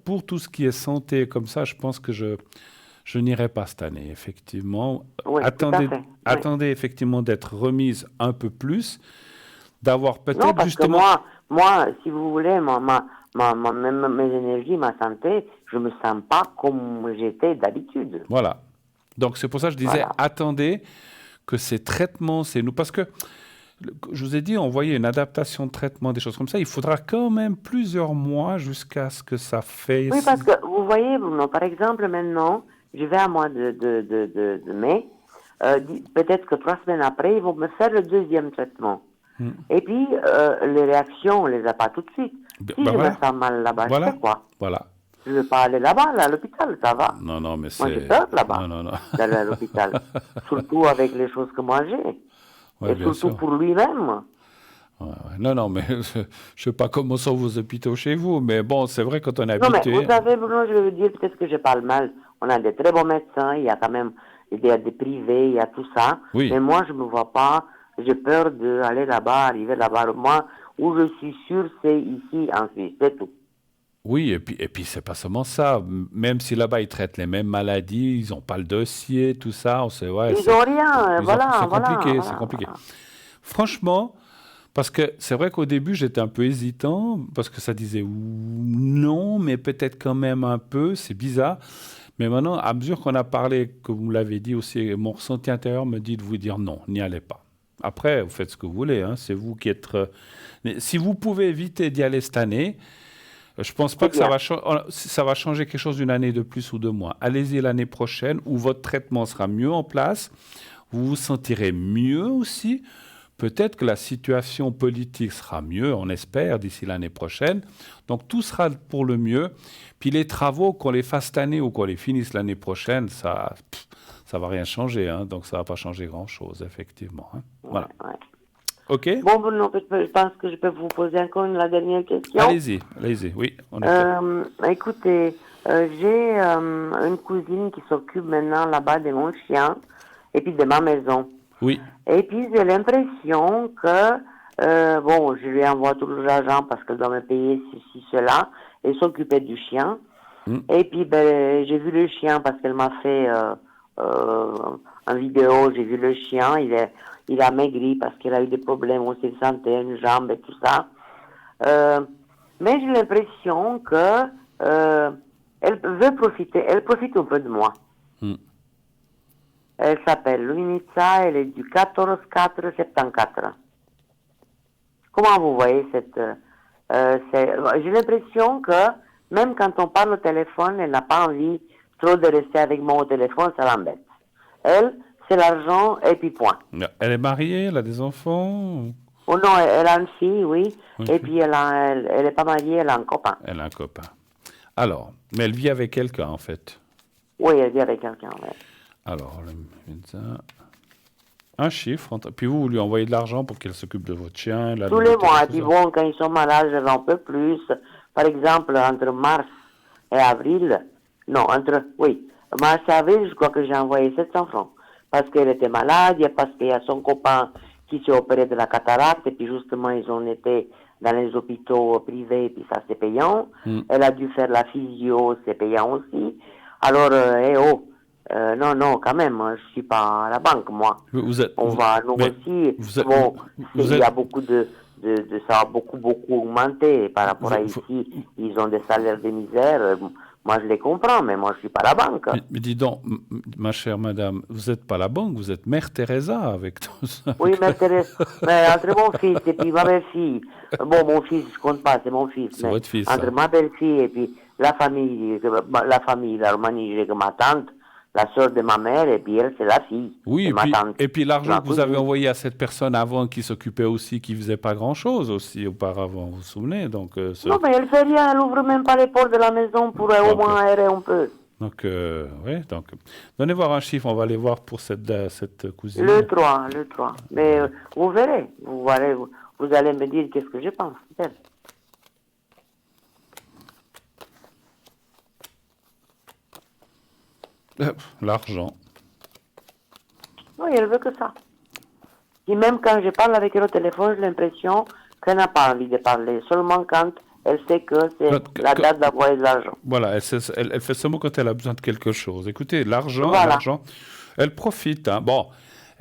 pour tout ce qui est santé comme ça, je pense que je n'irai pas cette année, effectivement. Oui, attendez effectivement d'être remise un peu plus, d'avoir peut-être non, parce justement... que moi, si vous voulez, mes énergies, ma santé, je me sens pas comme j'étais d'habitude. Voilà. Donc c'est pour ça que je disais, attendez que ces traitements, parce que je vous ai dit, on voyait une adaptation de traitement, des choses comme ça. Il faudra quand même plusieurs mois jusqu'à ce que ça fasse. Oui, parce que vous voyez, Bruno, par exemple, maintenant, je vais à mois de mai. Peut-être que 3 semaines après, ils vont me faire le deuxième traitement. Et puis, les réactions, on ne les a pas tout de suite. Si je me sens mal là-bas, je fais quoi? Voilà. Je ne veux pas aller là-bas, à l'hôpital, ça va. Non, mais c'est... Moi, j'ai peur là-bas, non. d'aller à l'hôpital. Surtout avec les choses que moi j'ai. Ouais, et surtout sûr. pour lui-même. Ouais. Non, mais je ne sais pas comment sont vos hôpitaux chez vous, mais bon, c'est vrai quand on est Non, habitué... mais vous savez, Bruno, je vais vous dire, peut-être que je parle mal. On a des très bons médecins, il y a quand même des privés, il y a tout ça. Oui. Mais moi, je ne me vois pas, j'ai peur d'aller là-bas, arriver là-bas. Moi, où je suis sûr, c'est ici, en Suisse, c'est tout. Oui, et puis c'est pas seulement ça. Même si là-bas, ils traitent les mêmes maladies, ils n'ont pas le dossier, tout ça, on sait... Ouais, ils n'ont rien, c'est compliqué, c'est compliqué. Franchement... Parce que c'est vrai qu'au début, j'étais un peu hésitant, parce que ça disait non, mais peut-être quand même un peu, c'est bizarre. Mais maintenant, à mesure qu'on a parlé, que vous l'avez dit aussi, mon ressenti intérieur me dit de vous dire non, n'y allez pas. Après, vous faites ce que vous voulez, hein, c'est vous qui êtes... Mais si vous pouvez éviter d'y aller cette année, je ne pense pas que ça va changer quelque chose d'une année de plus ou de moins. Allez-y l'année prochaine, où votre traitement sera mieux en place, vous vous sentirez mieux aussi. Peut-être que la situation politique sera mieux, on espère, d'ici l'année prochaine. Donc, tout sera pour le mieux. Puis les travaux, qu'on les fasse cette année ou qu'on les finisse l'année prochaine, ça va rien changer. Hein. Donc, ça va pas changer grand-chose, effectivement. Hein. Voilà. Ouais. OK? Bon, Bruno, je pense que je peux vous poser encore la dernière question. Allez-y, oui. On est écoutez, j'ai une cousine qui s'occupe maintenant là-bas de mon chien et puis de ma maison. Oui. Et puis, j'ai l'impression que, je lui envoie tout l'argent parce qu'elle doit me payer ceci, cela, et s'occuper du chien. Et puis, j'ai vu le chien parce qu'elle m'a fait une vidéo, j'ai vu le chien, il a maigri parce qu'il a eu des problèmes aussi de santé, une jambe et tout ça. Mais j'ai l'impression que elle profite un peu de moi. Elle s'appelle Luinitsa, elle est du 14-4-74. Comment vous voyez cette... j'ai l'impression que même quand on parle au téléphone, elle n'a pas envie trop de rester avec moi au téléphone, ça l'embête. Elle, c'est l'argent et puis point. Elle est mariée, elle a des enfants? Oh non, elle a une fille, oui. Et puis elle n'est pas mariée, elle a un copain. Elle a un copain. Alors, mais elle vit avec quelqu'un en fait? Oui, elle vit avec quelqu'un, oui. Alors, un chiffre, puis vous lui envoyez de l'argent pour qu'elle s'occupe de votre chien. Tous les mois, et puis bon, quand ils sont malades, je vais un peu plus. Par exemple, entre mars et avril, mars et avril, je crois que j'ai envoyé 700 francs. parce qu'elle était malade, parce qu'il y a son copain qui s'est opéré de la cataracte, et puis justement, ils ont été dans les hôpitaux privés, et puis ça, c'est payant. Elle a dû faire la physio, c'est payant aussi. Alors, non, non, quand même, je suis pas à la banque, moi. On va, nous aussi, bon, il y a beaucoup ça a beaucoup augmenté par rapport à ici. Ils ont des salaires de misère. Moi, je les comprends, mais moi, je suis pas à la banque. Mais dis donc, ma chère madame, vous n'êtes pas la banque, vous êtes Mère Teresa avec tout ça. Oui, Mère Teresa, mais entre mon fils et puis ma belle-fille, bon, mon fils, je compte pas, c'est mon fils, C'est mais votre fils, entre ça. ma belle-fille et puis la famille, la Roumanie, j'ai que ma tante, la sœur de ma mère, et puis elle, c'est la fille Oui, de ma tante. et puis l'argent Ma que vous avez cousine. envoyé à cette personne avant qui s'occupait aussi, qui faisait pas grand-chose aussi auparavant, vous vous souvenez? Donc, Non, mais elle fait rien, elle ouvre même pas les portes de la maison pour au moins aérer un peu. Donc, oui, donc, donnez voir un chiffre, on va aller voir pour cette cousine. Le 3. Mais vous verrez, vous allez me dire qu'est-ce que je pense d'elle. L'argent. Oui, elle veut que ça. Et même quand je parle avec elle au téléphone, j'ai l'impression qu'elle n'a pas envie de parler. Seulement quand elle sait que c'est la date d'envoyer de l'argent. Voilà, elle fait seulement quand elle a besoin de quelque chose. Écoutez, l'argent, Voilà. elle profite. Hein. Bon,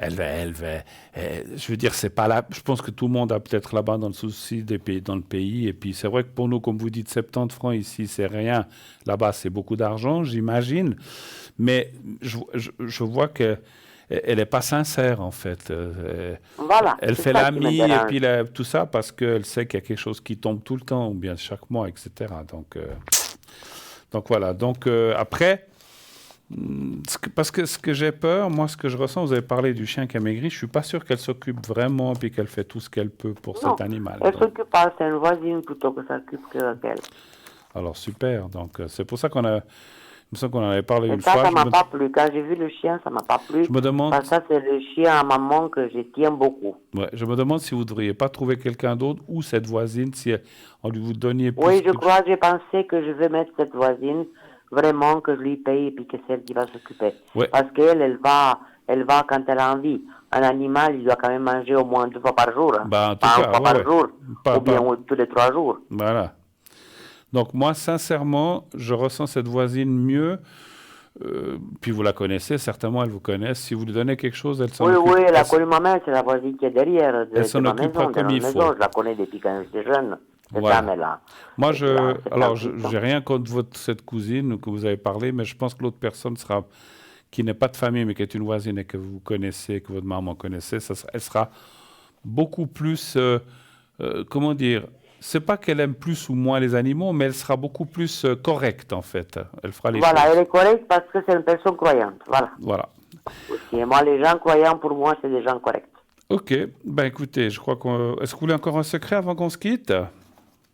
je veux dire, c'est pas là. Je pense que tout le monde a peut-être là-bas dans le souci des pays, dans le pays. Et puis, c'est vrai que pour nous, comme vous dites, 70 francs ici, c'est rien. Là-bas, c'est beaucoup d'argent, j'imagine. Mais je vois que elle n'est pas sincère, en fait. Voilà. Elle fait ça qui me l'amie et dérange. puis tout ça parce qu'elle sait qu'il y a quelque chose qui tombe tout le temps, ou bien chaque mois, etc. Donc voilà. Donc après, parce que ce que j'ai peur, moi, ce que je ressens, vous avez parlé du chien qui a maigri, je suis pas sûr qu'elle s'occupe vraiment puis qu'elle fait tout ce qu'elle peut pour Non, cet animal. elle Donc, s'occupe pas, c'est une voisine plutôt que s'occupe qu'elle. alors super. Donc c'est pour ça il me semble qu'on en avait parlé Et une ça, fois. ça m'a pas plu. Quand j'ai vu le chien, ça m'a pas plu. Je me demande, Parce que ça, c'est le chien à maman que je tiens beaucoup. ouais, je me demande si vous ne devriez pas trouver quelqu'un d'autre ou cette voisine, si on lui vous donniez plus. Oui, je crois, j'ai pensé que je vais mettre cette voisine, vraiment que je lui paye et puis que c'est elle qui va s'occuper. Ouais. Parce qu'elle, elle va quand elle a envie. Un animal, il doit quand même manger au moins 2 fois par jour. Hein. Bah, en tout Pas cas, une fois ouais, par ouais. jour, Pas- ou bien pas- tous les 3 jours. Voilà. Donc moi, sincèrement, je ressens cette voisine mieux. Puis vous la connaissez, certainement elle vous connaît. Si vous lui donnez quelque chose, elle s'en Oui, occupe. oui, elle a connu ma mère, c'est la voisine qui est derrière Elle de s'en ma occupera maison, de comme notre il maison. faut. Je la connais depuis quand j'étais jeune. Cette Voilà. dame-là. Moi, alors, j'ai rien contre cette cousine que vous avez parlé, mais je pense que l'autre personne qui n'est pas de famille, mais qui est une voisine et que vous connaissez, que votre maman connaissait, elle sera beaucoup plus, comment dire, c'est pas qu'elle aime plus ou moins les animaux, mais elle sera beaucoup plus correcte en fait. Elle fera les Voilà, choses. elle est correcte parce que c'est une personne croyante. Voilà. Voilà. Aussi. Et moi, les gens croyants, pour moi, c'est des gens corrects. Ok, ben écoutez, je crois qu'on... Est-ce que vous voulez encore un secret avant qu'on se quitte?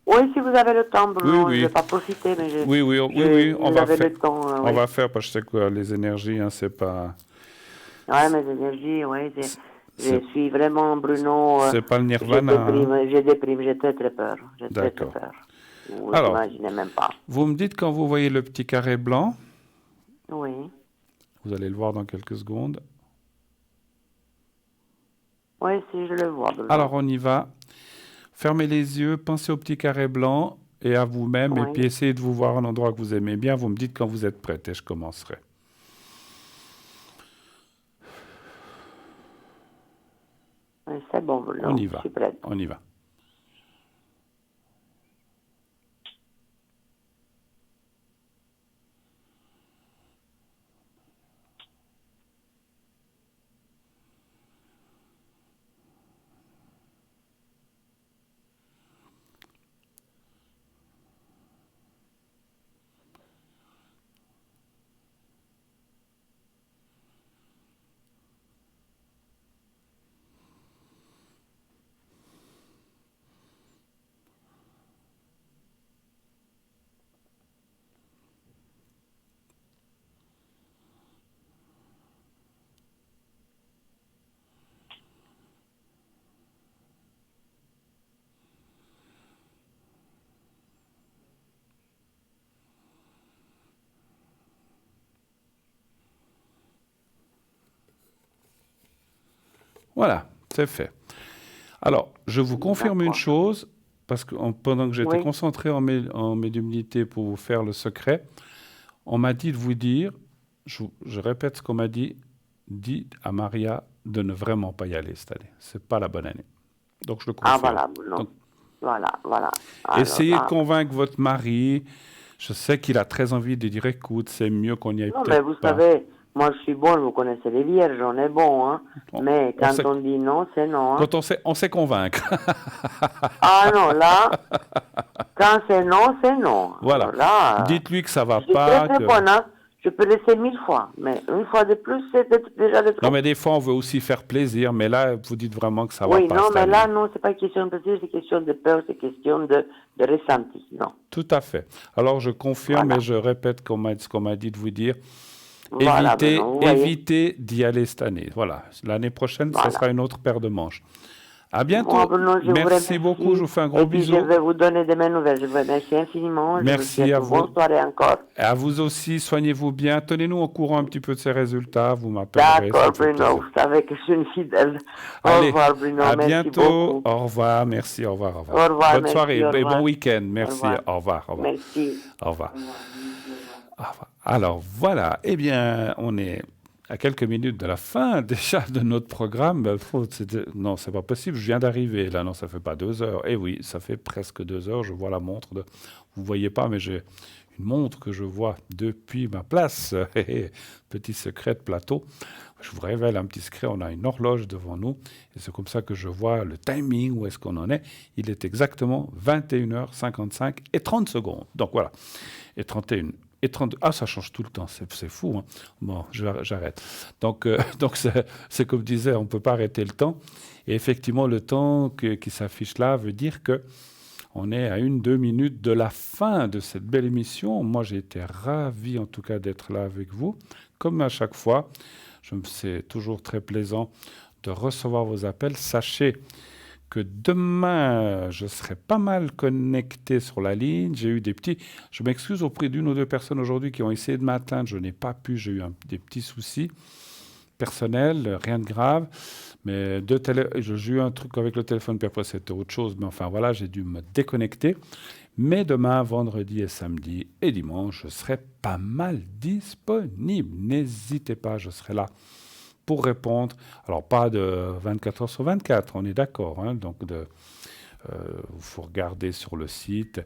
Oui, si vous avez le temps, Bruno, Oui. je ne vais pas profiter, mais Oui, on vous va avez faire. le temps. On va faire parce que je sais que les énergies, hein, c'est pas... Ouais, mes énergies, oui. Je suis vraiment, Bruno, C'est pas le nirvana. Hein. je déprime, j'ai très très peur. J'ai très très D'accord. peur. Vous Alors, n'imaginez même pas. Vous me dites quand vous voyez le petit carré blanc, Oui. vous allez le voir dans quelques secondes. Oui, si je le vois, Bruno. Alors on y va. Fermez les yeux, pensez au petit carré blanc et à vous-même, et Oui. puis essayez de vous voir un endroit que vous aimez bien. Vous me dites quand vous êtes prête et je commencerai. Oui, c'est bon, Bruno. On y Je va. suis prête. On y va. Voilà, c'est fait. Alors, je vous confirme une D'accord. chose, parce que pendant que j'étais Oui. concentré en médiumnité pour vous faire le secret, on m'a dit de vous dire, je répète ce qu'on m'a dit, dites à Maria de ne vraiment pas y aller cette année. C'est pas la bonne année. Donc, je le Ah, confirme. voilà, non. Donc, Voilà. Alors, essayez de ah, convaincre votre mari. Je sais qu'il a très envie de dire, écoute, c'est mieux qu'on y aille non, mais peut-être vous pas. savez, moi, je suis bonne, vous connaissez les vierges, on est bon, hein. On- Mais on quand sait- on dit non, c'est non, hein. Quand on sait convaincre. Ah non, là, quand c'est non, c'est non. Voilà. Alors là, Dites-lui que ça va je suis pas. très bonne, hein. Je peux laisser 1000 fois, mais une fois de plus, c'est déjà de trop. Non, mais des fois, on veut aussi faire plaisir, mais là, vous dites vraiment que ça va Oui, pas non, cette mais année. là, non, c'est pas question de plaisir, c'est question de peur, c'est question de ressenti, non. Tout à fait. Alors, je confirme Voilà. et je répète ce qu'on m'a dit de vous dire. Voilà, Benoît, vous voyez. Évitez d'y aller cette année. Voilà. L'année prochaine, ça Voilà. sera une autre paire de manches. À bientôt. Moi, Benoît, je vous Merci remercie. beaucoup. Je vous fais un gros Et puis, bisou. je vais vous donner de mes nouvelles. Je vous remercie infiniment. Merci je vous souhaite à une vous. bonne soirée encore. Et à vous aussi, soignez-vous bien. Tenez-nous au courant un petit peu de ces résultats. Vous m'appellerez. ça D'accord, me fait Bruno, plaisir. vous savez que je suis une fidèle. Au Allez, revoir, Bruno. à Merci bientôt. beaucoup. Au revoir. Merci. Au revoir. Au revoir, Bonne merci, soirée au et revoir. bon week-end. Merci. revoir. Au revoir. Au revoir. Merci. Au revoir. Au revoir. Alors voilà, eh bien, on est à quelques minutes de la fin déjà de notre programme. Non, c'est pas possible, je viens d'arriver. Là, non, ça fait pas 2 heures. Eh oui, ça fait presque 2 heures. Je vois la montre. Vous voyez pas, mais j'ai une montre que je vois depuis ma place. Petit secret de plateau. Je vous révèle un petit secret. On a une horloge devant nous. Et c'est comme ça que je vois le timing, où est-ce qu'on en est. Il est exactement 21h55 et 30 secondes. Donc voilà. Et 31. Et 32. Ah, ça change tout le temps, c'est fou. Hein. Bon, j'arrête. Donc c'est comme je disais, on ne peut pas arrêter le temps. Et effectivement, le temps qui s'affiche là veut dire que on est à 1-2 minutes de la fin de cette belle émission. Moi, j'ai été ravi, en tout cas, d'être là avec vous. Comme à chaque fois, c'est toujours très plaisant de recevoir vos appels. Sachez que demain, je serai pas mal connecté sur la ligne. J'ai eu des petits... Je m'excuse auprès d'une ou deux personnes aujourd'hui qui ont essayé de m'atteindre. Je n'ai pas pu. J'ai eu des petits soucis personnels, rien de grave. Mais j'ai eu un truc avec le téléphone, puis après, c'était autre chose. Mais enfin, voilà, j'ai dû me déconnecter. Mais demain, vendredi et samedi et dimanche, je serai pas mal disponible. N'hésitez pas, je serai là pour répondre. Alors, pas de 24 heures sur 24, on est d'accord. Hein, donc, il faut regarder sur le site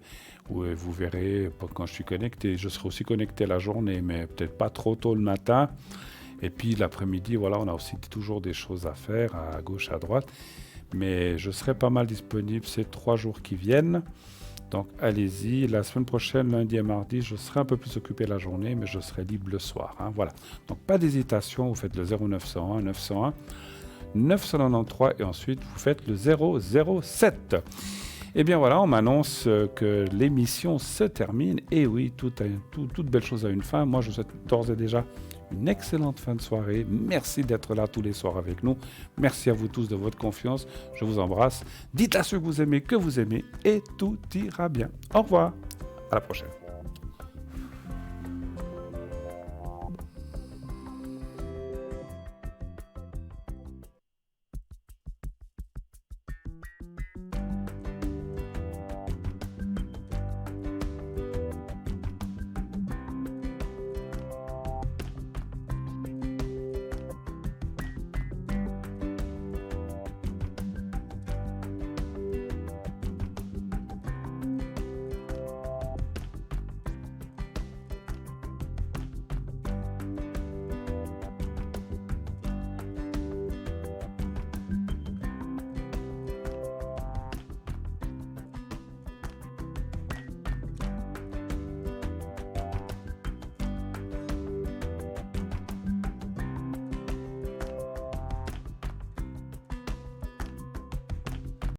où vous verrez quand je suis connecté. Je serai aussi connecté la journée, mais peut-être pas trop tôt le matin. Et puis, l'après-midi, voilà, on a aussi toujours des choses à faire à gauche, à droite. Mais je serai pas mal disponible ces 3 jours qui viennent. Donc, allez-y. La semaine prochaine, lundi et mardi, je serai un peu plus occupé la journée, mais je serai libre le soir. Hein, voilà. Donc, pas d'hésitation. Vous faites le 0901 901 993 et ensuite, vous faites le 007. Eh bien, voilà, on m'annonce que l'émission se termine. Et oui, toute belle chose a une fin. Moi, je vous souhaite d'ores et déjà une excellente fin de soirée. Merci d'être là tous les soirs avec nous. Merci à vous tous de votre confiance. Je vous embrasse. Dites à ceux que vous aimez et tout ira bien. Au revoir. À la prochaine.